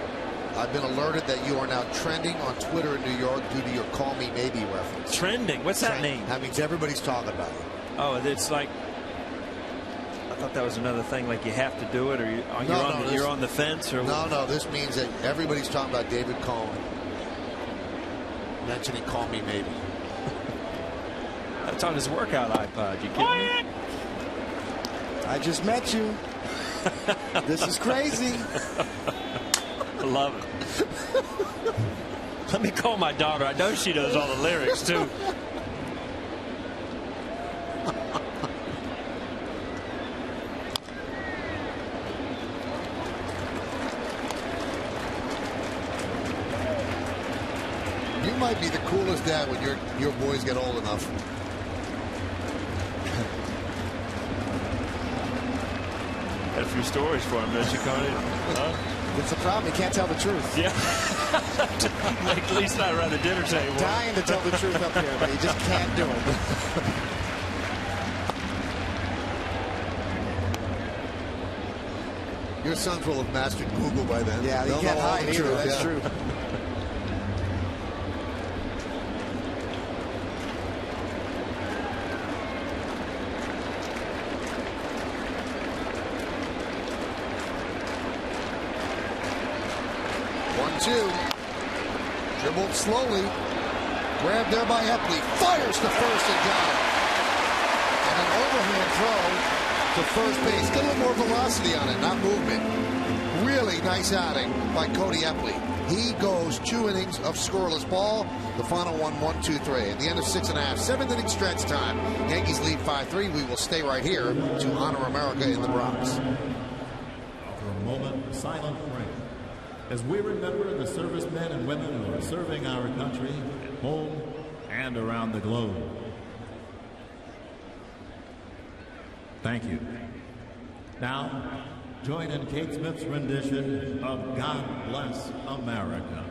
I've been alerted that you are now trending on Twitter in New York due to your "Call Me Maybe" reference. Trending? What's that mean? That means everybody's talking about it. Oh, it's like, I thought that was another thing, like you have to do it, or you're on the fence, or no. This means that everybody's talking about David Cohn mentioning "Call Me Maybe." That's on his workout iPod. You kidding me? I just met you. This is crazy. I love it. Let me call my daughter. I know she knows all the lyrics too. You might be the coolest dad when your boys get old enough. Had a few stories for him, didn't you, Connie? It's the problem. He can't tell the truth. Yeah. At least not around the dinner table. Dying to tell the truth up here, but he just can't do it. Your sons will have mastered Google by then. Yeah, they can't hide either. That's true. Two. Dribbled slowly. Grabbed there by Epley. Fires to first and got it. And an overhand throw to first base. Got a little more velocity on it, not movement. Really nice outing by Cody Epley. He goes 2 innings of scoreless ball. The final one, 1-2-3. At the end of 6.5, 7th inning stretch time. Yankees lead 5-3. We will stay right here to honor America in the Bronx. For a moment of silent prayer, as we remember the servicemen and women who are serving our country at home and around the globe. Thank you. Now, join in Kate Smith's rendition of God Bless America.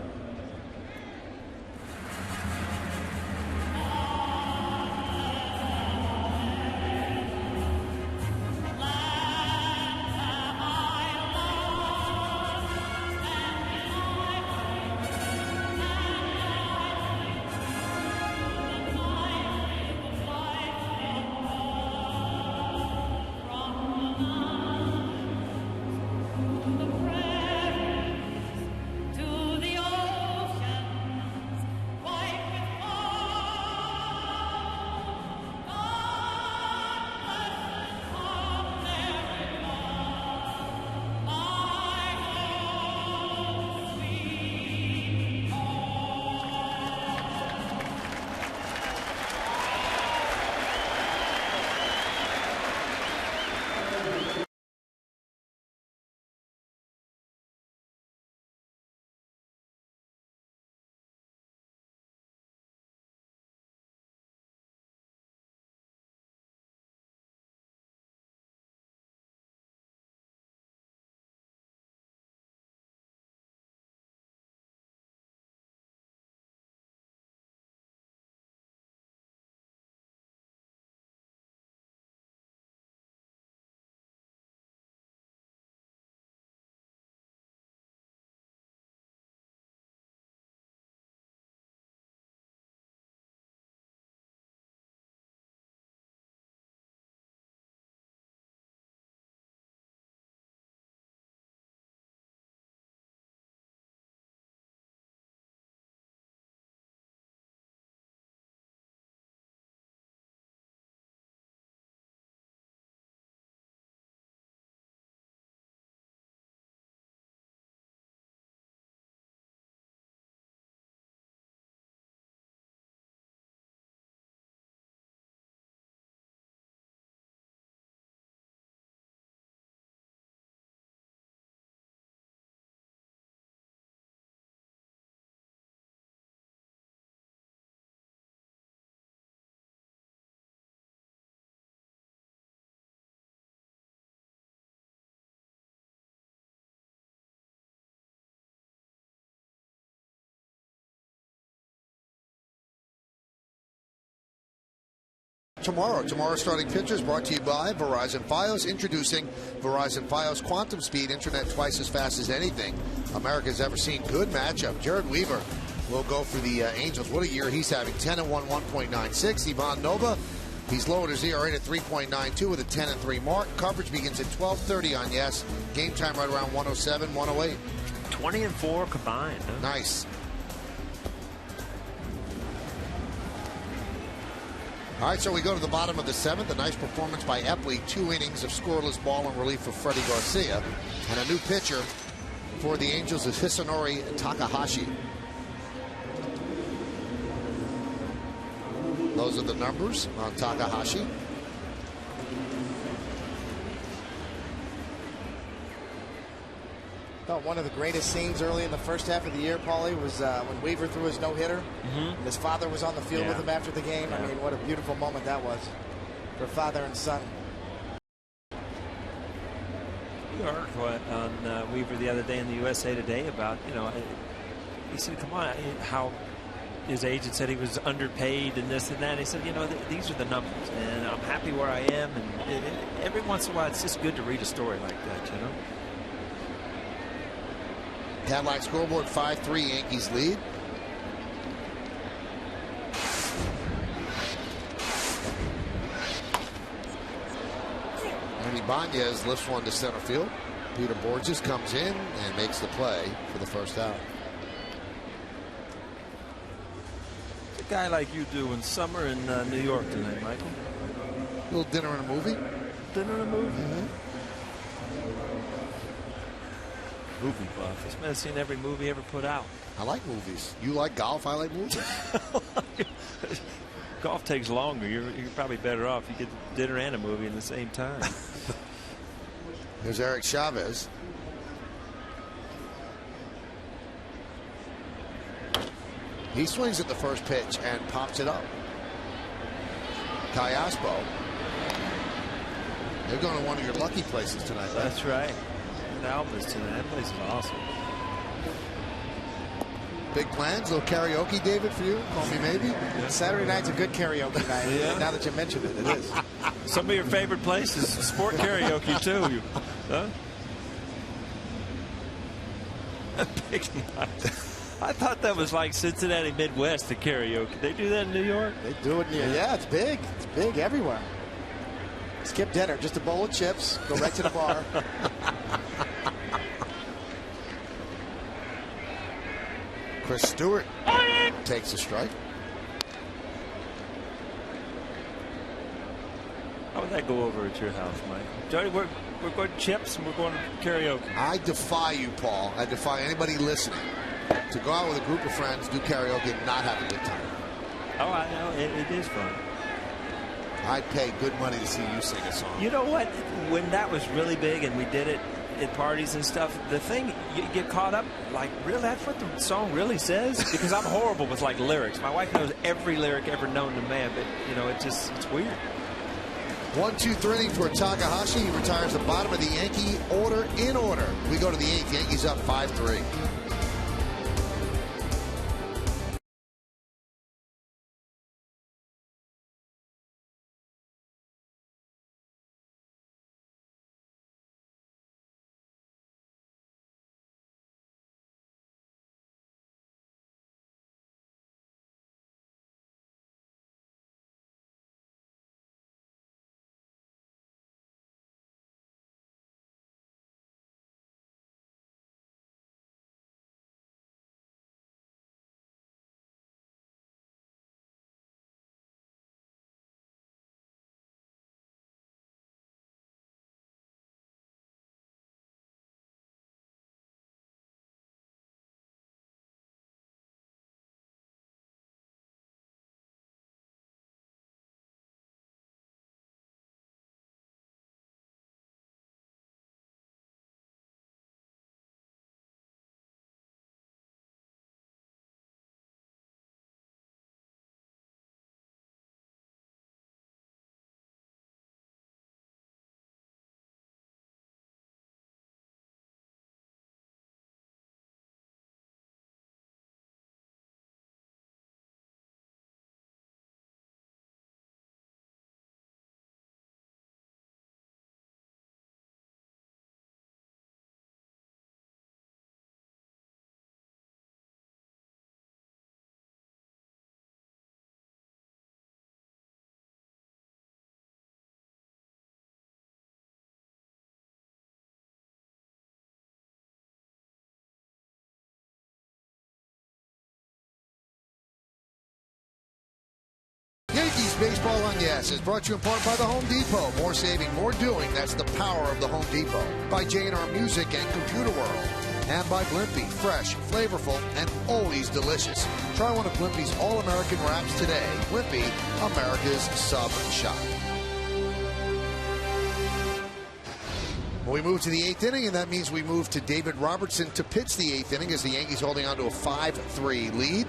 Tomorrow's starting pitchers brought to you by Verizon Fios, introducing Verizon Fios Quantum Speed, internet twice as fast as anything America's ever seen. Good matchup. Jared Weaver will go for the Angels. What a year he's having. 10-1, 1.96. Ivan Nova, he's lowered his ERA to 3.92 with a 10-3 mark. Coverage begins at 12:30 on Yes. Game time right around 107, 108. 20-4 combined. Huh? Nice. All right, so we go to the bottom of the 7th. A nice performance by Epley. 2 innings of scoreless ball in relief for Freddie Garcia. And a new pitcher for the Angels is Hisanori Takahashi. Those are the numbers on Takahashi. Thought one of the greatest scenes early in the first half of the year, Paulie, was when Weaver threw his no-hitter. And his father was on the field with him after the game. I mean, what a beautiful moment that was for father and son. big article on Weaver the other day in the USA Today about, he said, come on, how his agent said he was underpaid and this and that. And he said, these are the numbers, and I'm happy where I am. And every once in a while, it's just good to read a story like that, Cadillac scoreboard 5-3, Yankees lead. Ernie Banez lifts one to center field. Peter Borges comes in and makes the play for the first out. What's a guy like you do in summer in New York tonight, Michael? A little dinner and a movie. Dinner and a movie? Movie buff. This man's seen every movie ever put out. I like movies. You like golf? I like movies. Golf takes longer. You're probably better off. You get dinner and a movie in the same time. Here's Eric Chavez. He swings at the first pitch and pops it up. Callaspo. They're going to one of your lucky places tonight. That's right. Alba's tonight. That place is awesome. Big plans, little karaoke, David, for you? Call me maybe. Saturday night's a good karaoke night. Yeah. Now that you mentioned it, it is. Some of your favorite places, sport karaoke too. Big night. I thought that was like Cincinnati Midwest, the karaoke. They do that in New York? They do it near. Yeah, it's big. It's big everywhere. Skip dinner, just a bowl of chips, go right to the bar. Chris Stewart takes a strike. How would that go over at your house, Mike? Jody, we're going chips and we're going to karaoke. I defy you, Paul. I defy anybody listening to go out with a group of friends, do karaoke, and not have a good time. Oh, I know. It is fun. I'd pay good money to see you sing a song. You know what? When that was really big and we did it at parties and stuff, the thing, you get caught up, like, really, that's what the song really says? Because I'm horrible with, like, lyrics. My wife knows every lyric ever known to man, but, it's weird. 1-2 inning for Takahashi. He retires the bottom of the Yankee order in order. We go to the 8th. Yankees up 5-3. Yankees Baseball on Yes is brought to you in part by the Home Depot. More saving, more doing. That's the power of the Home Depot. By J&R Music and Computer World. And by Blimpie. Fresh, flavorful, and always delicious. Try one of Blimpie's All-American Wraps today. Blimpie, America's Sub Shop. We move to the 8th inning, and that means we move to David Robertson to pitch the 8th inning as the Yankees holding on to a 5-3 lead.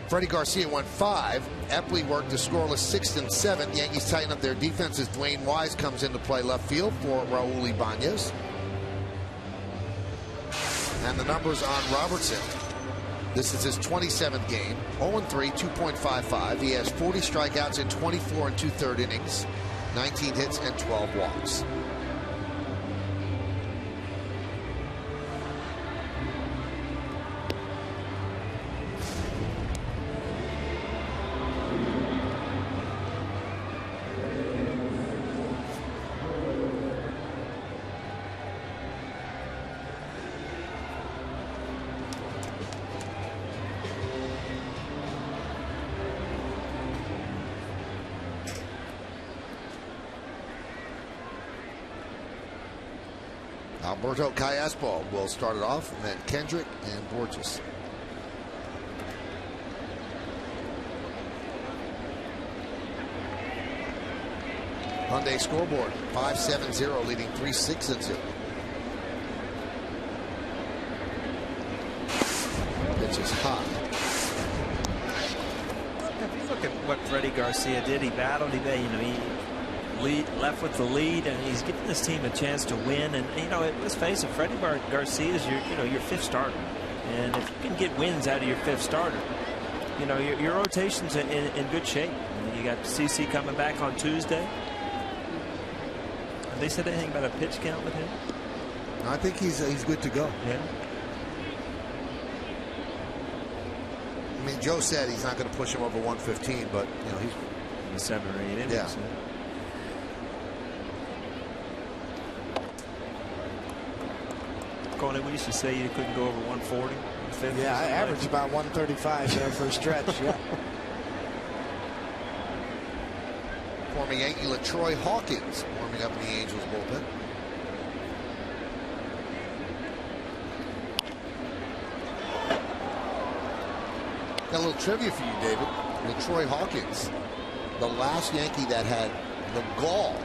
Freddie Garcia went 5. Epley worked the scoreless 6th and 7th. Yankees tighten up their defense as Dwayne Wise comes into play left field for Raul Ibanez. And the numbers on Robertson. This is his 27th game. 0-3, 2.55. He has 40 strikeouts in 24 and 2/3 innings, 19 hits and 12 walks. Alberto Callaspo will start it off, and then Kendrick and Borges. Hyundai scoreboard 5-7-0, leading 3-6-0. Pitch is high. If you look at what Freddie Garcia did, he battled, he left with the lead, and he's giving this team a chance to win. And let's face it, Freddie Garcia is your fifth starter, and if you can get wins out of your fifth starter, your rotation's in good shape. You got CC coming back on Tuesday. Have they said anything about a pitch count with him? I think he's good to go. Yeah. I mean, Joe said he's not going to push him over 115, but he's in 7 or 8 innings. Yeah. We used to say you couldn't go over 140. Yeah, I averaged about 135 there for a stretch. Yeah. Former Yankee LaTroy Hawkins warming up in the Angels bullpen. Got a little trivia for you, David. LaTroy Hawkins, the last Yankee that had the gall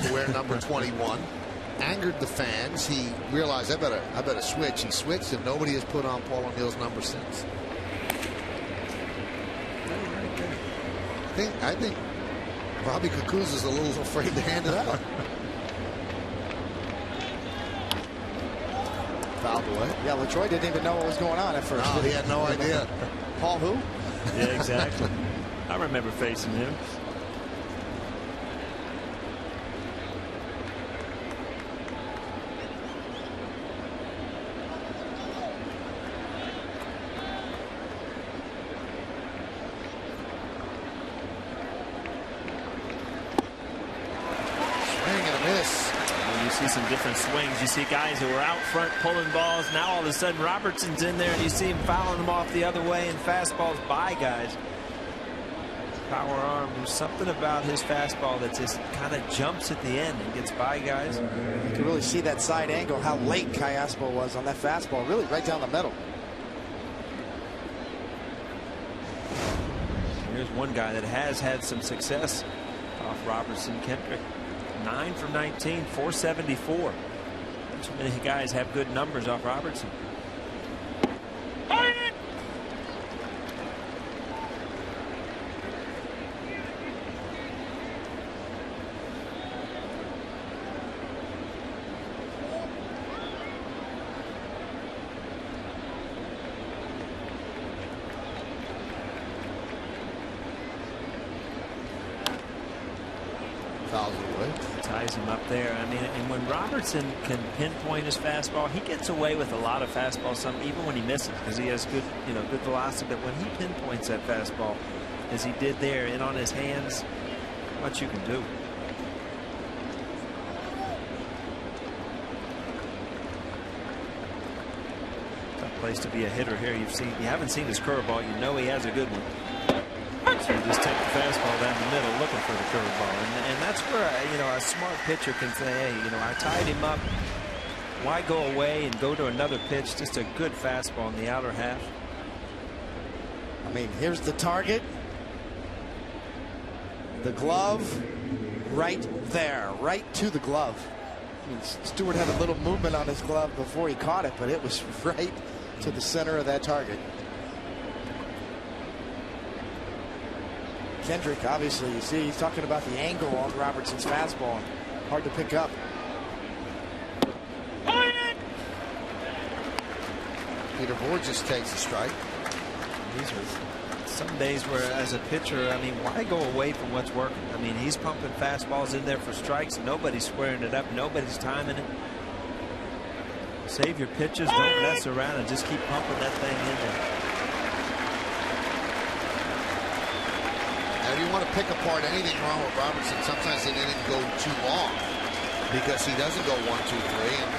to wear number 21. Angered the fans. He realized I better switch. He switched, and nobody has put on Paul O'Neill's number since. I think Bobby Kukuz is a little afraid to hand it out. Fouled away. Yeah, LaTroy didn't even know what was going on at first. No, he had no idea. Paul who? Yeah, exactly. I remember facing him. Some different swings. You see guys who were out front pulling balls. Now all of a sudden Robertson's in there, and you see him fouling them off the other way, and fastballs by guys. Power arm. There's something about his fastball that just kind of jumps at the end and gets by guys. You can really see that side angle, how late Callaspo was on that fastball, really right down the middle. Here's one guy that has had some success off Robertson, Kendrick. 9 from 19, 474. Too many guys have good numbers off Robertson. Ties him up there. I mean, and when Robertson can pinpoint his fastball, he gets away with a lot of fastballs, even when he misses, because he has good, good velocity. But when he pinpoints that fastball, as he did there, in on his hands, much you can do. Tough place to be a hitter here. You haven't seen his curveball. You know he has a good one. So you just take the fastball down the middle looking for the curveball. And that's where, a smart pitcher can say, hey, I tied him up. Why go away and go to another pitch? Just a good fastball in the outer half. I mean, here's the target. The glove right there, right to the glove. I mean, Stewart had a little movement on his glove before he caught it, but it was right to the center of that target. Kendrick, obviously, you see he's talking about the angle on Robertson's fastball. Hard to pick up. Peter Borges takes a strike. These are some days where, as a pitcher, I mean, why go away from what's working? I mean, he's pumping fastballs in there for strikes, and nobody's squaring it up, nobody's timing it. Save your pitches, don't mess around, and just keep pumping that thing in there. And if you want to pick apart anything wrong with Robertson, sometimes the inning go too long because he doesn't go 1, 2, 3, and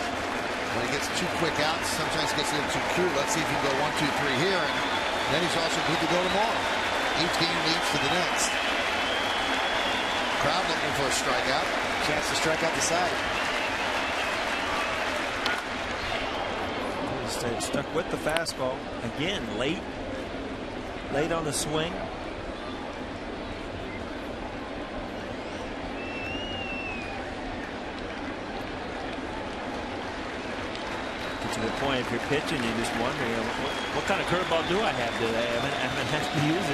when he gets 2 quick outs, sometimes gets a little too cute. Let's see if he can go 1, 2, 3 here, and then he's also good to go tomorrow. Each game leads to the next. Crowd looking for a strikeout. Chance to strike out the side. He stayed stuck with the fastball again, late on the swing. To the point, if you're pitching, you're just wondering, what kind of curveball do I have today? I haven't had to use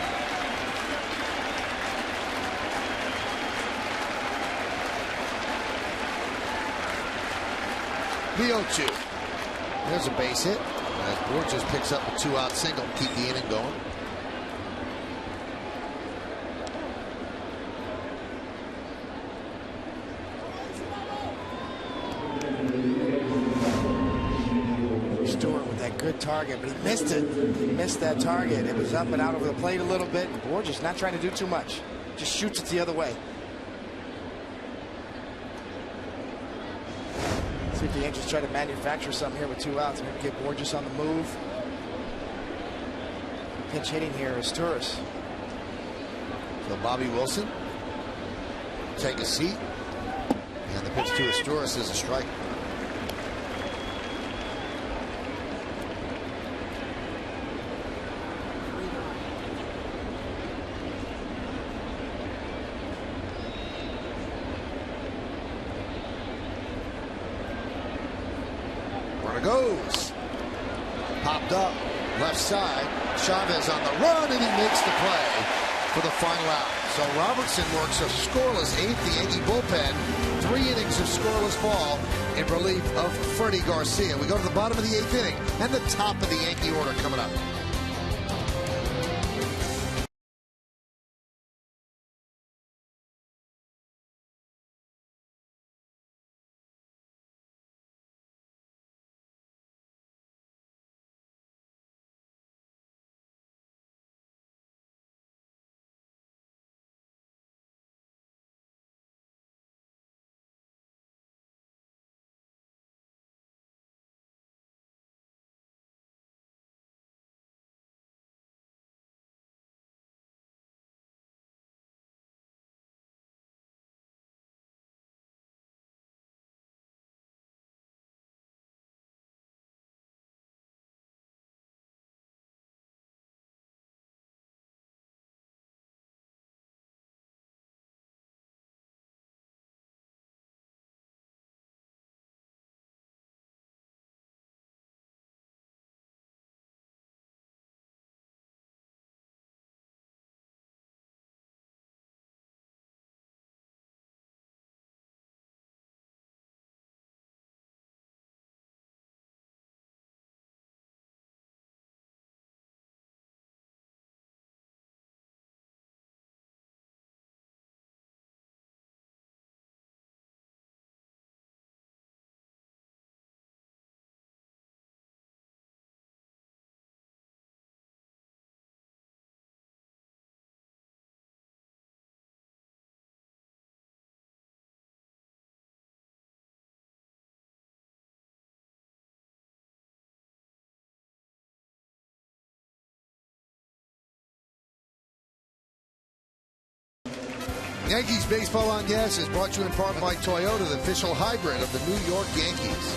The 0-2. There's a base hit. As Borges picks up a 2-out single, keep the inning going. Good target, but he missed it. He missed that target. It was up and out over the plate a little bit. And Borges not trying to do too much. Just shoots it the other way. See if the Angels try to manufacture something here with 2 outs. Maybe get Borges on the move. Pinch hitting here is Turris. So Bobby Wilson take a seat. And the pitch to Asturias is a strike. Goes. Popped up. Left side. Chavez on the run, and he makes the play for the final out. So Robertson works a scoreless 8th. The Yankee bullpen. 3 innings of scoreless ball in relief of Freddie Garcia. We go to the bottom of the 8th inning and the top of the Yankee order coming up. Yankees Baseball on Gas is brought to you in part by Toyota, the official hybrid of the New York Yankees.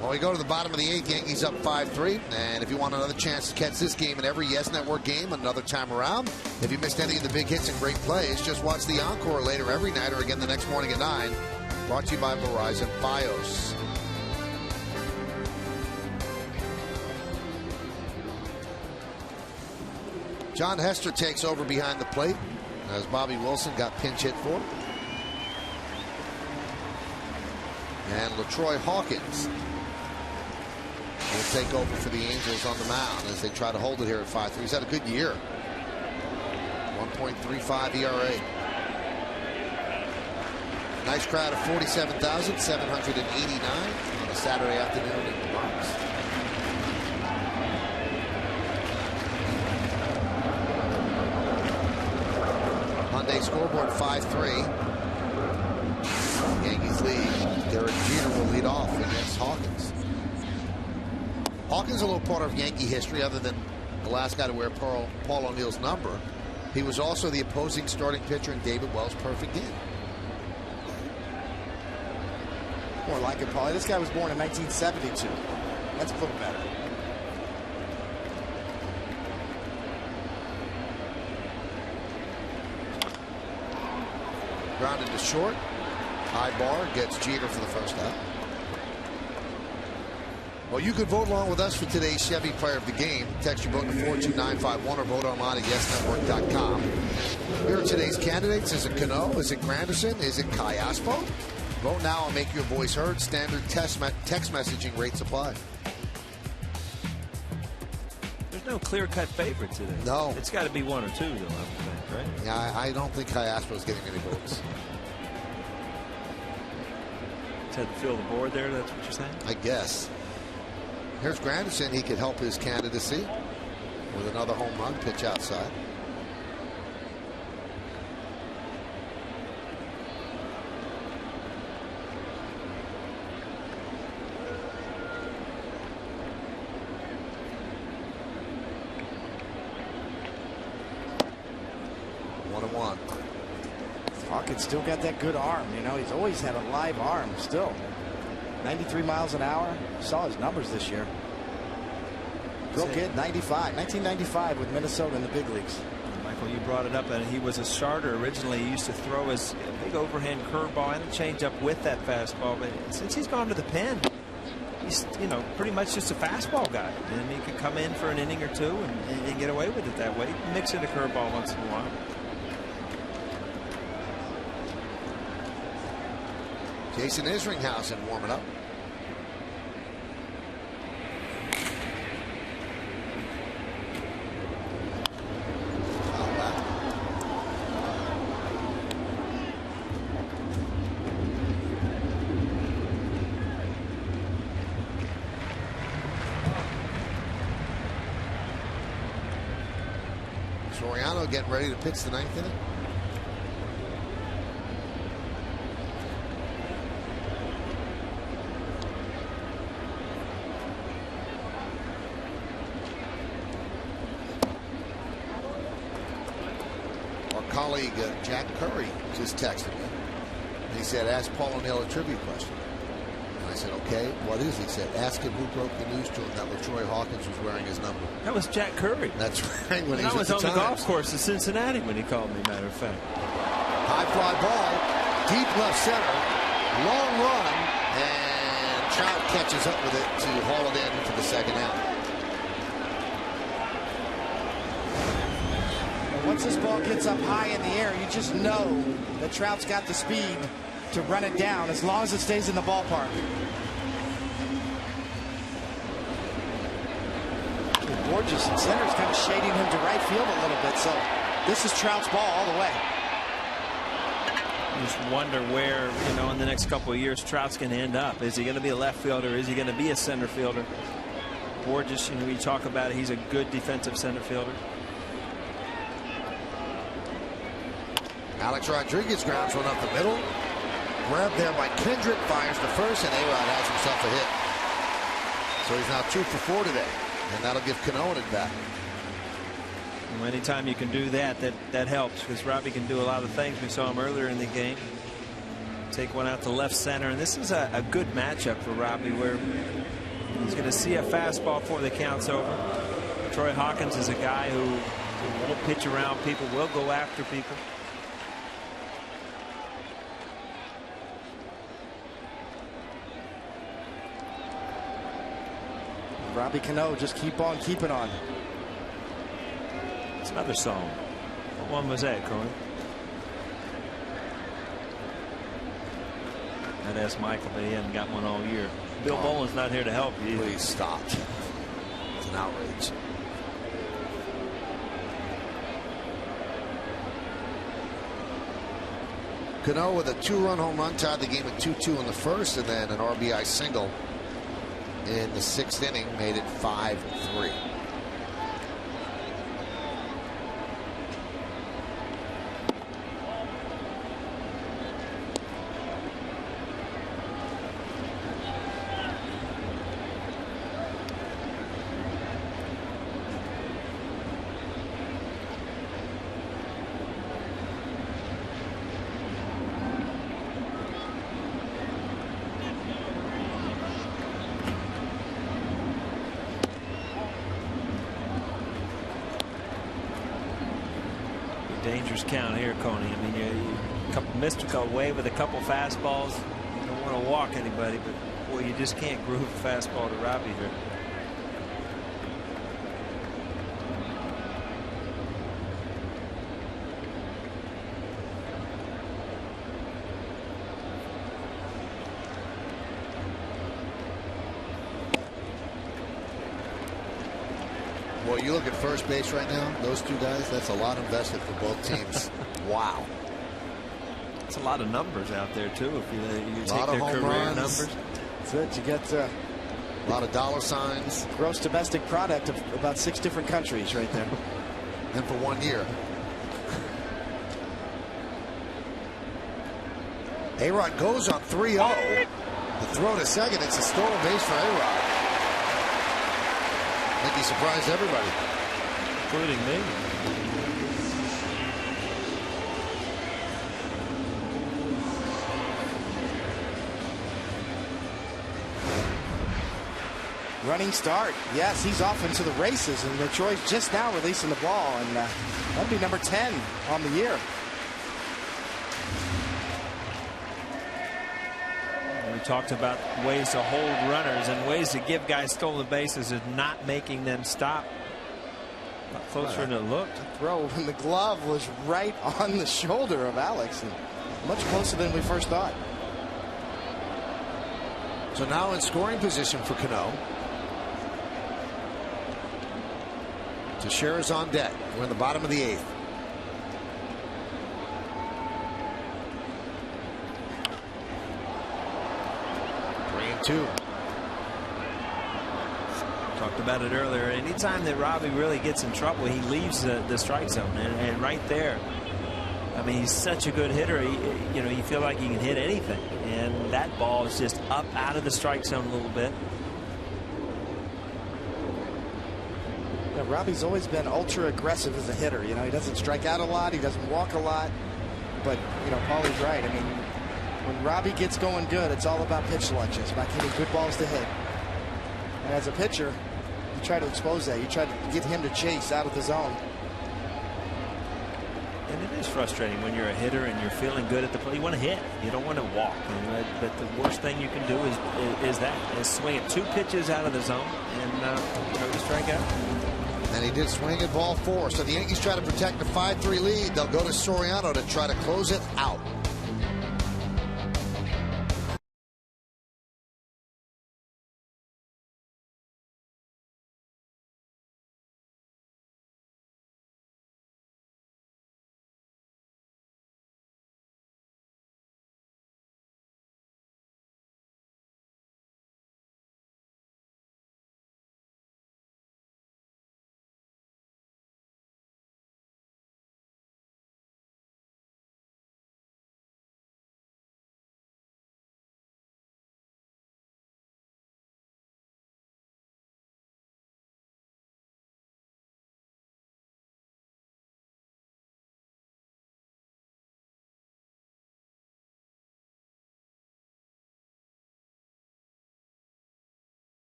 Well, we go to the bottom of the 8th. Yankees up 5-3. And if you want another chance to catch this game and every Yes Network game another time around, if you missed any of the big hits and great plays, just watch the encore later every night or again the next morning at 9. Brought to you by Verizon Fios. John Hester takes over behind the plate as Bobby Wilson got pinch hit for. And LaTroy Hawkins will take over for the Angels on the mound as they try to hold it here at 5-3. He's had a good year. 1.35 ERA. Nice crowd of 47,789 on a Saturday afternoon in the Bronx. Monday scoreboard 5-3. Yankees lead. Derek Jeter will lead off against Hawkins. Hawkins, a little part of Yankee history, other than the last guy to wear Paul O'Neill's number. He was also the opposing starting pitcher in David Wells' perfect game. More like it, Paulie. This guy was born in 1972. That's a little better. Grounded to short. High bar gets Jeter for the first out. Well, you could vote along with us for today's Chevy Player of the Game. Text your vote to 42951 or vote online at YesNetwork.com. Here are today's candidates. Is it Cano? Is it Granderson? Is it Kai Aspo? Vote now and make your voice heard. Standard text messaging rates apply. There's no clear-cut favorite today. No. It's got to be one or two, though, I would think, right? Yeah, I don't think Kai Aspo is getting any votes. Had to fill the board there, that's what you're saying? I guess. Here's Granderson. He could help his candidacy with another home run pitch outside. Hawkins still got that good arm. You know, he's always had a live arm still. 93 miles an hour. Saw his numbers this year. Real kid, 1995 with Minnesota in the big leagues. Michael, you brought it up, and he was a starter originally. He used to throw his big overhand curveball and a changeup with that fastball. But since he's gone to the pen, he's, you know, pretty much just a fastball guy. And he could come in for an inning or two and get away with it that way. Mix in a curveball once in a while. Jason Isringhausen warming up. Sorano getting ready to pitch the ninth inning. Colleague Jack Curry just texted me. And he said, ask Paul O'Neill a trivia question. And I said, okay, what is he? He said, ask him who broke the news to him that LaTroy Hawkins was wearing his number. That was Jack Curry. That's right. When I was on the golf course in Cincinnati when he called me, matter of fact. High fly ball, deep left center, long run, and Trout catches up with it to haul it in for the second out. Once this ball gets up high in the air, you just know that Trout's got the speed to run it down as long as it stays in the ballpark. Gorgeous in center is kind of shading him to right field a little bit, so this is Trout's ball all the way. You just wonder where, you know, in the next couple of years Trout's going to end up. Is he going to be a left fielder? Is he going to be a center fielder? Borges, you know, we talk about it, he's a good defensive center fielder. Alex Rodriguez grounds one up the middle. Grabbed there by Kendrick, fires to first, and A-Rod has himself a hit. So he's now 2 for 4 today, and that'll give Cano an at bat. Well, anytime you can do that, that helps, because Robbie can do a lot of things. We saw him earlier in the game. Take one out to left center, and this is a good matchup for Robbie, where he's going to see a fastball before the count's over. Troy Hawkins is a guy who won't pitch around people, will go after people. Robbie Cano just keep on keeping on. It's another song. What one was that, Coney? I'd ask Michael, but he hasn't got one all year. Bill Boland's not here to help you. Please stop. It's an outrage. Cano with a 2-run home run tied the game at 2-2 in the first, and then an RBI single in the 6th inning made it 5-3. Dangerous count here, Coney. I mean, you missed a away with a couple fastballs. You don't want to walk anybody, but boy, you just can't groove a fastball to Robbie here. Boy, you look at first base right now, those two guys, that's a lot invested for both teams. Wow. It's a lot of numbers out there, too, if you take lot their of home career runs. numbers. That's it. You get a lot of dollar signs. Gross domestic product of about 6 different countries right there. And for 1 year. A-Rod goes on 3-0. The throw to second. It's a stolen base for A-Rod. I think he surprised everybody, including me. Running start. Yes, he's off into the races, and Detroit's just now releasing the ball, and that'd be number 10 on the year. We talked about ways to hold runners and ways to give guys stolen bases is not making them stop. Not closer than it looked. The throw in the glove was right on the shoulder of Alex, and much closer than we first thought. So now in scoring position for Cano. Teixeira's on deck. We're in the bottom of the 8th. Two. Talked about it earlier. Anytime that Robbie really gets in trouble, he leaves the strike zone, and right there, I mean, he's such a good hitter. You feel like he can hit anything, and that ball is just up out of the strike zone a little bit. Yeah, Robbie's always been ultra aggressive as a hitter. He doesn't strike out a lot, he doesn't walk a lot, but Paulie's right. I mean, when Robbie gets going good, it's all about pitch selection. It's about hitting good balls to hit. And as a pitcher, you try to expose that. You try to get him to chase out of the zone. And it is frustrating when you're a hitter and you're feeling good at the plate. You want to hit. You don't want to walk. But the worst thing you can do is swing at 2 pitches out of the zone and strike out. And he did swing at ball 4. So the Yankees try to protect a 5-3 lead. They'll go to Sorano to try to close it out.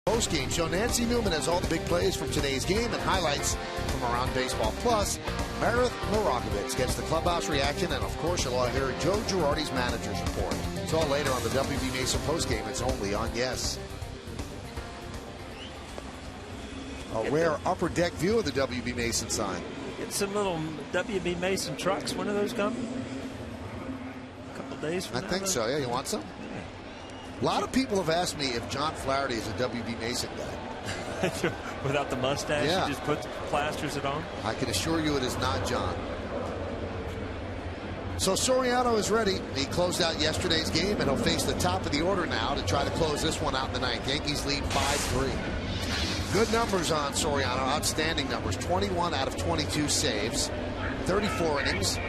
Post-game show, Nancy Newman has all the big plays from today's game and highlights from around baseball. Plus, Meredith Morakovitz gets the clubhouse reaction, and of course, you'll hear Joe Girardi's manager's report. It's all later on the WB Mason post-game. It's only on Yes. A rare upper deck view of the WB Mason sign. Get some little WB Mason trucks. When are those coming? A couple days from now. I think so. Yeah, you want some? A lot of people have asked me if John Flaherty is a WB Mason guy. Without the mustache, yeah. He just plasters it on. I can assure you it is not John. So Sorano is ready. He closed out yesterday's game, and he'll face the top of the order now to try to close this one out in the ninth. Yankees lead 5-3. Good numbers on Sorano. Outstanding numbers. 21 out of 22 saves. 34 innings.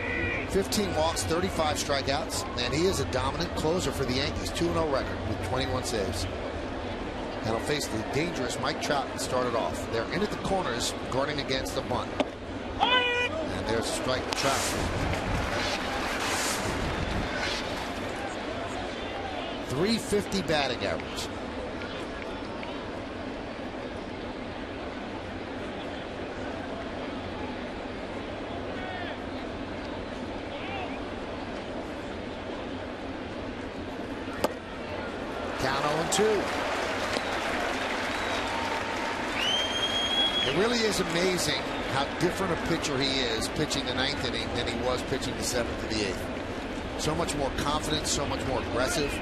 15 walks, 35 strikeouts, and he is a dominant closer for the Yankees. 2-0 record with 21 saves. And he'll face the dangerous Mike Trout to start it off. They're in at the corners, guarding against the bunt. And there's a strike to Trout. .350 batting average. Count 0-2. It really is amazing how different a pitcher he is pitching the ninth inning than he was pitching the seventh to the eighth. So much more confident, so much more aggressive.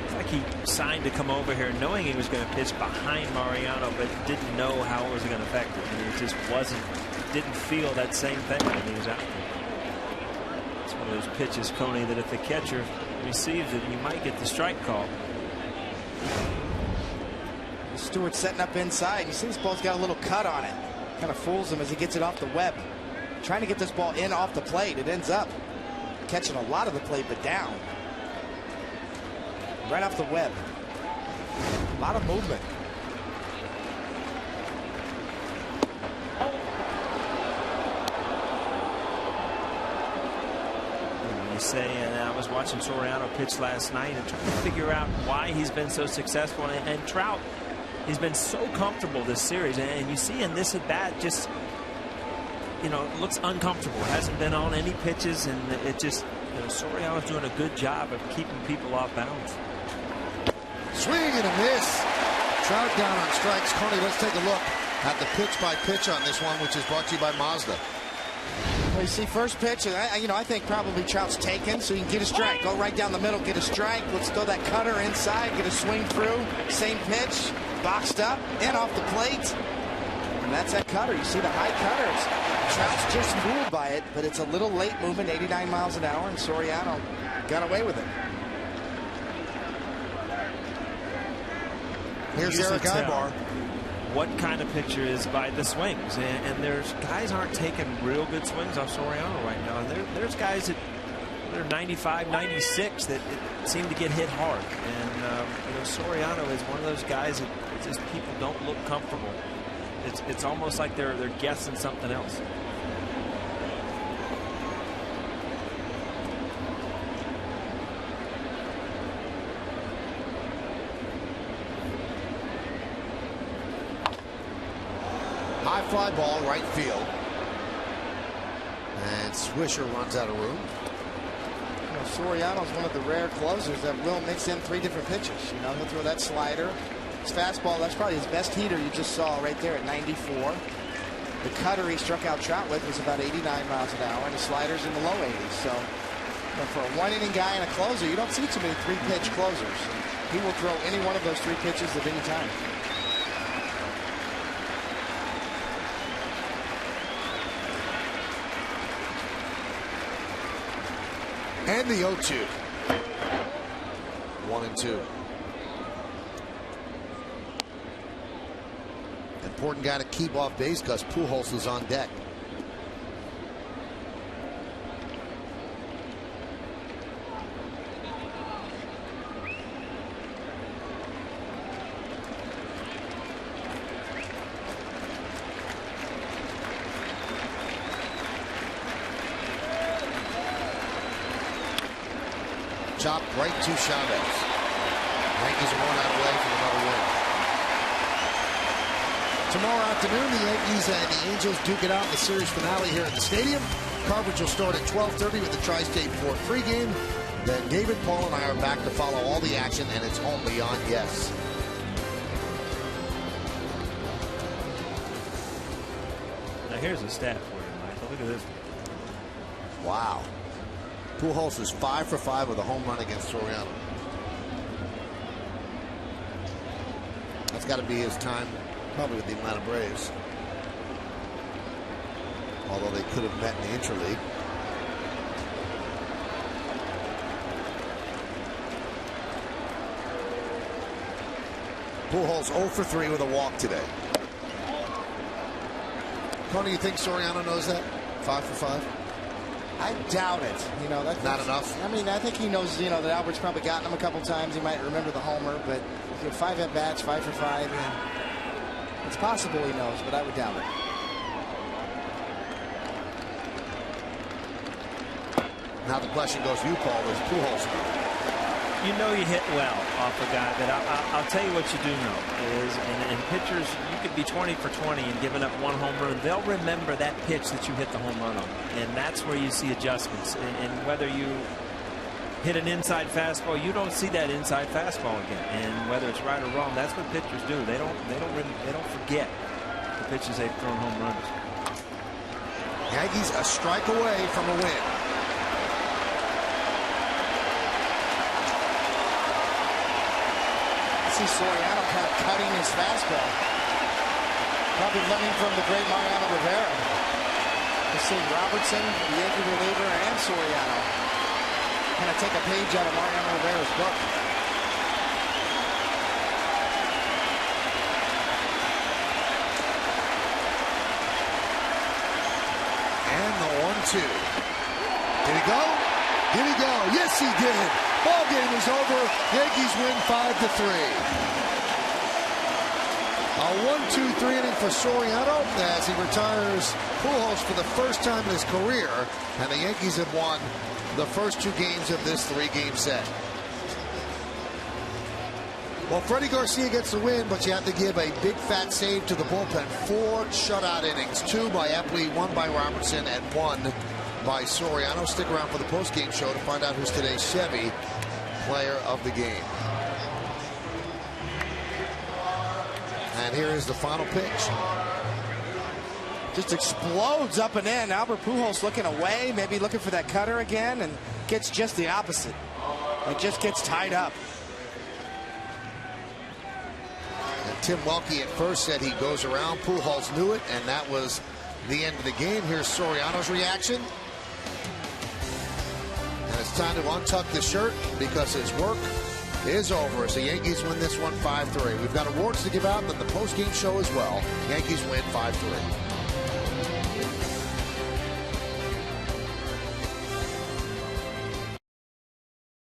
It's like he signed to come over here knowing he was going to pitch behind Mariano, but didn't know how it was going to affect him. I mean, it just didn't feel that same thing when he was out there. It's one of those pitches, Coney, that if the catcher receives it, you might get the strike call. Stewart's setting up inside. You see this ball's got a little cut on it. Kind of fools him as he gets it off the web. Trying to get this ball in off the plate. It ends up catching a lot of the plate, but down. Right off the web. A lot of movement. You say, and I was watching Sorano pitch last night and trying to figure out why he's been so successful. And Trout, he's been so comfortable this series, and you see in this at bat, just, you know, looks uncomfortable. Hasn't been on any pitches, and it just, you know, Sorano's doing a good job of keeping people off balance. Swing and a miss. Trout down on strikes. Coney, let's take a look at the pitch by pitch on this one, which is brought to you by Mazda. Well, you see first pitch, and I think probably Trout's taken, so you can get a strike. Go right down the middle, get a strike. Let's throw that cutter inside, get a swing through. Same pitch, boxed up, and off the plate. And that's that cutter. You see the high cutters. Trout's just fooled by it, but it's a little late movement, 89 miles an hour, and Sorano got away with it. Here's Eric Ibar. What kind of pitcher is by the swings, and there's guys aren't taking real good swings off Sorano right now. And there's guys that are 95, 96 that seem to get hit hard. And you know, Sorano is one of those guys that just people don't look comfortable. It's almost like they're guessing something else. High fly ball, right field. And Swisher runs out of room. You know, Soriano's one of the rare closers that will mix in three different pitches. You know, he'll throw that slider. His fastball, that's probably his best heater you just saw right there at 94. The cutter he struck out Trout with was about 89 miles an hour, and the slider's in the low 80s. So, you know, for a one-inning guy and a closer, you don't see too many three-pitch closers. He will throw any one of those three pitches at any time. And the 0-2. 1-2. Important guy to keep off base because Pujols is on deck. Chop right to Chavez. Yankees are 1 out away from another win. Tomorrow afternoon, the Yankees and the Angels duke it out in the series finale here at the stadium. Coverage will start at 12:30 with the Tri-State Ford pregame. Then David, Paul, and I are back to follow all the action, and it's only on Yes. Now here's a stat for you, Michael. Look at this. Wow. Pujols is 5 for 5 with a home run against Sorano. That's got to be his time, probably with the Atlanta Braves. Although they could have met in the interleague. Pujols 0 for 3 with a walk today. Tony, you think Sorano knows that? 5 for 5? I doubt it. You know, that's not enough. I mean, I think he knows, you know, that Albert's probably gotten him a couple times. He might remember the homer, but 5 at bats, 5 for 5. It's possible he knows, but I would doubt it. Now the question goes to you, Paul, is Pujols. You know you hit well off a guy, but I'll tell you what you do know is, in pitchers, you could be 20 for 20 and giving up one home run. They'll remember that pitch that you hit the home run on, and that's where you see adjustments. And whether you hit an inside fastball, you don't see that inside fastball again. And whether it's right or wrong, that's what pitchers do. They don't forget the pitches they've thrown home runs. Yankees a strike away from a win. Sorano kind of cutting his fastball. Probably learning from the great Mariano Rivera. We've seen Robertson, the Yankee reliever, and Sorano kind of take a page out of Mariano Rivera's book. And the 1-2. Did he go? Did he go? Yes, he did. Ball game is over. Yankees win 5-3. A 1-2-3 inning for Sorano as he retires Pujols for the first time in his career, and the Yankees have won the first 2 games of this 3-game set. Well, Freddie Garcia gets the win, but you have to give a big fat save to the bullpen. 4 shutout innings, 2 by Epley, 1 by Robertson, and 1 by Sorano. Stick around for the post-game show to find out who's today's Chevy player of the game. And here is the final pitch. Just explodes up and in. Albert Pujols looking away, maybe looking for that cutter again, and gets just the opposite. It just gets tied up. And Tim Welke at first said he goes around. Pujols knew it, and that was the end of the game. Here's Soriano's reaction. And it's time to untuck the shirt because his work is over as the Yankees win this one 5-3. We've got awards to give out in the post-game show as well. Yankees win 5-3.